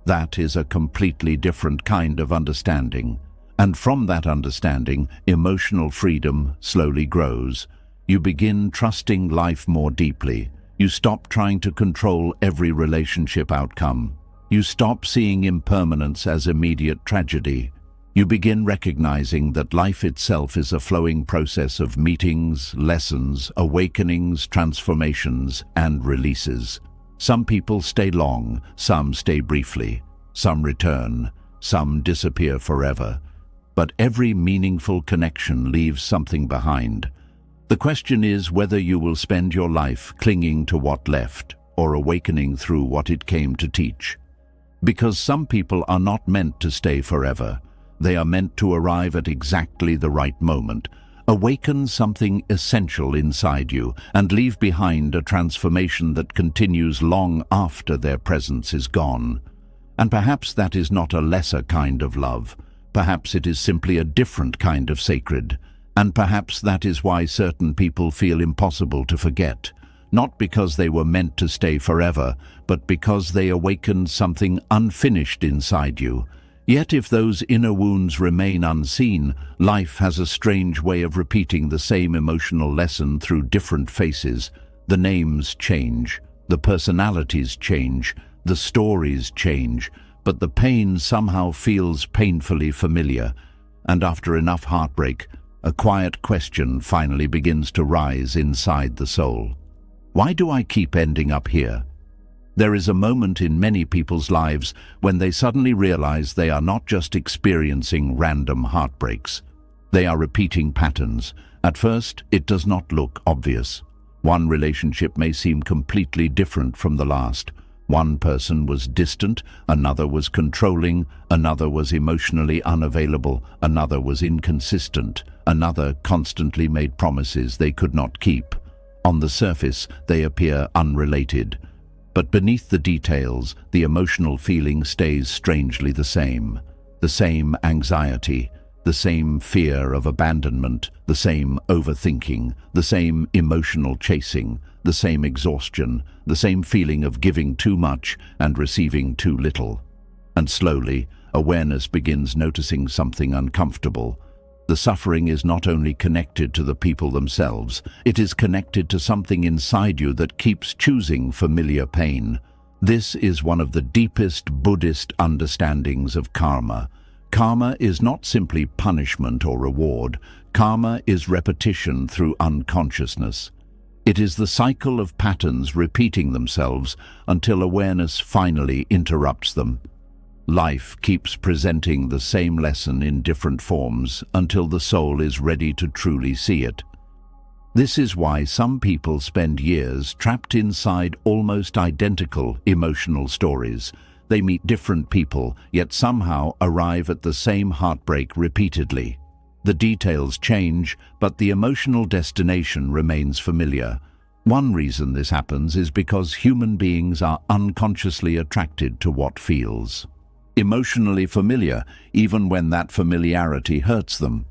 That is a completely different kind of understanding. And from that understanding, emotional freedom slowly grows. You begin trusting life more deeply. You stop trying to control every relationship outcome. You stop seeing impermanence as immediate tragedy. You begin recognizing that life itself is a flowing process of meetings, lessons, awakenings, transformations, and releases. Some people stay long, some stay briefly, some return, some disappear forever. But every meaningful connection leaves something behind. The question is whether you will spend your life clinging to what left or awakening through what it came to teach. Because some people are not meant to stay forever. They are meant to arrive at exactly the right moment, awaken something essential inside you, and leave behind a transformation that continues long after their presence is gone. And perhaps that is not a lesser kind of love. Perhaps it is simply a different kind of sacred. And perhaps that is why certain people feel impossible to forget, not because they were meant to stay forever, but because they awakened something unfinished inside you. Yet if those inner wounds remain unseen, life has a strange way of repeating the same emotional lesson through different faces. The names change, the personalities change, the stories change, but the pain somehow feels painfully familiar. And after enough heartbreak, a quiet question finally begins to rise inside the soul. Why do I keep ending up here? There is a moment in many people's lives when they suddenly realize they are not just experiencing random heartbreaks. They are repeating patterns. At first, it does not look obvious. One relationship may seem completely different from the last. One person was distant, another was controlling, another was emotionally unavailable, another was inconsistent, another constantly made promises they could not keep. On the surface, they appear unrelated. But beneath the details, the emotional feeling stays strangely the same. The same anxiety, the same fear of abandonment, the same overthinking, the same emotional chasing, the same exhaustion, the same feeling of giving too much and receiving too little. And slowly, awareness begins noticing something uncomfortable. The suffering is not only connected to the people themselves, it is connected to something inside you that keeps choosing familiar pain. This is one of the deepest Buddhist understandings of karma. Karma is not simply punishment or reward. Karma is repetition through unconsciousness. It is the cycle of patterns repeating themselves until awareness finally interrupts them. Life keeps presenting the same lesson in different forms until the soul is ready to truly see it. This is why some people spend years trapped inside almost identical emotional stories. They meet different people, yet somehow arrive at the same heartbreak repeatedly. The details change, but the emotional destination remains familiar. One reason this happens is because human beings are unconsciously attracted to what feels emotionally familiar, even when that familiarity hurts them.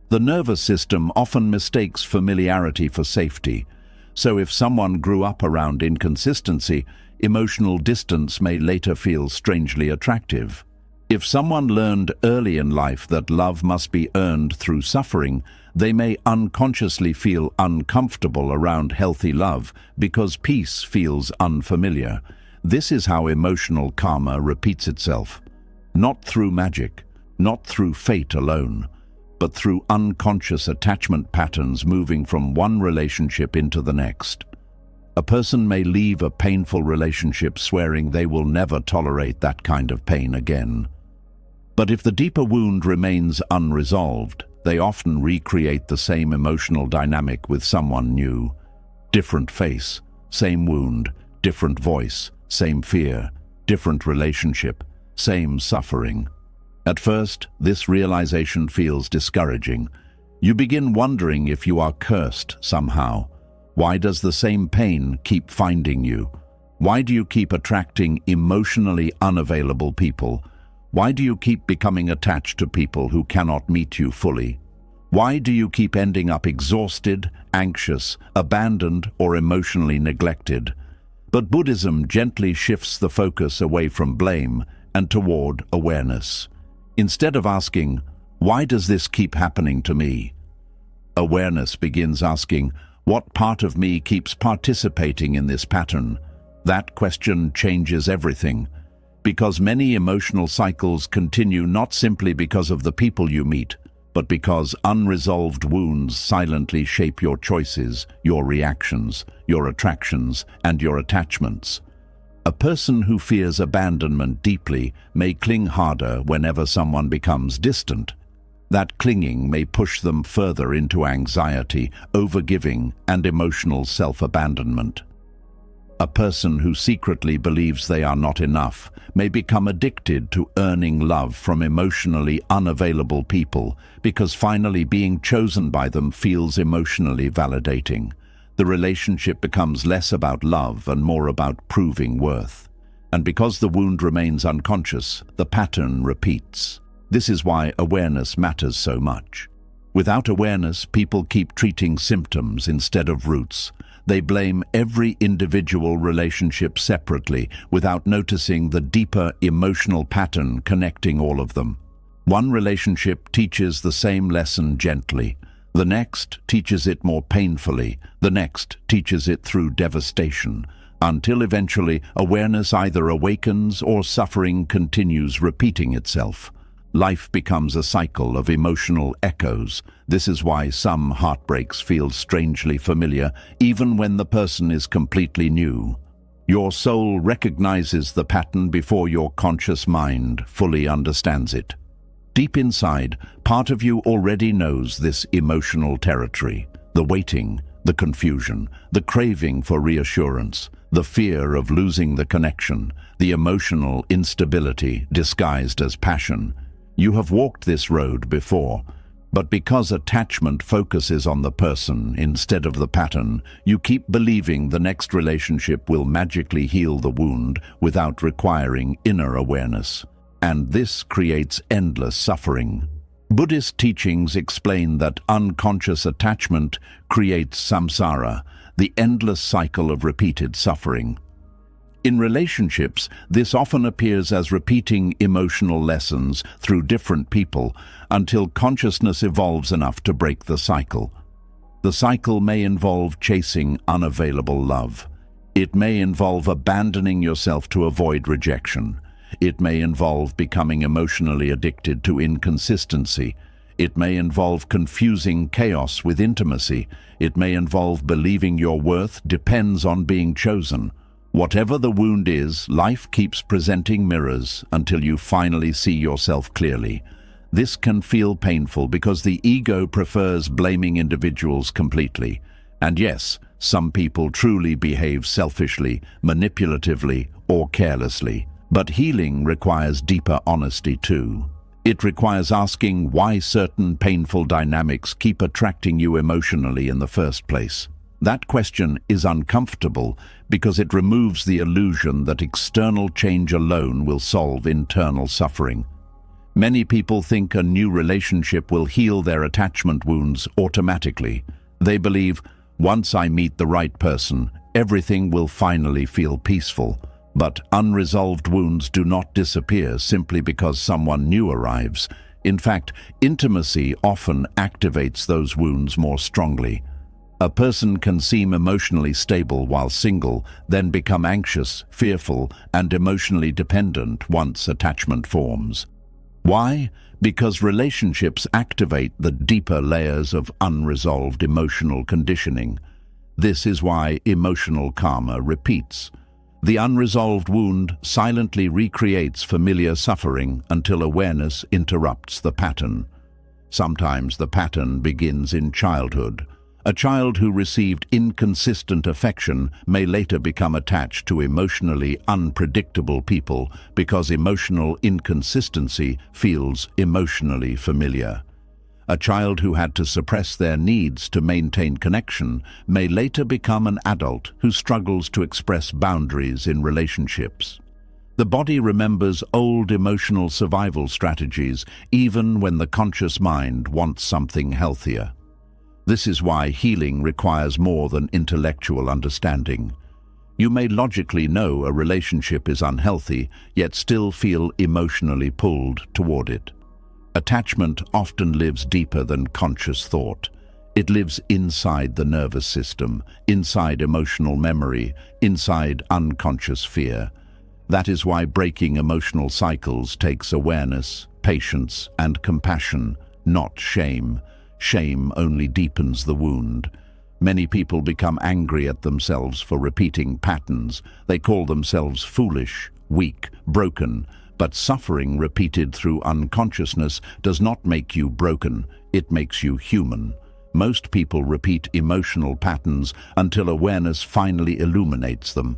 The nervous system often mistakes familiarity for safety. So if someone grew up around inconsistency, emotional distance may later feel strangely attractive. If someone learned early in life that love must be earned through suffering, they may unconsciously feel uncomfortable around healthy love because peace feels unfamiliar. This is how emotional karma repeats itself. Not through magic, not through fate alone, but through unconscious attachment patterns moving from one relationship into the next. A person may leave a painful relationship swearing they will never tolerate that kind of pain again. But if the deeper wound remains unresolved, they often recreate the same emotional dynamic with someone new. Different face, same wound, different voice, same fear, different relationship, same suffering. At first, this realization feels discouraging. You begin wondering if you are cursed somehow. Why does the same pain keep finding you? Why do you keep attracting emotionally unavailable people? Why do you keep becoming attached to people who cannot meet you fully? Why do you keep ending up exhausted, anxious, abandoned, or emotionally neglected? But Buddhism gently shifts the focus away from blame and toward awareness. Instead of asking, "Why does this keep happening to me?" awareness begins asking, "What part of me keeps participating in this pattern?" That question changes everything, because many emotional cycles continue not simply because of the people you meet, but because unresolved wounds silently shape your choices, your reactions, your attractions, and your attachments. A person who fears abandonment deeply may cling harder whenever someone becomes distant. That clinging may push them further into anxiety, overgiving, and emotional self-abandonment. A person who secretly believes they are not enough may become addicted to earning love from emotionally unavailable people because finally being chosen by them feels emotionally validating. The relationship becomes less about love and more about proving worth. And because the wound remains unconscious, the pattern repeats. This is why awareness matters so much. Without awareness, people keep treating symptoms instead of roots. They blame every individual relationship separately without noticing the deeper emotional pattern connecting all of them. One relationship teaches the same lesson gently. The next teaches it more painfully. The next teaches it through devastation, until eventually awareness either awakens or suffering continues repeating itself. Life becomes a cycle of emotional echoes. This is why some heartbreaks feel strangely familiar, even when the person is completely new. Your soul recognizes the pattern before your conscious mind fully understands it. Deep inside, part of you already knows this emotional territory. The waiting, the confusion, the craving for reassurance, the fear of losing the connection, the emotional instability disguised as passion. You have walked this road before, but because attachment focuses on the person instead of the pattern, you keep believing the next relationship will magically heal the wound without requiring inner awareness. And this creates endless suffering. Buddhist teachings explain that unconscious attachment creates samsara, the endless cycle of repeated suffering. In relationships, this often appears as repeating emotional lessons through different people until consciousness evolves enough to break the cycle. The cycle may involve chasing unavailable love. It may involve abandoning yourself to avoid rejection. It may involve becoming emotionally addicted to inconsistency. It may involve confusing chaos with intimacy. It may involve believing your worth depends on being chosen. Whatever the wound is, life keeps presenting mirrors until you finally see yourself clearly. This can feel painful because the ego prefers blaming individuals completely. And yes, some people truly behave selfishly, manipulatively, or carelessly. But healing requires deeper honesty too. It requires asking why certain painful dynamics keep attracting you emotionally in the first place. That question is uncomfortable because it removes the illusion that external change alone will solve internal suffering. Many people think a new relationship will heal their attachment wounds automatically. They believe, once I meet the right person, everything will finally feel peaceful. But unresolved wounds do not disappear simply because someone new arrives. In fact, intimacy often activates those wounds more strongly. A person can seem emotionally stable while single, then become anxious, fearful, and emotionally dependent once attachment forms. Why? Because relationships activate the deeper layers of unresolved emotional conditioning. This is why emotional karma repeats. The unresolved wound silently recreates familiar suffering until awareness interrupts the pattern. Sometimes the pattern begins in childhood. A child who received inconsistent affection may later become attached to emotionally unpredictable people because emotional inconsistency feels emotionally familiar. A child who had to suppress their needs to maintain connection may later become an adult who struggles to express boundaries in relationships. The body remembers old emotional survival strategies even when the conscious mind wants something healthier. This is why healing requires more than intellectual understanding. You may logically know a relationship is unhealthy, yet still feel emotionally pulled toward it. Attachment often lives deeper than conscious thought. It lives inside the nervous system, inside emotional memory, inside unconscious fear. That is why breaking emotional cycles takes awareness, patience, and compassion, not shame. Shame only deepens the wound. Many people become angry at themselves for repeating patterns. They call themselves foolish, weak, broken, but suffering repeated through unconsciousness does not make you broken, it makes you human. Most people repeat emotional patterns until awareness finally illuminates them.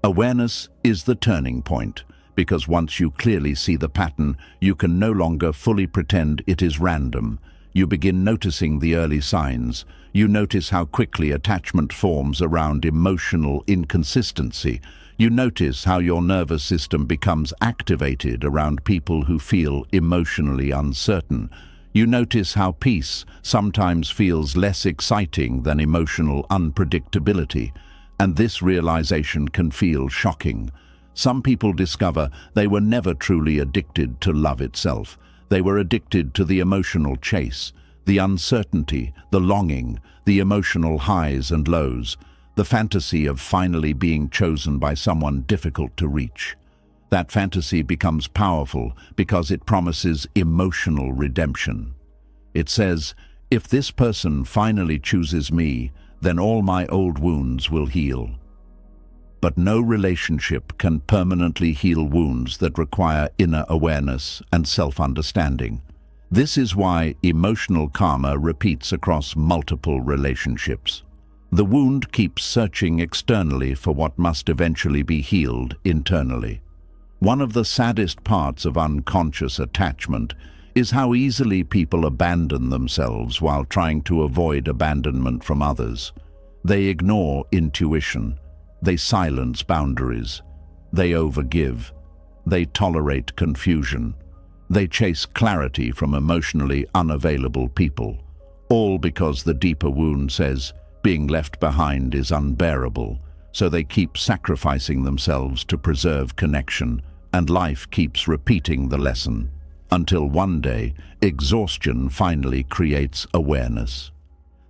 Awareness is the turning point, because once you clearly see the pattern, you can no longer fully pretend it is random. You begin noticing the early signs. You notice how quickly attachment forms around emotional inconsistency. You notice how your nervous system becomes activated around people who feel emotionally uncertain. You notice how peace sometimes feels less exciting than emotional unpredictability. And this realization can feel shocking. Some people discover they were never truly addicted to love itself. They were addicted to the emotional chase, the uncertainty, the longing, the emotional highs and lows, the fantasy of finally being chosen by someone difficult to reach. That fantasy becomes powerful because it promises emotional redemption. It says, if this person finally chooses me, then all my old wounds will heal. But no relationship can permanently heal wounds that require inner awareness and self-understanding. This is why emotional karma repeats across multiple relationships. The wound keeps searching externally for what must eventually be healed internally. One of the saddest parts of unconscious attachment is how easily people abandon themselves while trying to avoid abandonment from others. They ignore intuition. They silence boundaries. They overgive. They tolerate confusion. They chase clarity from emotionally unavailable people, all because the deeper wound says being left behind is unbearable, so they keep sacrificing themselves to preserve connection, and life keeps repeating the lesson, until one day, exhaustion finally creates awareness.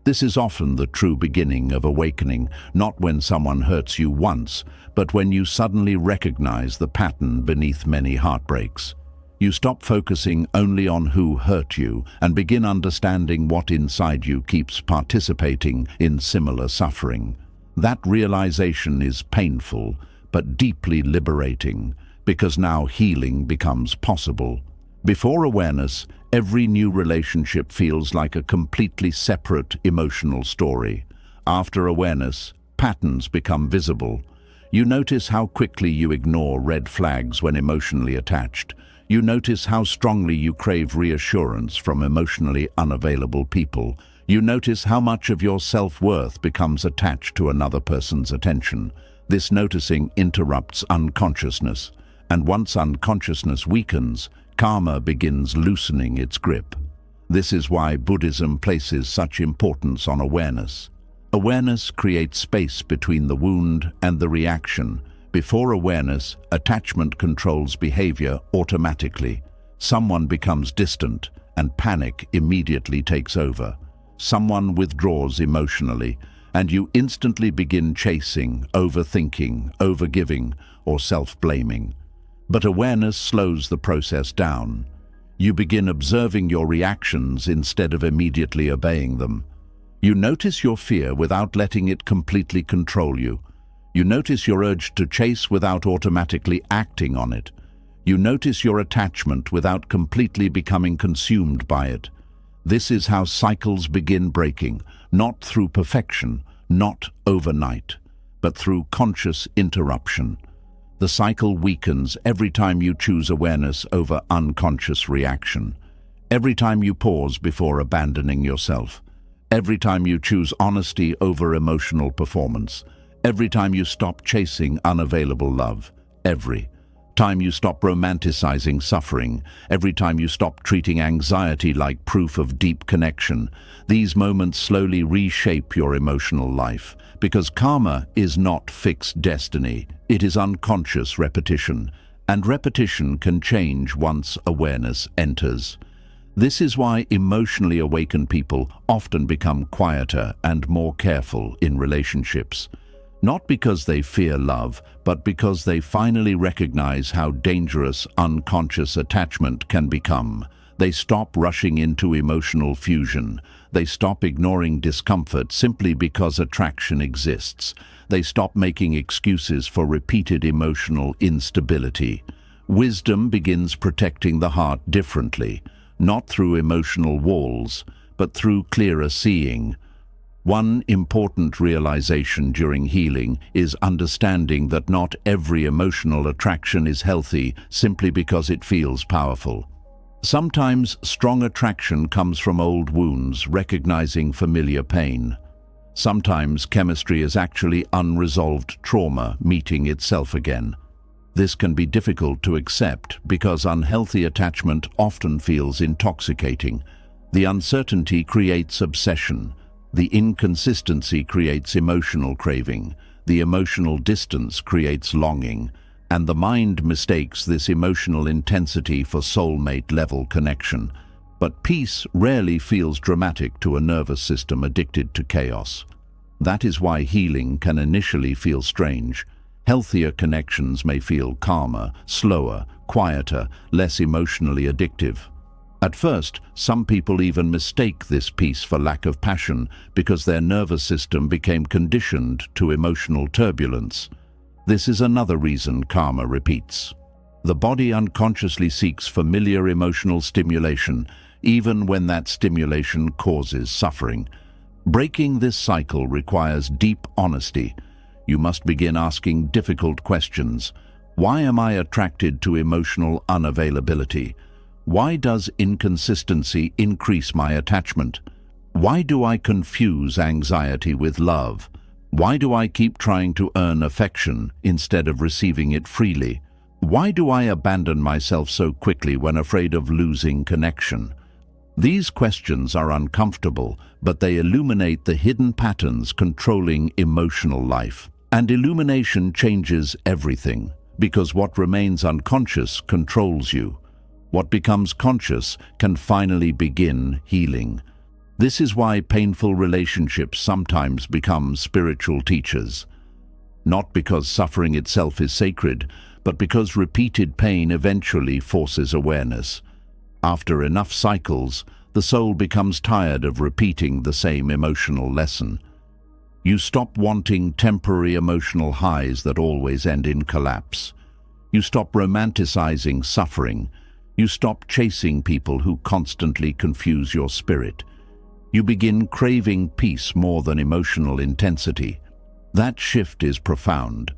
This is often the true beginning of awakening, not when someone hurts you once, but when you suddenly recognize the pattern beneath many heartbreaks. You stop focusing only on who hurt you and begin understanding what inside you keeps participating in similar suffering. That realization is painful, but deeply liberating, because now healing becomes possible. Before awareness, every new relationship feels like a completely separate emotional story. After awareness, patterns become visible. You notice how quickly you ignore red flags when emotionally attached. You notice how strongly you crave reassurance from emotionally unavailable people. You notice how much of your self-worth becomes attached to another person's attention. This noticing interrupts unconsciousness, and once unconsciousness weakens, karma begins loosening its grip. This is why Buddhism places such importance on awareness. Awareness creates space between the wound and the reaction. Before awareness, attachment controls behavior automatically. Someone becomes distant, and panic immediately takes over. Someone withdraws emotionally, and you instantly begin chasing, overthinking, overgiving, or self-blaming. But awareness slows the process down. You begin observing your reactions instead of immediately obeying them. You notice your fear without letting it completely control you. You notice your urge to chase without automatically acting on it. You notice your attachment without completely becoming consumed by it. This is how cycles begin breaking, not through perfection, not overnight, but through conscious interruption. The cycle weakens every time you choose awareness over unconscious reaction. Every time you pause before abandoning yourself. Every time you choose honesty over emotional performance. Every time you stop chasing unavailable love. Every time you stop romanticizing suffering. Every time you stop treating anxiety like proof of deep connection. These moments slowly reshape your emotional life, because karma is not fixed destiny. It is unconscious repetition, and repetition can change once awareness enters. This is why emotionally awakened people often become quieter and more careful in relationships. Not because they fear love, but because they finally recognize how dangerous unconscious attachment can become. They stop rushing into emotional fusion. They stop ignoring discomfort simply because attraction exists. They stop making excuses for repeated emotional instability. Wisdom begins protecting the heart differently, not through emotional walls, but through clearer seeing. One important realization during healing is understanding that not every emotional attraction is healthy simply because it feels powerful. Sometimes strong attraction comes from old wounds, recognizing familiar pain. Sometimes chemistry is actually unresolved trauma meeting itself again. This can be difficult to accept because unhealthy attachment often feels intoxicating. The uncertainty creates obsession. The inconsistency creates emotional craving. The emotional distance creates longing. And the mind mistakes this emotional intensity for soulmate-level connection. But peace rarely feels dramatic to a nervous system addicted to chaos. That is why healing can initially feel strange. Healthier connections may feel calmer, slower, quieter, less emotionally addictive. At first, some people even mistake this peace for lack of passion because their nervous system became conditioned to emotional turbulence. This is another reason karma repeats. The body unconsciously seeks familiar emotional stimulation, even when that stimulation causes suffering. Breaking this cycle requires deep honesty. You must begin asking difficult questions. Why am I attracted to emotional unavailability? Why does inconsistency increase my attachment? Why do I confuse anxiety with love? Why do I keep trying to earn affection instead of receiving it freely? Why do I abandon myself so quickly when afraid of losing connection? These questions are uncomfortable, but they illuminate the hidden patterns controlling emotional life. And illumination changes everything, because what remains unconscious controls you. What becomes conscious can finally begin healing. This is why painful relationships sometimes become spiritual teachers. Not because suffering itself is sacred, but because repeated pain eventually forces awareness. After enough cycles, the soul becomes tired of repeating the same emotional lesson. You stop wanting temporary emotional highs that always end in collapse. You stop romanticizing suffering. You stop chasing people who constantly confuse your spirit. You begin craving peace more than emotional intensity. That shift is profound,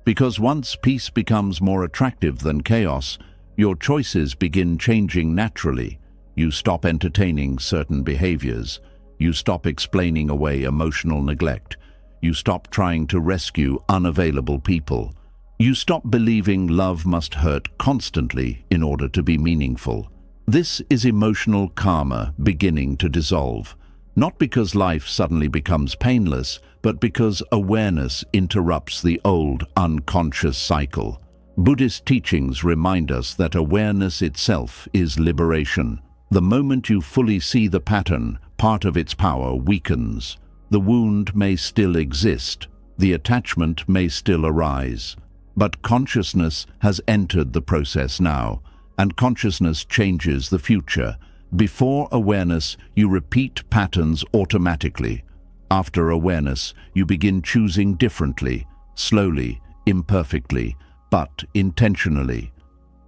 because once peace becomes more attractive than chaos, your choices begin changing naturally. You stop entertaining certain behaviors. You stop explaining away emotional neglect. You stop trying to rescue unavailable people. You stop believing love must hurt constantly in order to be meaningful. This is emotional karma beginning to dissolve, not because life suddenly becomes painless, but because awareness interrupts the old unconscious cycle. Buddhist teachings remind us that awareness itself is liberation. The moment you fully see the pattern, part of its power weakens. The wound may still exist, the attachment may still arise, but consciousness has entered the process now, and consciousness changes the future. Before awareness, you repeat patterns automatically. After awareness, you begin choosing differently, slowly, imperfectly, but intentionally.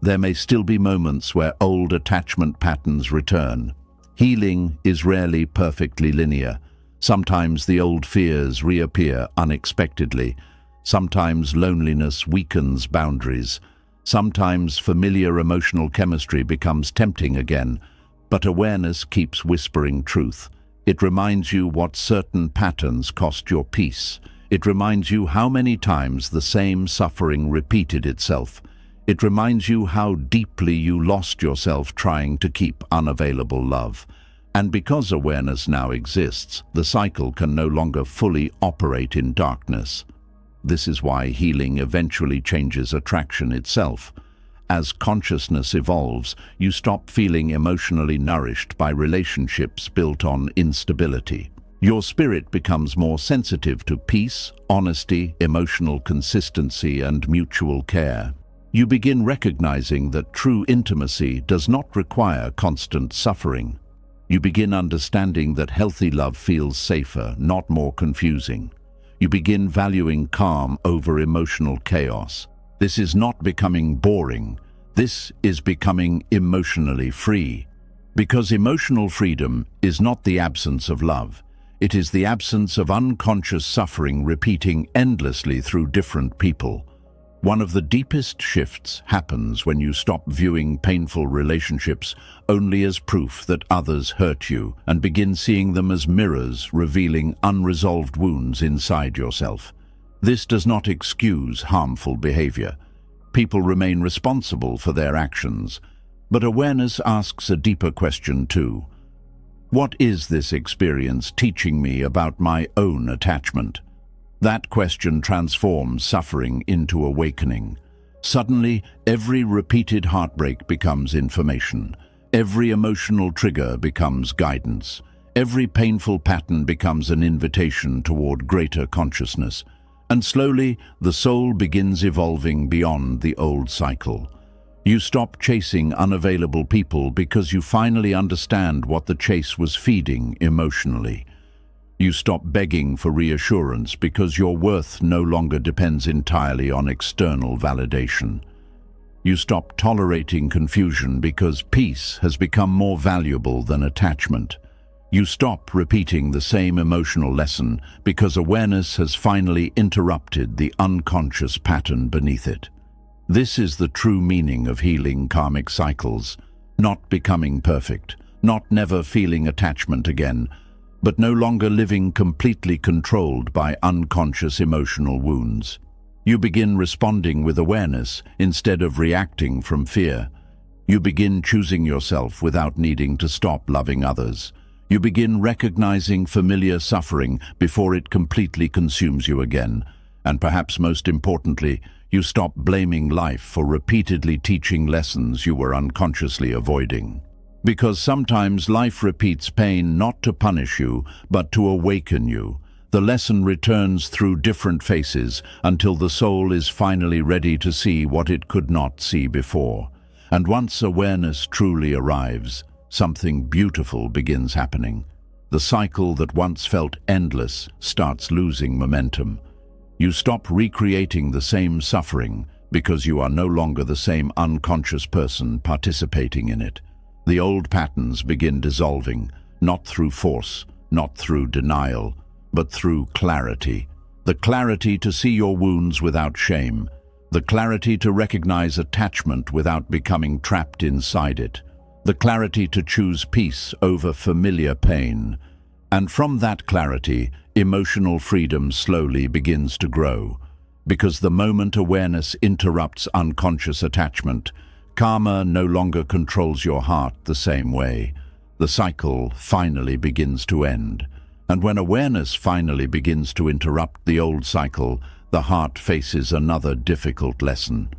There may still be moments where old attachment patterns return. Healing is rarely perfectly linear. Sometimes the old fears reappear unexpectedly. Sometimes loneliness weakens boundaries. Sometimes familiar emotional chemistry becomes tempting again. But awareness keeps whispering truth. It reminds you what certain patterns cost your peace. It reminds you how many times the same suffering repeated itself. It reminds you how deeply you lost yourself trying to keep unavailable love. And because awareness now exists, the cycle can no longer fully operate in darkness. This is why healing eventually changes attraction itself. As consciousness evolves, you stop feeling emotionally nourished by relationships built on instability. Your spirit becomes more sensitive to peace, honesty, emotional consistency, and mutual care. You begin recognizing that true intimacy does not require constant suffering. You begin understanding that healthy love feels safer, not more confusing. You begin valuing calm over emotional chaos. This is not becoming boring. This is becoming emotionally free. Because emotional freedom is not the absence of love. It is the absence of unconscious suffering repeating endlessly through different people. One of the deepest shifts happens when you stop viewing painful relationships only as proof that others hurt you and begin seeing them as mirrors revealing unresolved wounds inside yourself. This does not excuse harmful behavior. People remain responsible for their actions, but awareness asks a deeper question too. What is this experience teaching me about my own attachment? That question transforms suffering into awakening. Suddenly, every repeated heartbreak becomes information. Every emotional trigger becomes guidance. Every painful pattern becomes an invitation toward greater consciousness. And slowly, the soul begins evolving beyond the old cycle. You stop chasing unavailable people because you finally understand what the chase was feeding emotionally. You stop begging for reassurance because your worth no longer depends entirely on external validation. You stop tolerating confusion because peace has become more valuable than attachment. You stop repeating the same emotional lesson because awareness has finally interrupted the unconscious pattern beneath it. This is the true meaning of healing karmic cycles, not becoming perfect, not never feeling attachment again, but no longer living completely controlled by unconscious emotional wounds. You begin responding with awareness instead of reacting from fear. You begin choosing yourself without needing to stop loving others. You begin recognizing familiar suffering before it completely consumes you again. And perhaps most importantly, you stop blaming life for repeatedly teaching lessons you were unconsciously avoiding. Because sometimes life repeats pain not to punish you, but to awaken you. The lesson returns through different faces until the soul is finally ready to see what it could not see before. And once awareness truly arrives, something beautiful begins happening. The cycle that once felt endless starts losing momentum. You stop recreating the same suffering because you are no longer the same unconscious person participating in it. The old patterns begin dissolving, not through force, not through denial, but through clarity. The clarity to see your wounds without shame. The clarity to recognize attachment without becoming trapped inside it. The clarity to choose peace over familiar pain. And from that clarity, emotional freedom slowly begins to grow. Because the moment awareness interrupts unconscious attachment, karma no longer controls your heart the same way. The cycle finally begins to end. And when awareness finally begins to interrupt the old cycle, the heart faces another difficult lesson.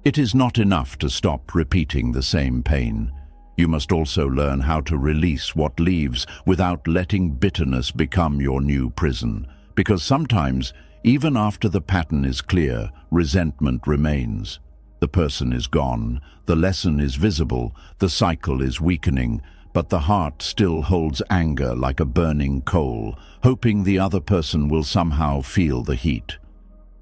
It is not enough to stop repeating the same pain. You must also learn how to release what leaves without letting bitterness become your new prison. Because sometimes, even after the pattern is clear, resentment remains. The person is gone, the lesson is visible, the cycle is weakening, but the heart still holds anger like a burning coal, hoping the other person will somehow feel the heat.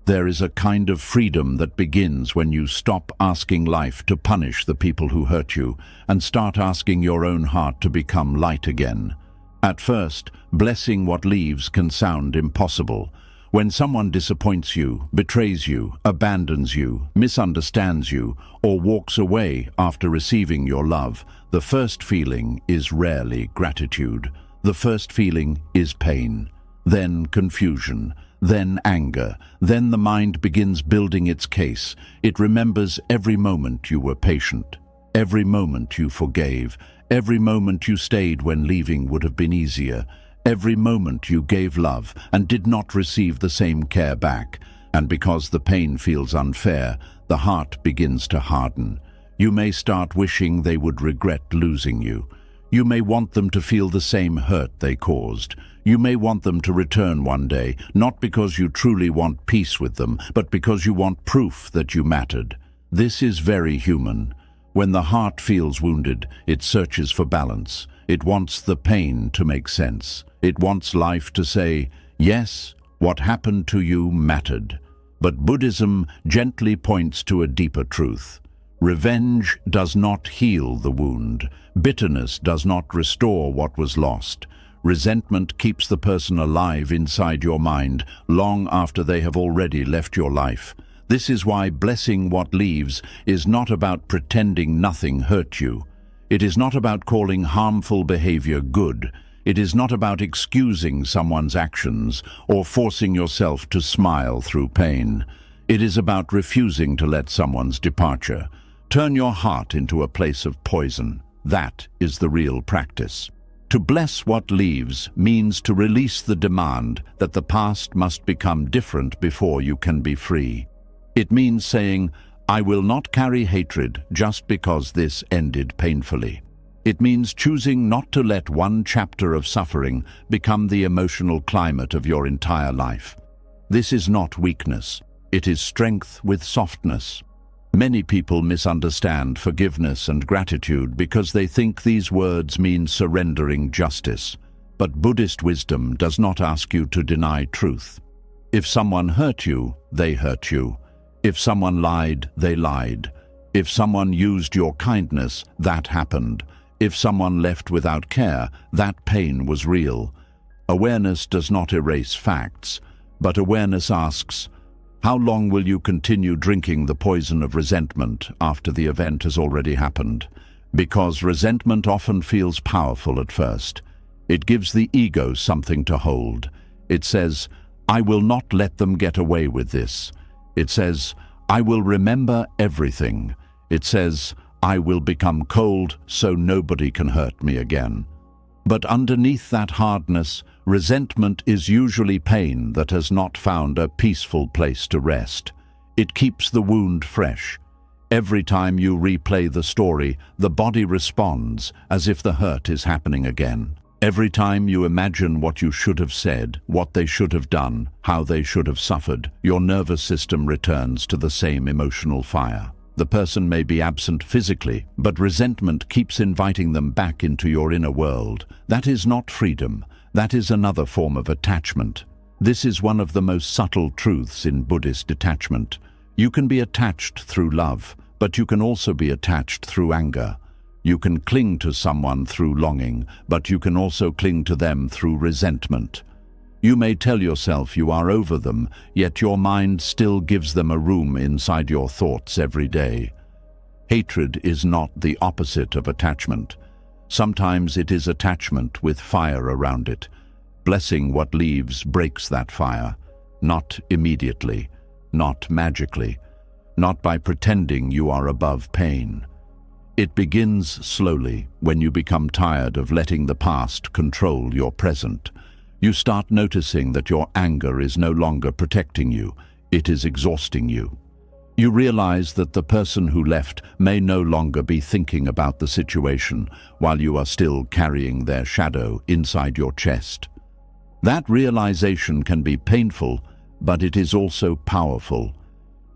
There is a kind of freedom that begins when you stop asking life to punish the people who hurt you and start asking your own heart to become light again. At first, blessing what leaves can sound impossible. When someone disappoints you, betrays you, abandons you, misunderstands you, or walks away after receiving your love, the first feeling is rarely gratitude. The first feeling is pain, then confusion, then anger, then the mind begins building its case. It remembers every moment you were patient, every moment you forgave, every moment you stayed when leaving would have been easier, every moment you gave love and did not receive the same care back. And because the pain feels unfair, the heart begins to harden. You may start wishing they would regret losing you. You may want them to feel the same hurt they caused. You may want them to return one day, not because you truly want peace with them, but because you want proof that you mattered. This is very human. When the heart feels wounded, it searches for balance. It wants the pain to make sense. It wants life to say, yes, what happened to you mattered. But Buddhism gently points to a deeper truth. Revenge does not heal the wound. Bitterness does not restore what was lost. Resentment keeps the person alive inside your mind long after they have already left your life. This is why blessing what leaves is not about pretending nothing hurt you. It is not about calling harmful behavior good. It is not about excusing someone's actions or forcing yourself to smile through pain. It is about refusing to let someone's departure turn your heart into a place of poison. That is the real practice. To bless what leaves means to release the demand that the past must become different before you can be free. It means saying, I will not carry hatred just because this ended painfully. It means choosing not to let one chapter of suffering become the emotional climate of your entire life. This is not weakness. It is strength with softness. Many people misunderstand forgiveness and gratitude because they think these words mean surrendering justice. But Buddhist wisdom does not ask you to deny truth. If someone hurt you, they hurt you. If someone lied, they lied. If someone used your kindness, that happened. If someone left without care, that pain was real. Awareness does not erase facts, but awareness asks, how long will you continue drinking the poison of resentment after the event has already happened? Because resentment often feels powerful at first. It gives the ego something to hold. It says, I will not let them get away with this. It says, I will remember everything. It says, I will become cold so nobody can hurt me again. But underneath that hardness, resentment is usually pain that has not found a peaceful place to rest. It keeps the wound fresh. Every time you replay the story, the body responds as if the hurt is happening again. Every time you imagine what you should have said, what they should have done, how they should have suffered, your nervous system returns to the same emotional fire. The person may be absent physically, but resentment keeps inviting them back into your inner world. That is not freedom. That is another form of attachment. This is one of the most subtle truths in Buddhist detachment. You can be attached through love, but you can also be attached through anger. You can cling to someone through longing, but you can also cling to them through resentment. You may tell yourself you are over them, yet your mind still gives them a room inside your thoughts every day. Hatred is not the opposite of attachment. Sometimes it is attachment with fire around it. Blessing what leaves breaks that fire, not immediately, not magically, not by pretending you are above pain. It begins slowly when you become tired of letting the past control your present. You start noticing that your anger is no longer protecting you, it is exhausting you. You realize that the person who left may no longer be thinking about the situation while you are still carrying their shadow inside your chest. That realization can be painful, but it is also powerful,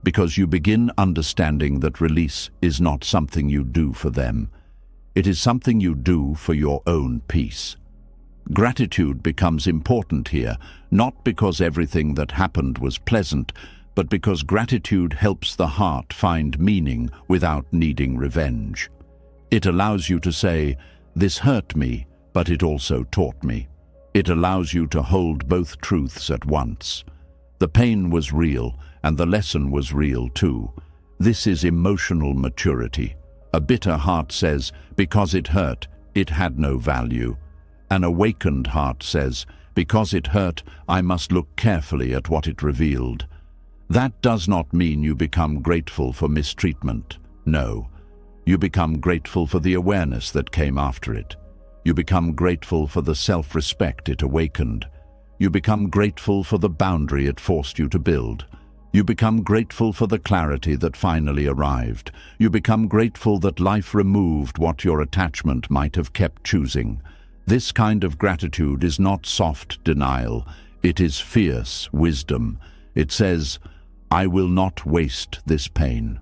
because you begin understanding that release is not something you do for them. It is something you do for your own peace. Gratitude becomes important here, not because everything that happened was pleasant, but because gratitude helps the heart find meaning without needing revenge. It allows you to say, "This hurt me, but it also taught me." It allows you to hold both truths at once. The pain was real, and the lesson was real too. This is emotional maturity. A bitter heart says, "Because it hurt, it had no value." An awakened heart says, "Because it hurt, I must look carefully at what it revealed." That does not mean you become grateful for mistreatment. No. You become grateful for the awareness that came after it. You become grateful for the self-respect it awakened. You become grateful for the boundary it forced you to build. You become grateful for the clarity that finally arrived. You become grateful that life removed what your attachment might have kept choosing. This kind of gratitude is not soft denial. It is fierce wisdom. It says, "I will not waste this pain."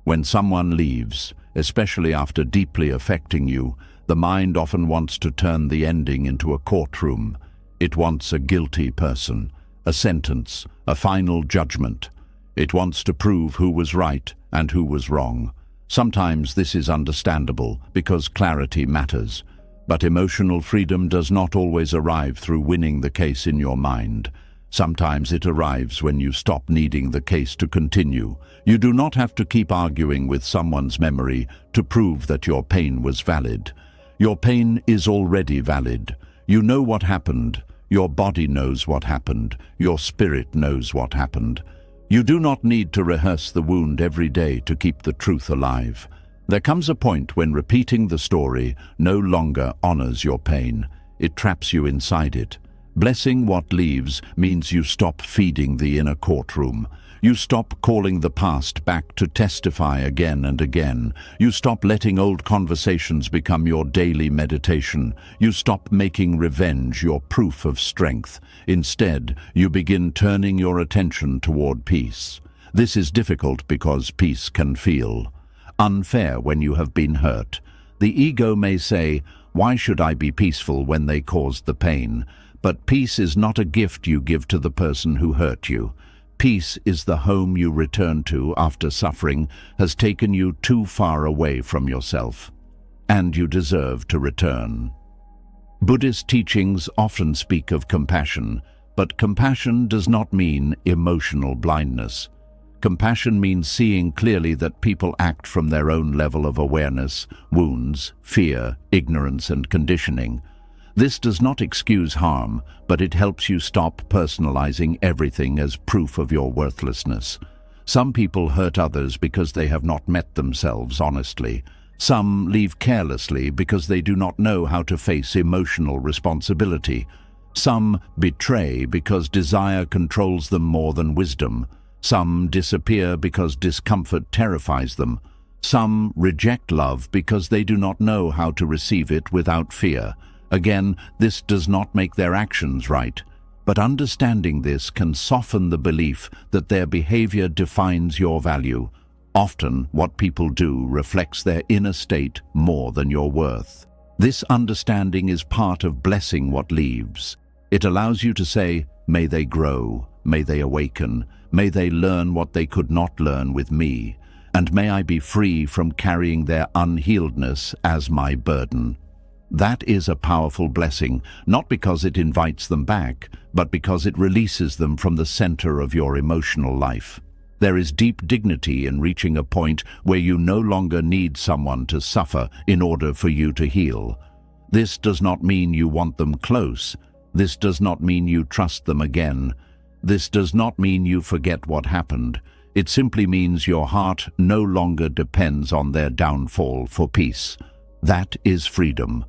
When someone leaves, especially after deeply affecting you, the mind often wants to turn the ending into a courtroom. It wants a guilty person, a sentence, a final judgment. It wants to prove who was right and who was wrong. Sometimes this is understandable because clarity matters. But emotional freedom does not always arrive through winning the case in your mind. Sometimes it arrives when you stop needing the case to continue. You do not have to keep arguing with someone's memory to prove that your pain was valid. Your pain is already valid. You know what happened. Your body knows what happened. Your spirit knows what happened. You do not need to rehearse the wound every day to keep the truth alive. There comes a point when repeating the story no longer honors your pain. It traps you inside it. Blessing what leaves means you stop feeding the inner courtroom. You stop calling the past back to testify again and again. You stop letting old conversations become your daily meditation. You stop making revenge your proof of strength. Instead, you begin turning your attention toward peace. This is difficult because peace can feel unfair when you have been hurt. The ego may say, "Why should I be peaceful when they caused the pain?" But peace is not a gift you give to the person who hurt you. Peace is the home you return to after suffering has taken you too far away from yourself. And you deserve to return. Buddhist teachings often speak of compassion, but compassion does not mean emotional blindness. Compassion means seeing clearly that people act from their own level of awareness, wounds, fear, ignorance, and conditioning. This does not excuse harm, but it helps you stop personalizing everything as proof of your worthlessness. Some people hurt others because they have not met themselves honestly. Some leave carelessly because they do not know how to face emotional responsibility. Some betray because desire controls them more than wisdom. Some disappear because discomfort terrifies them. Some reject love because they do not know how to receive it without fear. Again, this does not make their actions right, but understanding this can soften the belief that their behavior defines your value. Often, what people do reflects their inner state more than your worth. This understanding is part of blessing what leaves. It allows you to say, "May they grow, may they awaken, may they learn what they could not learn with me, and may I be free from carrying their unhealedness as my burden." That is a powerful blessing, not because it invites them back, but because it releases them from the center of your emotional life. There is deep dignity in reaching a point where you no longer need someone to suffer in order for you to heal. This does not mean you want them close. This does not mean you trust them again. This does not mean you forget what happened. It simply means your heart no longer depends on their downfall for peace. That is freedom.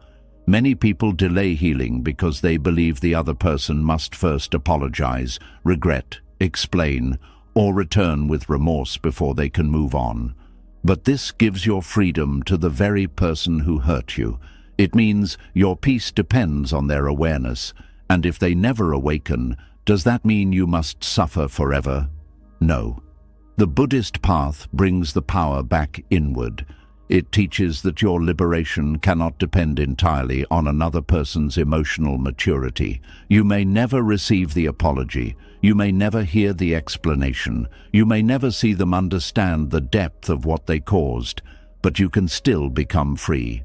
Many people delay healing because they believe the other person must first apologize, regret, explain, or return with remorse before they can move on. But this gives your freedom to the very person who hurt you. It means your peace depends on their awareness, and if they never awaken, does that mean you must suffer forever? No. The Buddhist path brings the power back inward. It teaches that your liberation cannot depend entirely on another person's emotional maturity. You may never receive the apology. You may never hear the explanation. You may never see them understand the depth of what they caused, but you can still become free.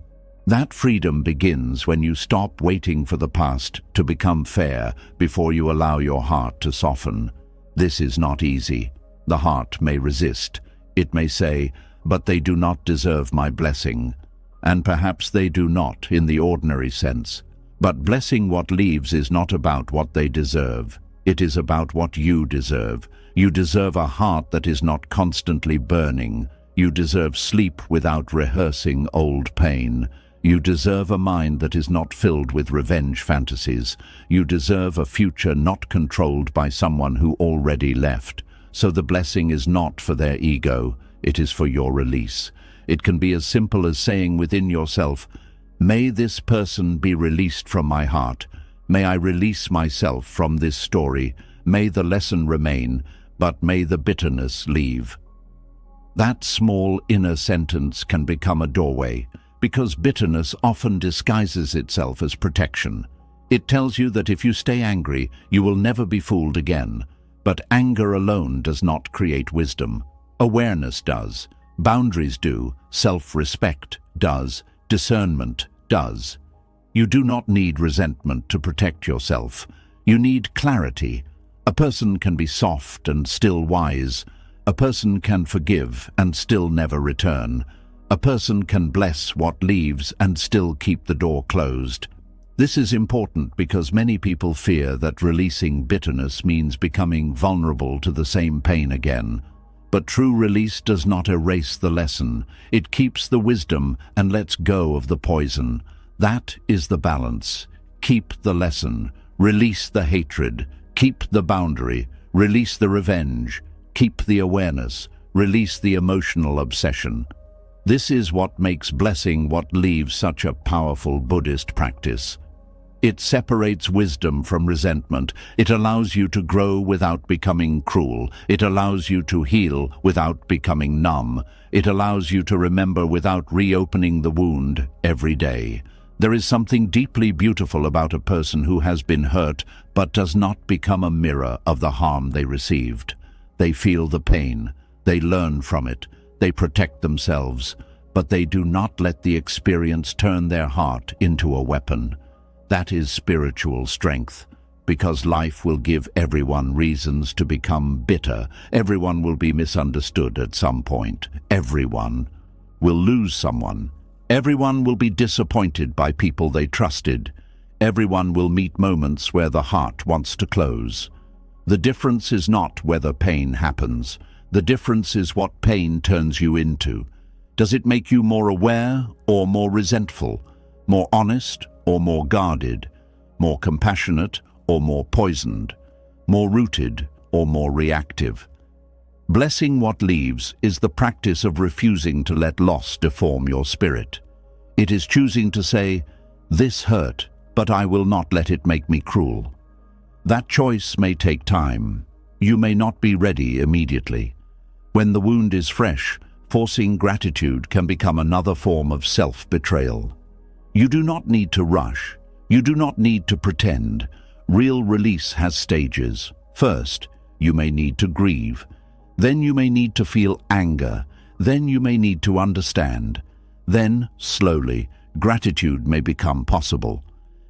That freedom begins when you stop waiting for the past to become fair before you allow your heart to soften. This is not easy. The heart may resist. It may say, "But they do not deserve my blessing." And perhaps they do not in the ordinary sense. But blessing what leaves is not about what they deserve. It is about what you deserve. You deserve a heart that is not constantly burning. You deserve sleep without rehearsing old pain. You deserve a mind that is not filled with revenge fantasies. You deserve a future not controlled by someone who already left. So the blessing is not for their ego. It is for your release. It can be as simple as saying within yourself, "May this person be released from my heart. May I release myself from this story. May the lesson remain, but may the bitterness leave." That small inner sentence can become a doorway, because bitterness often disguises itself as protection. It tells you that if you stay angry, you will never be fooled again. But anger alone does not create wisdom. Awareness does. Boundaries do. Self-respect does. Discernment does. You do not need resentment to protect yourself. You need clarity. A person can be soft and still wise. A person can forgive and still never return. A person can bless what leaves and still keep the door closed. This is important because many people fear that releasing bitterness means becoming vulnerable to the same pain again. But true release does not erase the lesson. It keeps the wisdom and lets go of the poison. That is the balance. Keep the lesson. Release the hatred. Keep the boundary. Release the revenge. Keep the awareness. Release the emotional obsession. This is what makes blessing what leaves such a powerful Buddhist practice. It separates wisdom from resentment. It allows you to grow without becoming cruel. It allows you to heal without becoming numb. It allows you to remember without reopening the wound every day. There is something deeply beautiful about a person who has been hurt but does not become a mirror of the harm they received. They feel the pain. They learn from it. They protect themselves. But they do not let the experience turn their heart into a weapon. That is spiritual strength, because life will give everyone reasons to become bitter. Everyone will be misunderstood at some point. Everyone will lose someone. Everyone will be disappointed by people they trusted. Everyone will meet moments where the heart wants to close. The difference is not whether pain happens. The difference is what pain turns you into. Does it make you more aware or more resentful? More honest or more guarded, more compassionate or more poisoned, more rooted or more reactive? Blessing what leaves is the practice of refusing to let loss deform your spirit. It is choosing to say, "This hurt, but I will not let it make me cruel." That choice may take time. You may not be ready immediately. When the wound is fresh, forcing gratitude can become another form of self-betrayal. You do not need to rush. You do not need to pretend. Real release has stages. First, you may need to grieve. Then you may need to feel anger. Then you may need to understand. Then, slowly, gratitude may become possible.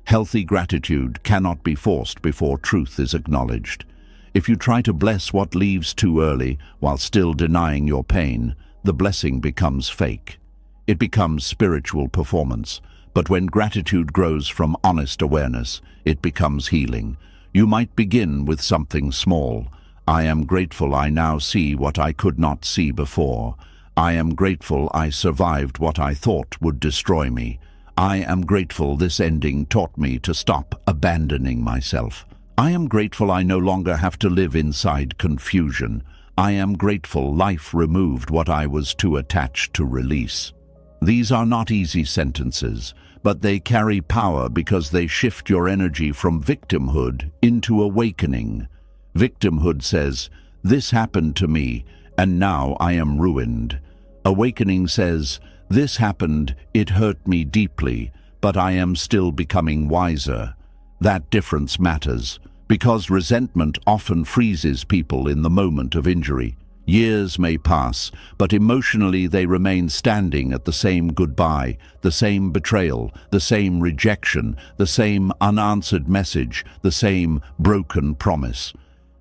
Healthy gratitude cannot be forced before truth is acknowledged. If you try to bless what leaves too early while still denying your pain, the blessing becomes fake. It becomes spiritual performance. But when gratitude grows from honest awareness, it becomes healing. You might begin with something small. I am grateful I now see what I could not see before. I am grateful I survived what I thought would destroy me. I am grateful this ending taught me to stop abandoning myself. I am grateful I no longer have to live inside confusion. I am grateful life removed what I was too attached to release. These are not easy sentences, but they carry power because they shift your energy from victimhood into awakening. Victimhood says, "This happened to me, and now I am ruined." Awakening says, "This happened, it hurt me deeply, but I am still becoming wiser." That difference matters, because resentment often freezes people in the moment of injury. Years may pass, but emotionally they remain standing at the same goodbye, the same betrayal, the same rejection, the same unanswered message, the same broken promise.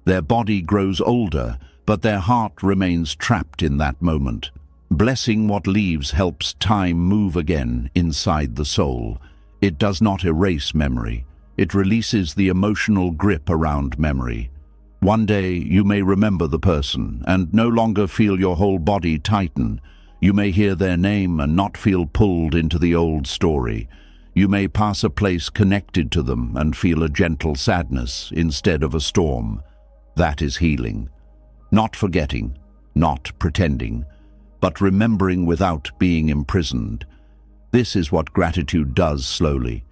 Their body grows older, but their heart remains trapped in that moment. Blessing what leaves helps time move again inside the soul. It does not erase memory. It releases the emotional grip around memory. One day you may remember the person and no longer feel your whole body tighten. You may hear their name and not feel pulled into the old story. You may pass a place connected to them and feel a gentle sadness instead of a storm. That is healing. Not forgetting, not pretending, but remembering without being imprisoned. This is what gratitude does slowly.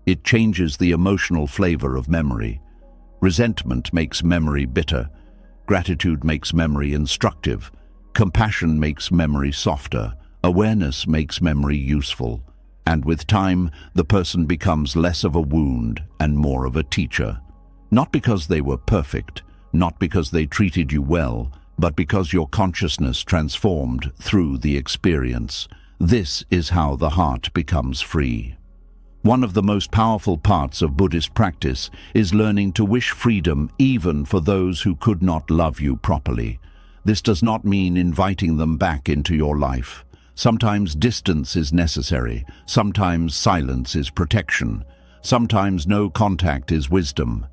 It changes the emotional flavor of memory. Resentment makes memory bitter. Gratitude makes memory instructive. Compassion makes memory softer. Awareness makes memory useful. And with time, the person becomes less of a wound and more of a teacher. Not because they were perfect, not because they treated you well, but because your consciousness transformed through the experience. This is how the heart becomes free. One of the most powerful parts of Buddhist practice is learning to wish freedom even for those who could not love you properly. This does not mean inviting them back into your life. Sometimes distance is necessary. Sometimes silence is protection. Sometimes no contact is wisdom.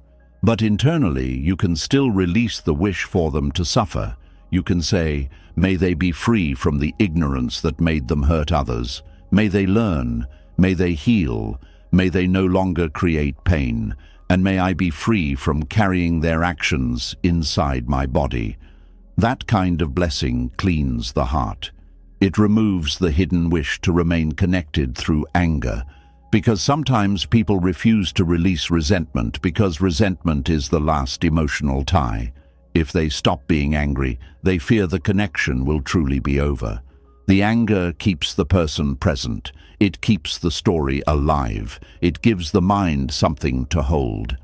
But internally, you can still release the wish for them to suffer. You can say, "May they be free from the ignorance that made them hurt others. May they learn. May they heal, may they no longer create pain, and may I be free from carrying their actions inside my body." That kind of blessing cleans the heart. It removes the hidden wish to remain connected through anger, because sometimes people refuse to release resentment because resentment is the last emotional tie. If they stop being angry, they fear the connection will truly be over. The anger keeps the person present. It keeps the story alive. It gives the mind something to hold.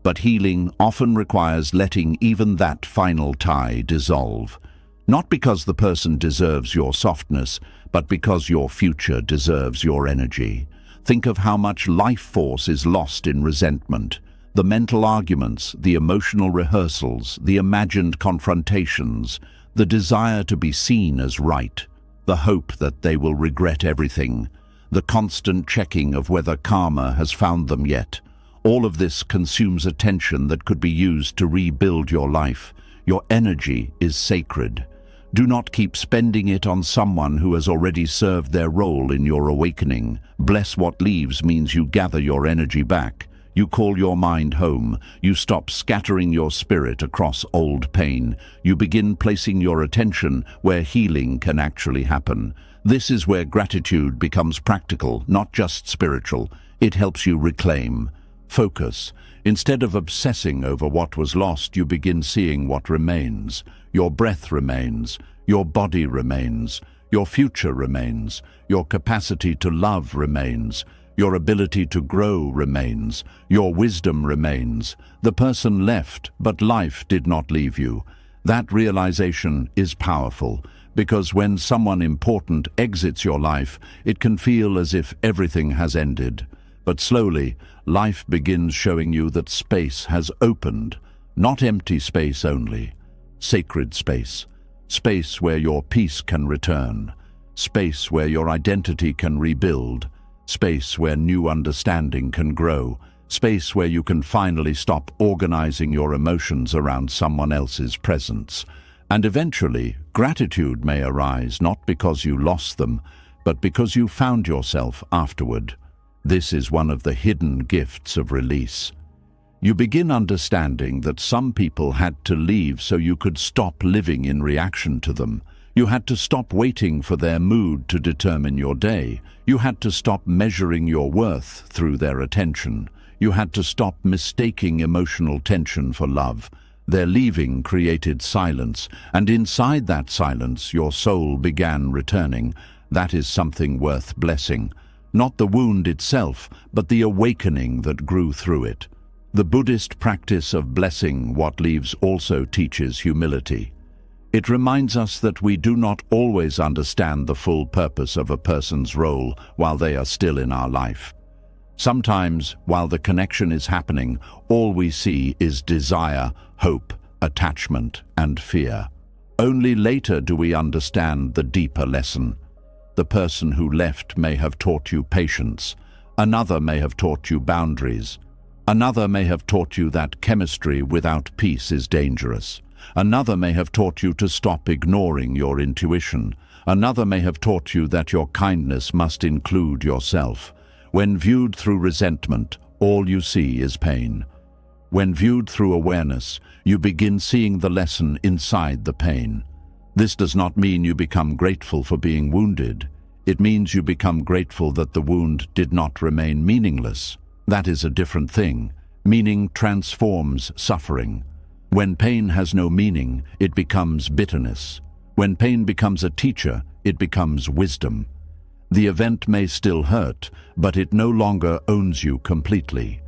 But healing often requires letting even that final tie dissolve. Not because the person deserves your softness, but because your future deserves your energy. Think of how much life force is lost in resentment. The mental arguments, the emotional rehearsals, the imagined confrontations, the desire to be seen as right, the hope that they will regret everything, the constant checking of whether karma has found them yet. All of this consumes attention that could be used to rebuild your life. Your energy is sacred. Do not keep spending it on someone who has already served their role in your awakening. Bless what leaves means you gather your energy back. You call your mind home. You stop scattering your spirit across old pain. You begin placing your attention where healing can actually happen. This is where gratitude becomes practical, not just spiritual. It helps you reclaim. Focus. Instead of obsessing over what was lost, you begin seeing what remains. Your breath remains. Your body remains. Your future remains. Your capacity to love remains. Your ability to grow remains. Your wisdom remains. The person left, but life did not leave you. That realization is powerful, because when someone important exits your life, it can feel as if everything has ended. But slowly, life begins showing you that space has opened, not empty space only. Sacred space. Space where your peace can return. Space where your identity can rebuild. Space where new understanding can grow. Space where you can finally stop organizing your emotions around someone else's presence. And eventually, gratitude may arise not because you lost them, but because you found yourself afterward. This is one of the hidden gifts of release. You begin understanding that some people had to leave so you could stop living in reaction to them. You had to stop waiting for their mood to determine your day. You had to stop measuring your worth through their attention. You had to stop mistaking emotional tension for love. Their leaving created silence, and inside that silence your soul began returning. That is something worth blessing. Not the wound itself, but the awakening that grew through it. The Buddhist practice of blessing what leaves also teaches humility. It reminds us that we do not always understand the full purpose of a person's role while they are still in our life. Sometimes, while the connection is happening, all we see is desire, hope, attachment, and fear. Only later do we understand the deeper lesson. The person who left may have taught you patience. Another may have taught you boundaries. Another may have taught you that chemistry without peace is dangerous. Another may have taught you to stop ignoring your intuition. Another may have taught you that your kindness must include yourself. When viewed through resentment, all you see is pain. When viewed through awareness, you begin seeing the lesson inside the pain. This does not mean you become grateful for being wounded. It means you become grateful that the wound did not remain meaningless. That is a different thing. Meaning transforms suffering. When pain has no meaning, it becomes bitterness. When pain becomes a teacher, it becomes wisdom. The event may still hurt, but it no longer owns you completely.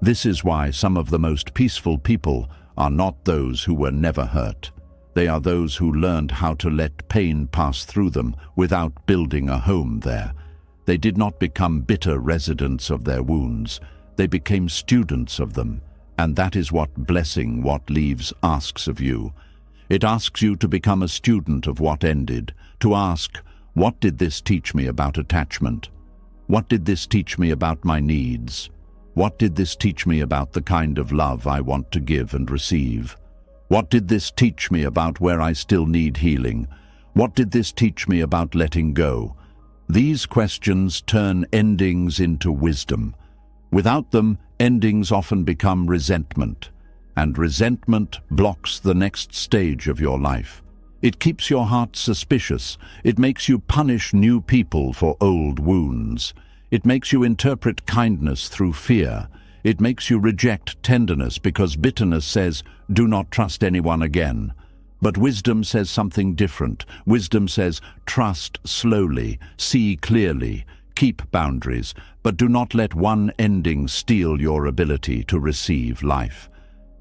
This is why some of the most peaceful people are not those who were never hurt. They are those who learned how to let pain pass through them without building a home there. They did not become bitter residents of their wounds. They became students of them. And that is what blessing what leaves asks of you. It asks you to become a student of what ended, to ask, what did this teach me about attachment? What did this teach me about my needs? What did this teach me about the kind of love I want to give and receive? What did this teach me about where I still need healing? What did this teach me about letting go? These questions turn endings into wisdom. Without them, endings often become resentment, and resentment blocks the next stage of your life. It keeps your heart suspicious. It makes you punish new people for old wounds. It makes you interpret kindness through fear. It makes you reject tenderness because bitterness says, do not trust anyone again. But wisdom says something different. Wisdom says, trust slowly, see clearly, keep boundaries, but do not let one ending steal your ability to receive life.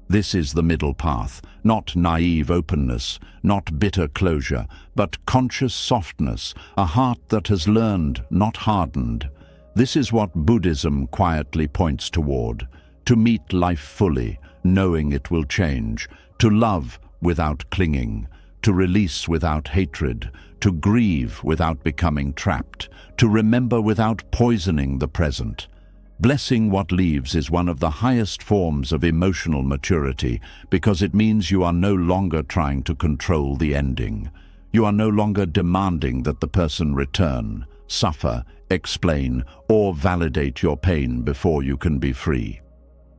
This is the middle path, not naive openness, not bitter closure, but conscious softness, a heart that has learned, not hardened. This is what Buddhism quietly points toward, to meet life fully, knowing it will change, to love without clinging, to release without hatred, to grieve without becoming trapped, to remember without poisoning the present. Blessing what leaves is one of the highest forms of emotional maturity because it means you are no longer trying to control the ending. You are no longer demanding that the person return, suffer, explain, or validate your pain before you can be free.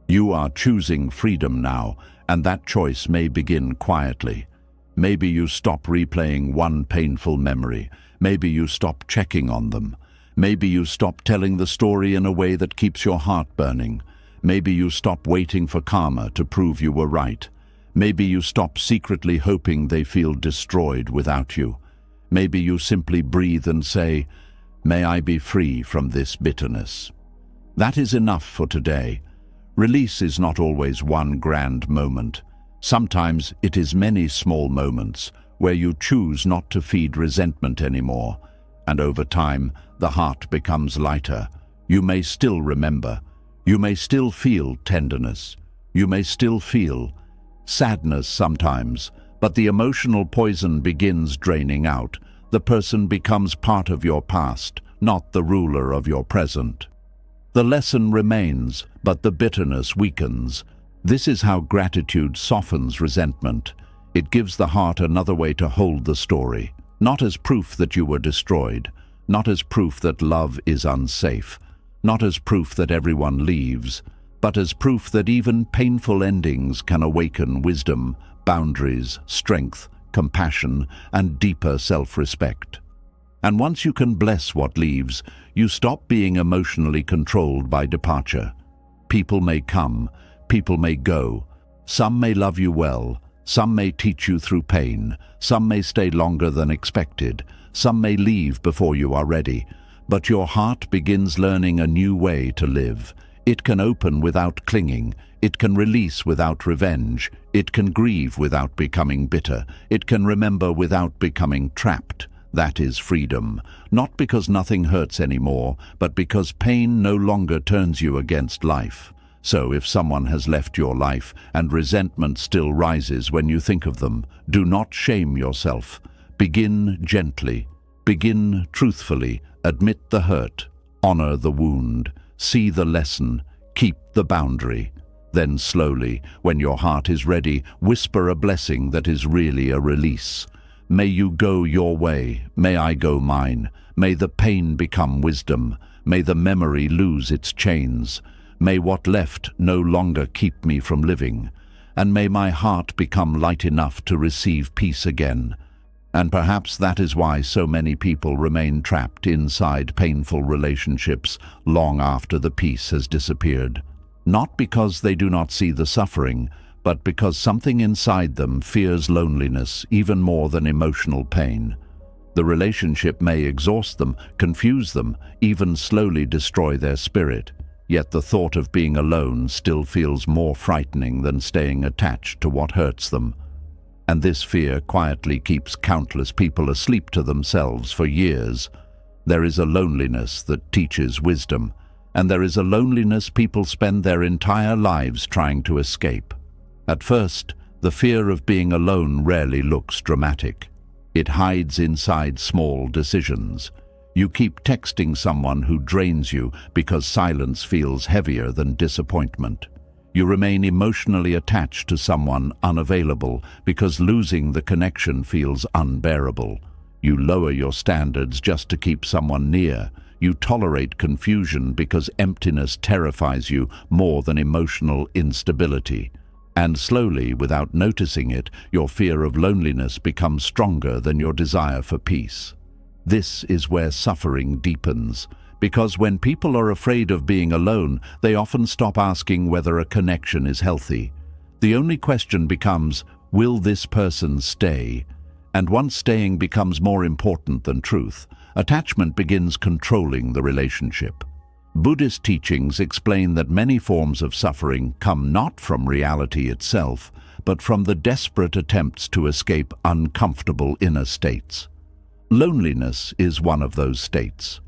You are choosing freedom now, and that choice may begin quietly. Maybe you stop replaying one painful memory. Maybe you stop checking on them. Maybe you stop telling the story in a way that keeps your heart burning. Maybe you stop waiting for karma to prove you were right. Maybe you stop secretly hoping they feel destroyed without you. Maybe you simply breathe and say, may I be free from this bitterness. That is enough for today. Release is not always one grand moment. Sometimes it is many small moments where you choose not to feed resentment anymore, and over time the heart becomes lighter. You may still remember. You may still feel tenderness. You may still feel sadness sometimes, but the emotional poison begins draining out. The person becomes part of your past, not the ruler of your present. The lesson remains, but the bitterness weakens. This is how gratitude softens resentment. It gives the heart another way to hold the story, not as proof that you were destroyed, not as proof that love is unsafe, not as proof that everyone leaves, but as proof that even painful endings can awaken wisdom, boundaries, strength, compassion, and deeper self-respect. And once you can bless what leaves, you stop being emotionally controlled by departure. People may come, people may go. Some may love you well, some may teach you through pain, some may stay longer than expected, some may leave before you are ready. But your heart begins learning a new way to live. It can open without clinging. It can release without revenge. It can grieve without becoming bitter. It can remember without becoming trapped. That is freedom. Not because nothing hurts anymore, but because pain no longer turns you against life. So if someone has left your life and resentment still rises when you think of them, do not shame yourself. Begin gently. Begin truthfully. Admit the hurt. Honor the wound. See the lesson. Keep the boundary. Then slowly, when your heart is ready, whisper a blessing that is really a release. May you go your way. May I go mine. May the pain become wisdom. May the memory lose its chains. May what left no longer keep me from living. And may my heart become light enough to receive peace again. And perhaps that is why so many people remain trapped inside painful relationships long after the peace has disappeared. Not because they do not see the suffering, but because something inside them fears loneliness even more than emotional pain. The relationship may exhaust them, confuse them, even slowly destroy their spirit. Yet the thought of being alone still feels more frightening than staying attached to what hurts them. And this fear quietly keeps countless people asleep to themselves for years. There is a loneliness that teaches wisdom, and there is a loneliness people spend their entire lives trying to escape. At first, the fear of being alone rarely looks dramatic. It hides inside small decisions. You keep texting someone who drains you because silence feels heavier than disappointment. You remain emotionally attached to someone unavailable because losing the connection feels unbearable. You lower your standards just to keep someone near. You tolerate confusion because emptiness terrifies you more than emotional instability. And slowly, without noticing it, your fear of loneliness becomes stronger than your desire for peace. This is where suffering deepens. Because when people are afraid of being alone, they often stop asking whether a connection is healthy. The only question becomes, will this person stay? And once staying becomes more important than truth, attachment begins controlling the relationship. Buddhist teachings explain that many forms of suffering come not from reality itself, but from the desperate attempts to escape uncomfortable inner states. Loneliness is one of those states.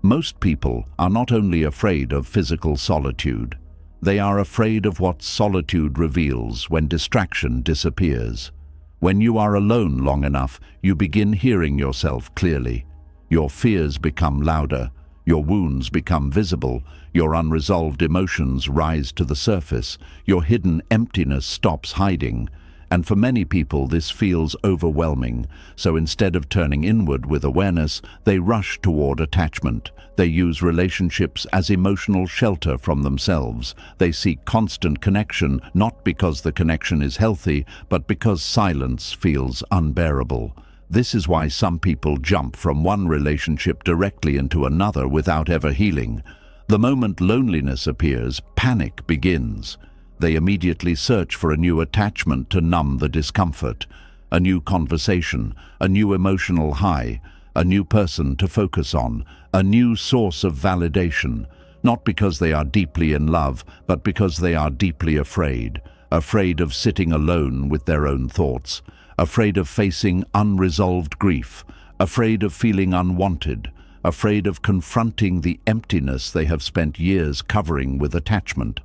Most people are not only afraid of physical solitude, they are afraid of what solitude reveals when distraction disappears. When you are alone long enough, you begin hearing yourself clearly. Your fears become louder, your wounds become visible, your unresolved emotions rise to the surface, your hidden emptiness stops hiding. And for many people this feels overwhelming, so instead of turning inward with awareness, they rush toward attachment. They use relationships as emotional shelter from themselves. They seek constant connection, not because the connection is healthy, but because silence feels unbearable. This is why some people jump from one relationship directly into another without ever healing. The moment loneliness appears, panic begins. They immediately search for a new attachment to numb the discomfort, a new conversation, a new emotional high, a new person to focus on, a new source of validation, not because they are deeply in love, but because they are deeply afraid of sitting alone with their own thoughts, afraid of facing unresolved grief, afraid of feeling unwanted, afraid of confronting the emptiness they have spent years covering with attachment.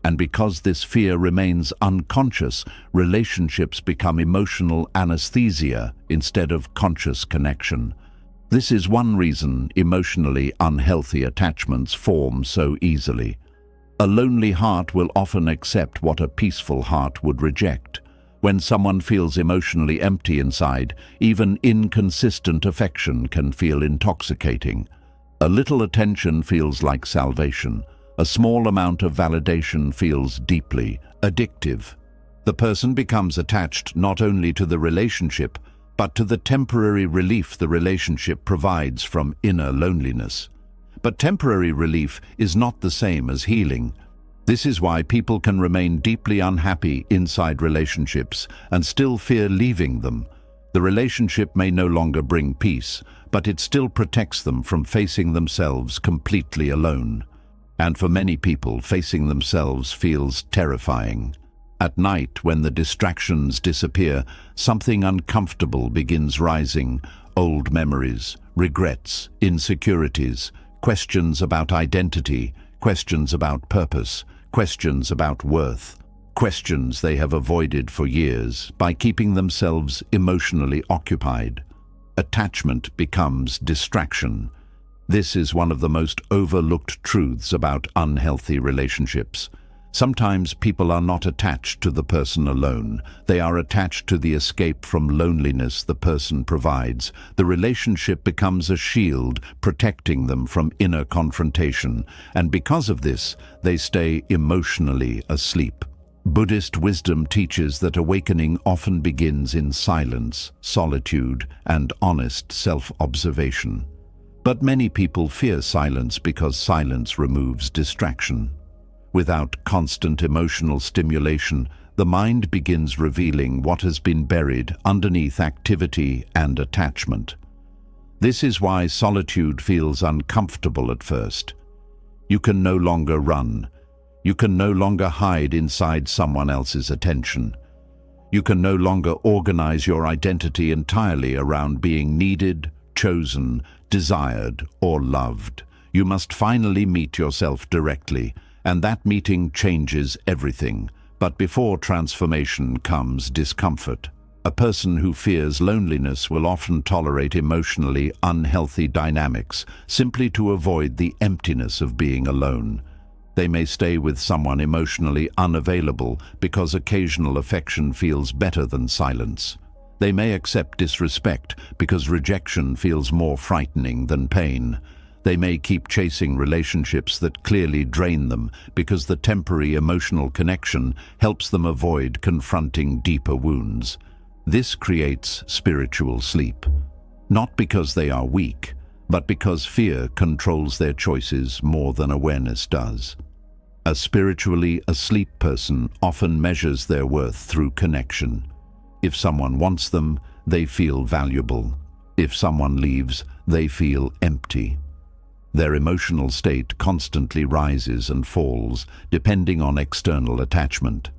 And because this fear remains unconscious, relationships become emotional anesthesia instead of conscious connection. This is one reason emotionally unhealthy attachments form so easily. A lonely heart will often accept what a peaceful heart would reject. When someone feels emotionally empty inside, even inconsistent affection can feel intoxicating. A little attention feels like salvation. A small amount of validation feels deeply addictive. The person becomes attached not only to the relationship, but to the temporary relief the relationship provides from inner loneliness. But temporary relief is not the same as healing. This is why people can remain deeply unhappy inside relationships and still fear leaving them. The relationship may no longer bring peace, but it still protects them from facing themselves completely alone. And for many people, facing themselves feels terrifying. At night, when the distractions disappear, something uncomfortable begins rising. Old memories, regrets, insecurities, questions about identity, questions about purpose, questions about worth, questions they have avoided for years by keeping themselves emotionally occupied. Attachment becomes distraction. This is one of the most overlooked truths about unhealthy relationships. Sometimes people are not attached to the person alone. They are attached to the escape from loneliness the person provides. The relationship becomes a shield, protecting them from inner confrontation, and because of this, they stay emotionally asleep. Buddhist wisdom teaches that awakening often begins in silence, solitude, and honest self-observation. But many people fear silence because silence removes distraction. Without constant emotional stimulation, the mind begins revealing what has been buried underneath activity and attachment. This is why solitude feels uncomfortable at first. You can no longer run. You can no longer hide inside someone else's attention. You can no longer organize your identity entirely around being needed, chosen, desired, or loved. You must finally meet yourself directly, and that meeting changes everything. But before transformation comes discomfort. A person who fears loneliness will often tolerate emotionally unhealthy dynamics simply to avoid the emptiness of being alone. They may stay with someone emotionally unavailable because occasional affection feels better than silence. They may accept disrespect because rejection feels more frightening than pain. They may keep chasing relationships that clearly drain them because the temporary emotional connection helps them avoid confronting deeper wounds. This creates spiritual sleep, not because they are weak, but because fear controls their choices more than awareness does. A spiritually asleep person often measures their worth through connection. If someone wants them, they feel valuable. If someone leaves, they feel empty. Their emotional state constantly rises and falls, depending on external attachment.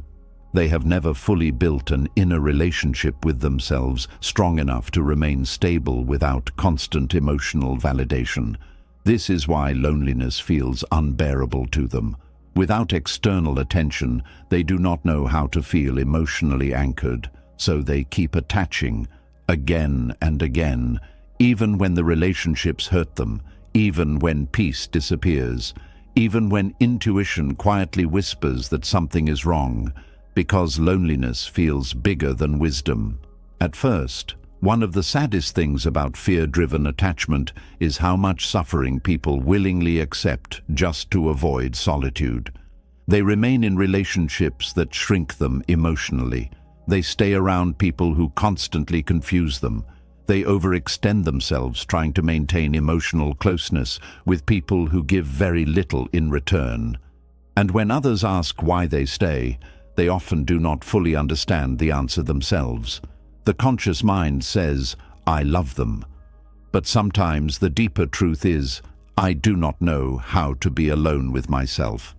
They have never fully built an inner relationship with themselves strong enough to remain stable without constant emotional validation. This is why loneliness feels unbearable to them. Without external attention, they do not know how to feel emotionally anchored, so they keep attaching again and again, even when the relationships hurt them, even when peace disappears, even when intuition quietly whispers that something is wrong, because loneliness feels bigger than wisdom. At first, one of the saddest things about fear-driven attachment is how much suffering people willingly accept just to avoid solitude. They remain in relationships that shrink them emotionally. They stay around people who constantly confuse them. They overextend themselves trying to maintain emotional closeness with people who give very little in return. And when others ask why they stay, they often do not fully understand the answer themselves. The conscious mind says, "I love them." But sometimes the deeper truth is, "I do not know how to be alone with myself."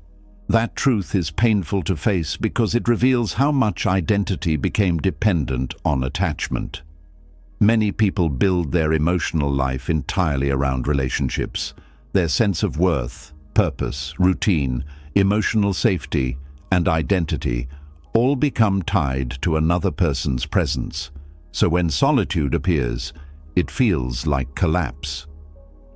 That truth is painful to face because it reveals how much identity became dependent on attachment. Many people build their emotional life entirely around relationships. Their sense of worth, purpose, routine, emotional safety, and identity all become tied to another person's presence. So when solitude appears, it feels like collapse.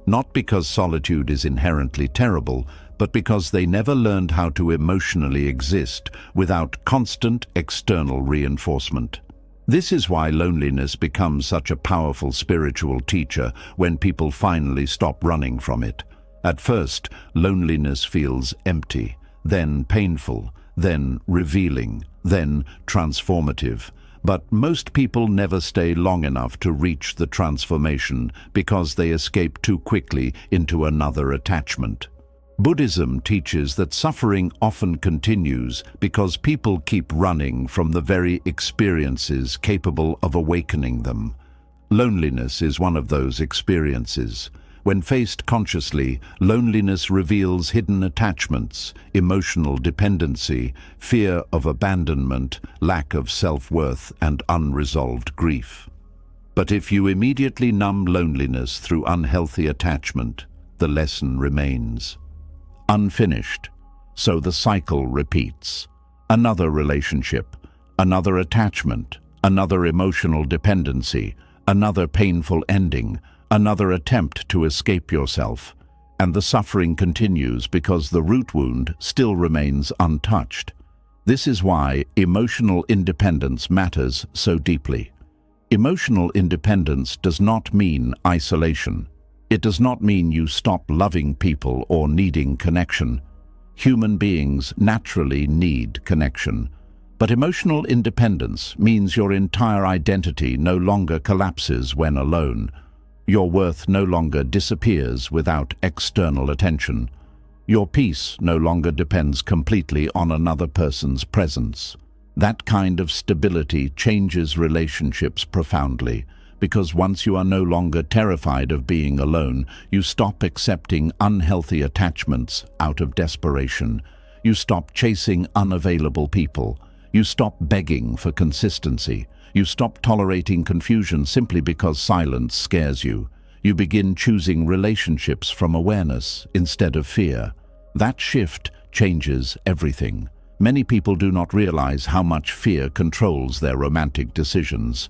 Not because solitude is inherently terrible, but because they never learned how to emotionally exist without constant external reinforcement. This is why loneliness becomes such a powerful spiritual teacher when people finally stop running from it. At first, loneliness feels empty, then painful, then revealing, then transformative. But most people never stay long enough to reach the transformation because they escape too quickly into another attachment. Buddhism teaches that suffering often continues because people keep running from the very experiences capable of awakening them. Loneliness is one of those experiences. When faced consciously, loneliness reveals hidden attachments, emotional dependency, fear of abandonment, lack of self-worth, and unresolved grief. But if you immediately numb loneliness through unhealthy attachment, the lesson remains unfinished, so the cycle repeats. Another relationship, another attachment, another emotional dependency, another painful ending, another attempt to escape yourself, and the suffering continues because the root wound still remains untouched. This is why emotional independence matters so deeply. Emotional independence does not mean isolation. It does not mean you stop loving people or needing connection. Human beings naturally need connection. But emotional independence means your entire identity no longer collapses when alone. Your worth no longer disappears without external attention. Your peace no longer depends completely on another person's presence. That kind of stability changes relationships profoundly, because once you are no longer terrified of being alone, you stop accepting unhealthy attachments out of desperation. You stop chasing unavailable people. You stop begging for consistency. You stop tolerating confusion simply because silence scares you. You begin choosing relationships from awareness instead of fear. That shift changes everything. Many people do not realize how much fear controls their romantic decisions.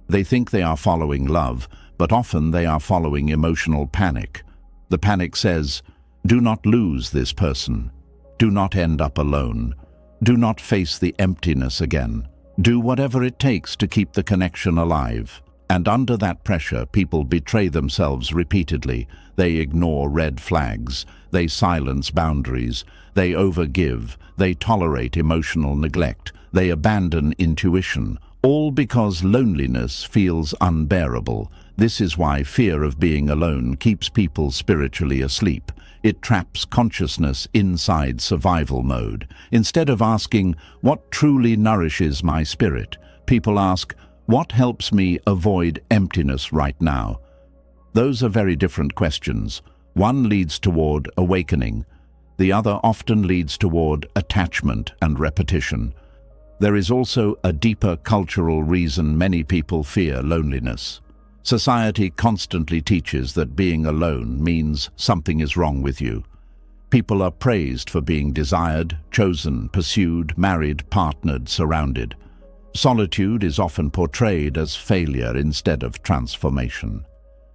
They think they are following love, but often they are following emotional panic. The panic says, do not lose this person. Do not end up alone. Do not face the emptiness again. Do whatever it takes to keep the connection alive. And under that pressure, people betray themselves repeatedly. They ignore red flags. They silence boundaries. They overgive. They tolerate emotional neglect. They abandon intuition. All because loneliness feels unbearable. This is why fear of being alone keeps people spiritually asleep. It traps consciousness inside survival mode. Instead of asking, what truly nourishes my spirit? People ask, what helps me avoid emptiness right now? Those are very different questions. One leads toward awakening. The other often leads toward attachment and repetition. There is also a deeper cultural reason many people fear loneliness. Society constantly teaches that being alone means something is wrong with you. People are praised for being desired, chosen, pursued, married, partnered, surrounded. Solitude is often portrayed as failure instead of transformation.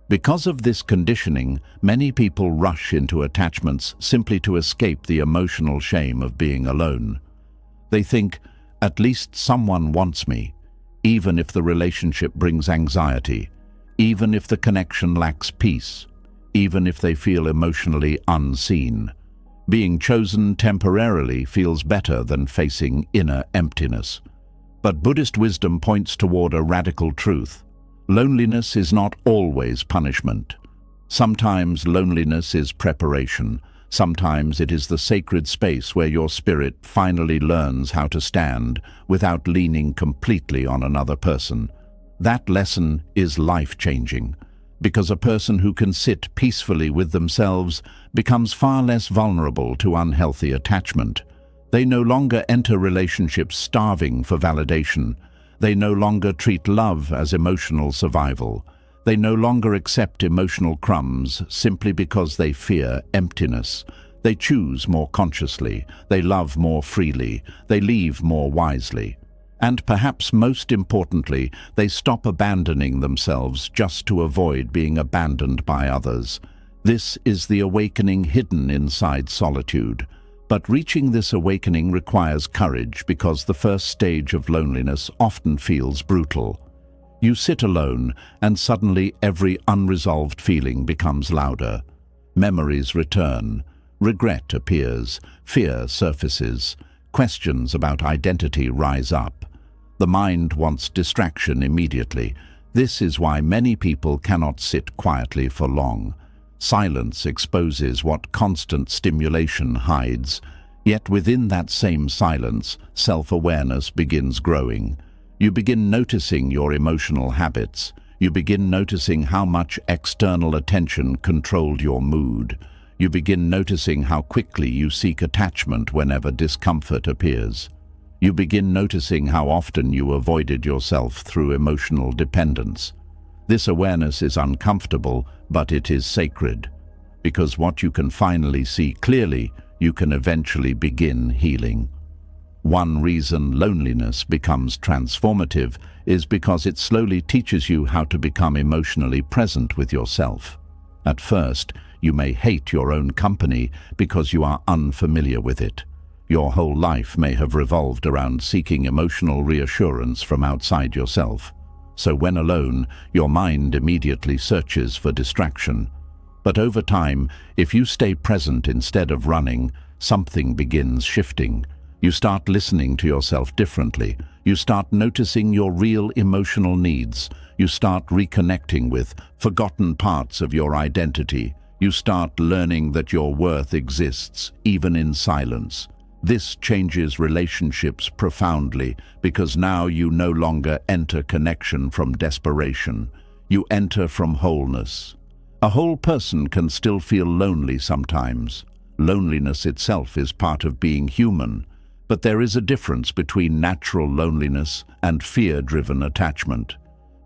Because of this conditioning, many people rush into attachments simply to escape the emotional shame of being alone. They think, at least someone wants me, even if the relationship brings anxiety, even if the connection lacks peace, even if they feel emotionally unseen. Being chosen temporarily feels better than facing inner emptiness. But Buddhist wisdom points toward a radical truth. Loneliness is not always punishment. Sometimes loneliness is preparation. Sometimes it is the sacred space where your spirit finally learns how to stand without leaning completely on another person. That lesson is life-changing, because a person who can sit peacefully with themselves becomes far less vulnerable to unhealthy attachment. They no longer enter relationships starving for validation. They no longer treat love as emotional survival. They no longer accept emotional crumbs simply because they fear emptiness. They choose more consciously. They love more freely. They leave more wisely. And perhaps most importantly, they stop abandoning themselves just to avoid being abandoned by others. This is the awakening hidden inside solitude. But reaching this awakening requires courage because the first stage of loneliness often feels brutal. You sit alone, and suddenly every unresolved feeling becomes louder. Memories return, regret appears, fear surfaces, questions about identity rise up. The mind wants distraction immediately. This is why many people cannot sit quietly for long. Silence exposes what constant stimulation hides. Yet within that same silence, self-awareness begins growing. You begin noticing your emotional habits. You begin noticing how much external attention controlled your mood. You begin noticing how quickly you seek attachment whenever discomfort appears. You begin noticing how often you avoided yourself through emotional dependence. This awareness is uncomfortable, but it is sacred. Because what you can finally see clearly, you can eventually begin healing. One reason loneliness becomes transformative is because it slowly teaches you how to become emotionally present with yourself. At first, you may hate your own company because you are unfamiliar with it. Your whole life may have revolved around seeking emotional reassurance from outside yourself. So when alone, your mind immediately searches for distraction. But over time, if you stay present instead of running, something begins shifting. You start listening to yourself differently. You start noticing your real emotional needs. You start reconnecting with forgotten parts of your identity. You start learning that your worth exists, even in silence. This changes relationships profoundly because now you no longer enter connection from desperation. You enter from wholeness. A whole person can still feel lonely sometimes. Loneliness itself is part of being human. But there is a difference between natural loneliness and fear-driven attachment.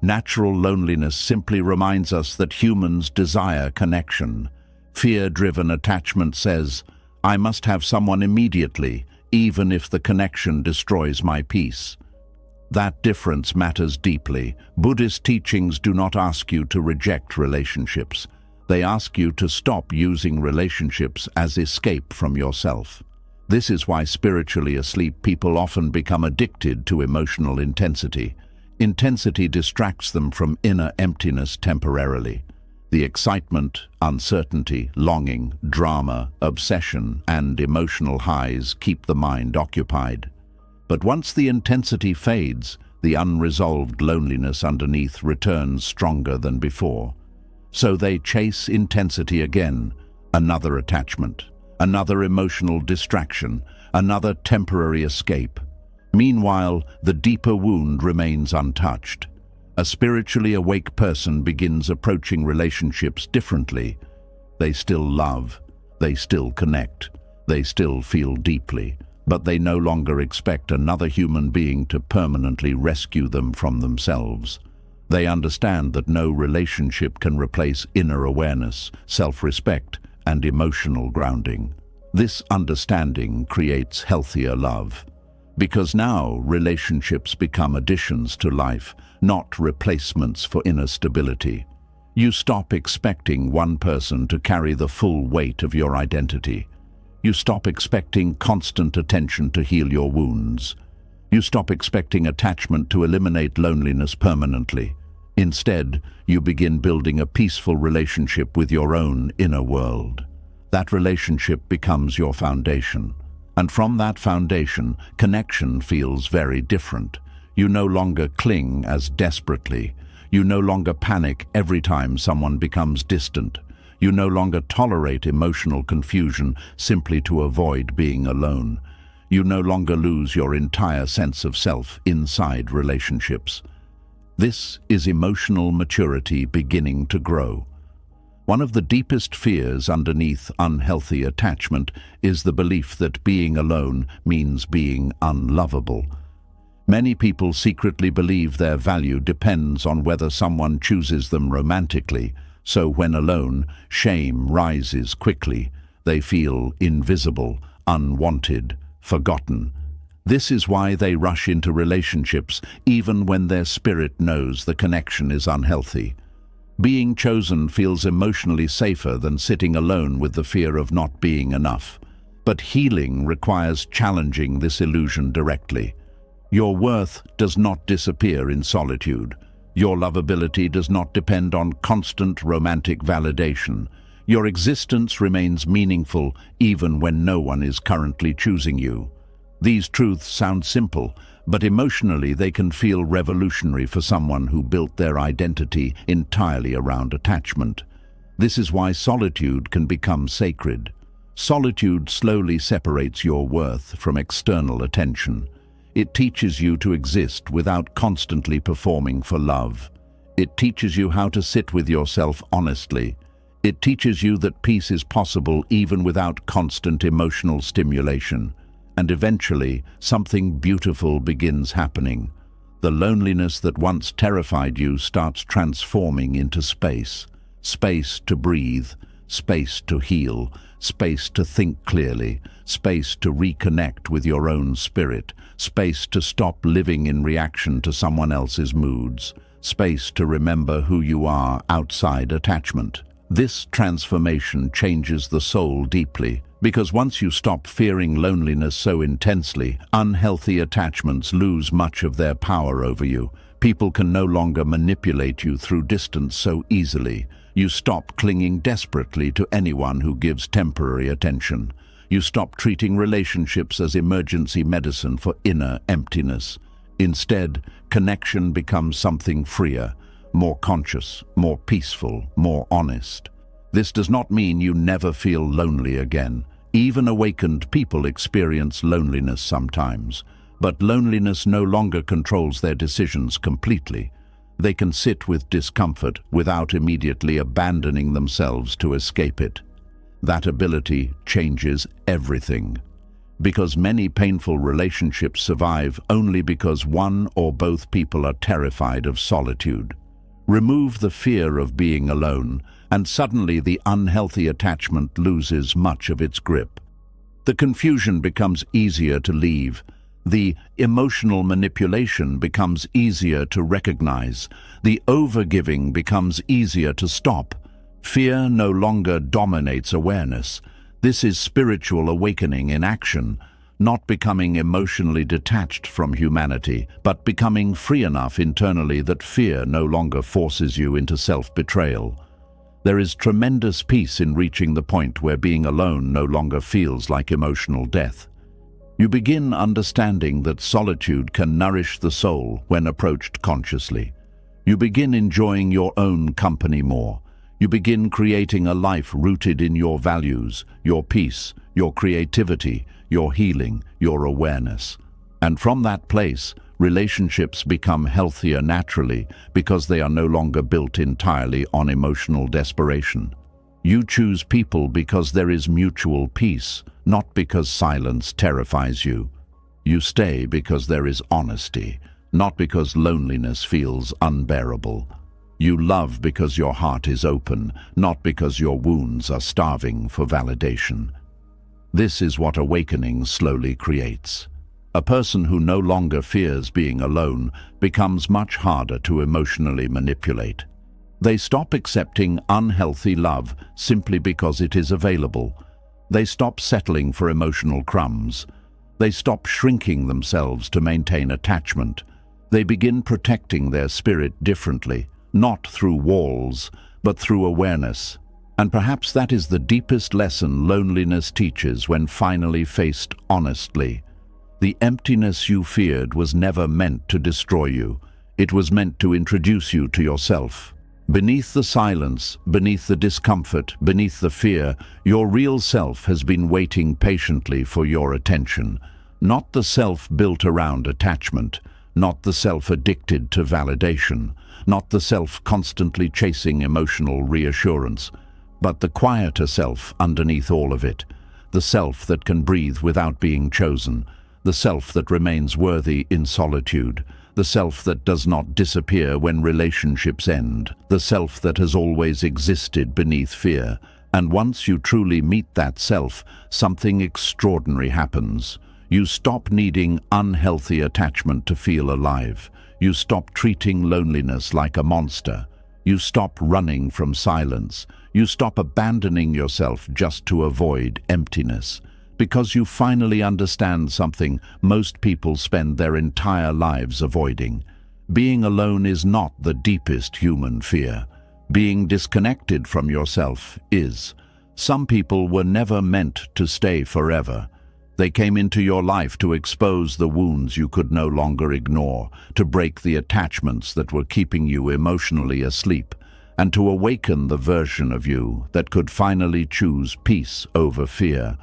Natural loneliness simply reminds us that humans desire connection. Fear-driven attachment says, I must have someone immediately, even if the connection destroys my peace. That difference matters deeply. Buddhist teachings do not ask you to reject relationships. They ask you to stop using relationships as escape from yourself. This is why spiritually asleep people often become addicted to emotional intensity. Intensity distracts them from inner emptiness temporarily. The excitement, uncertainty, longing, drama, obsession, and emotional highs keep the mind occupied. But once the intensity fades, the unresolved loneliness underneath returns stronger than before. So they chase intensity again, another attachment, another emotional distraction, another temporary escape. Meanwhile, the deeper wound remains untouched. A spiritually awake person begins approaching relationships differently. They still love, they still connect, they still feel deeply, but they no longer expect another human being to permanently rescue them from themselves. They understand that no relationship can replace inner awareness, self-respect, and emotional grounding. This understanding creates healthier love. Because now relationships become additions to life, not replacements for inner stability. You stop expecting one person to carry the full weight of your identity. You stop expecting constant attention to heal your wounds. You stop expecting attachment to eliminate loneliness permanently. Instead, you begin building a peaceful relationship with your own inner world. That relationship becomes your foundation. And from that foundation, connection feels very different. You no longer cling as desperately. You no longer panic every time someone becomes distant. You no longer tolerate emotional confusion simply to avoid being alone. You no longer lose your entire sense of self inside relationships. This is emotional maturity beginning to grow. One of the deepest fears underneath unhealthy attachment is the belief that being alone means being unlovable. Many people secretly believe their value depends on whether someone chooses them romantically, so when alone, shame rises quickly. They feel invisible, unwanted, forgotten. This is why they rush into relationships even when their spirit knows the connection is unhealthy. Being chosen feels emotionally safer than sitting alone with the fear of not being enough. But healing requires challenging this illusion directly. Your worth does not disappear in solitude. Your lovability does not depend on constant romantic validation. Your existence remains meaningful even when no one is currently choosing you. These truths sound simple, but emotionally they can feel revolutionary for someone who built their identity entirely around attachment. This is why solitude can become sacred. Solitude slowly separates your worth from external attention. It teaches you to exist without constantly performing for love. It teaches you how to sit with yourself honestly. It teaches you that peace is possible even without constant emotional stimulation. And eventually, something beautiful begins happening. The loneliness that once terrified you starts transforming into space. Space to breathe, space to heal, space to think clearly, space to reconnect with your own spirit, space to stop living in reaction to someone else's moods, space to remember who you are outside attachment. This transformation changes the soul deeply, because once you stop fearing loneliness so intensely, unhealthy attachments lose much of their power over you. People can no longer manipulate you through distance so easily. You stop clinging desperately to anyone who gives temporary attention. You stop treating relationships as emergency medicine for inner emptiness. Instead, connection becomes something freer, more conscious, more peaceful, more honest. This does not mean you never feel lonely again. Even awakened people experience loneliness sometimes, but loneliness no longer controls their decisions completely. They can sit with discomfort without immediately abandoning themselves to escape it. That ability changes everything. Because many painful relationships survive only because one or both people are terrified of solitude. Remove the fear of being alone, and suddenly the unhealthy attachment loses much of its grip. The confusion becomes easier to leave. The emotional manipulation becomes easier to recognize. The overgiving becomes easier to stop. Fear no longer dominates awareness. This is spiritual awakening in action, not becoming emotionally detached from humanity, but becoming free enough internally that fear no longer forces you into self-betrayal. There is tremendous peace in reaching the point where being alone no longer feels like emotional death. You begin understanding that solitude can nourish the soul when approached consciously. You begin enjoying your own company more. You begin creating a life rooted in your values, your peace, your creativity, your healing, your awareness. And from that place, relationships become healthier naturally because they are no longer built entirely on emotional desperation. You choose people because there is mutual peace, not because silence terrifies you. You stay because there is honesty, not because loneliness feels unbearable. You love because your heart is open, not because your wounds are starving for validation. This is what awakening slowly creates. A person who no longer fears being alone becomes much harder to emotionally manipulate. They stop accepting unhealthy love simply because it is available. They stop settling for emotional crumbs. They stop shrinking themselves to maintain attachment. They begin protecting their spirit differently, not through walls, but through awareness. And perhaps that is the deepest lesson loneliness teaches when finally faced honestly. The emptiness you feared was never meant to destroy you. It was meant to introduce you to yourself. Beneath the silence, beneath the discomfort, beneath the fear, your real self has been waiting patiently for your attention. Not the self built around attachment, not the self addicted to validation, not the self constantly chasing emotional reassurance, but the quieter self underneath all of it, the self that can breathe without being chosen, the self that remains worthy in solitude, the self that does not disappear when relationships end, the self that has always existed beneath fear. And once you truly meet that self, something extraordinary happens. You stop needing unhealthy attachment to feel alive. You stop treating loneliness like a monster. You stop running from silence. You stop abandoning yourself just to avoid emptiness. Because you finally understand something most people spend their entire lives avoiding. Being alone is not the deepest human fear. Being disconnected from yourself is. Some people were never meant to stay forever. They came into your life to expose the wounds you could no longer ignore, to break the attachments that were keeping you emotionally asleep, and to awaken the version of you that could finally choose peace over fear.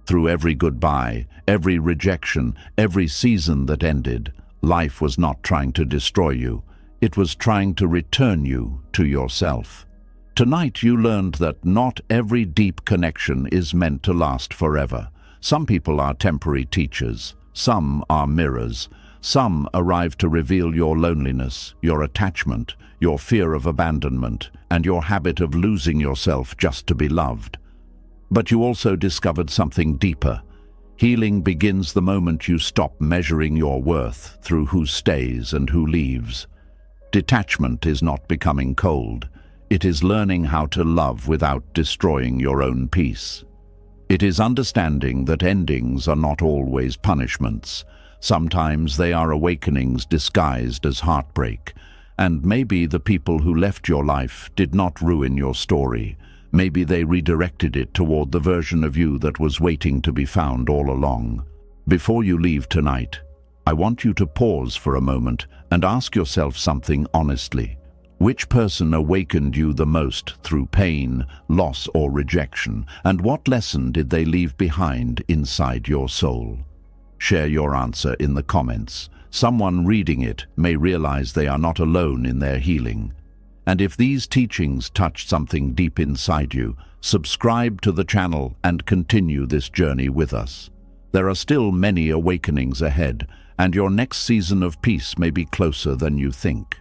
Through every goodbye, every rejection, every season that ended, life was not trying to destroy you. It was trying to return you to yourself. Tonight you learned that not every deep connection is meant to last forever. Some people are temporary teachers. Some are mirrors. Some arrive to reveal your loneliness, your attachment, your fear of abandonment, and your habit of losing yourself just to be loved. But you also discovered something deeper. Healing begins the moment you stop measuring your worth through who stays and who leaves. Detachment is not becoming cold. It is learning how to love without destroying your own peace. It is understanding that endings are not always punishments. Sometimes they are awakenings disguised as heartbreak. And maybe the people who left your life did not ruin your story. Maybe they redirected it toward the version of you that was waiting to be found all along. Before you leave tonight, I want you to pause for a moment and ask yourself something honestly. Which person awakened you the most through pain, loss, or rejection? And what lesson did they leave behind inside your soul? Share your answer in the comments. Someone reading it may realize they are not alone in their healing. And if these teachings touch something deep inside you, subscribe to the channel and continue this journey with us. There are still many awakenings ahead, and your next season of peace may be closer than you think.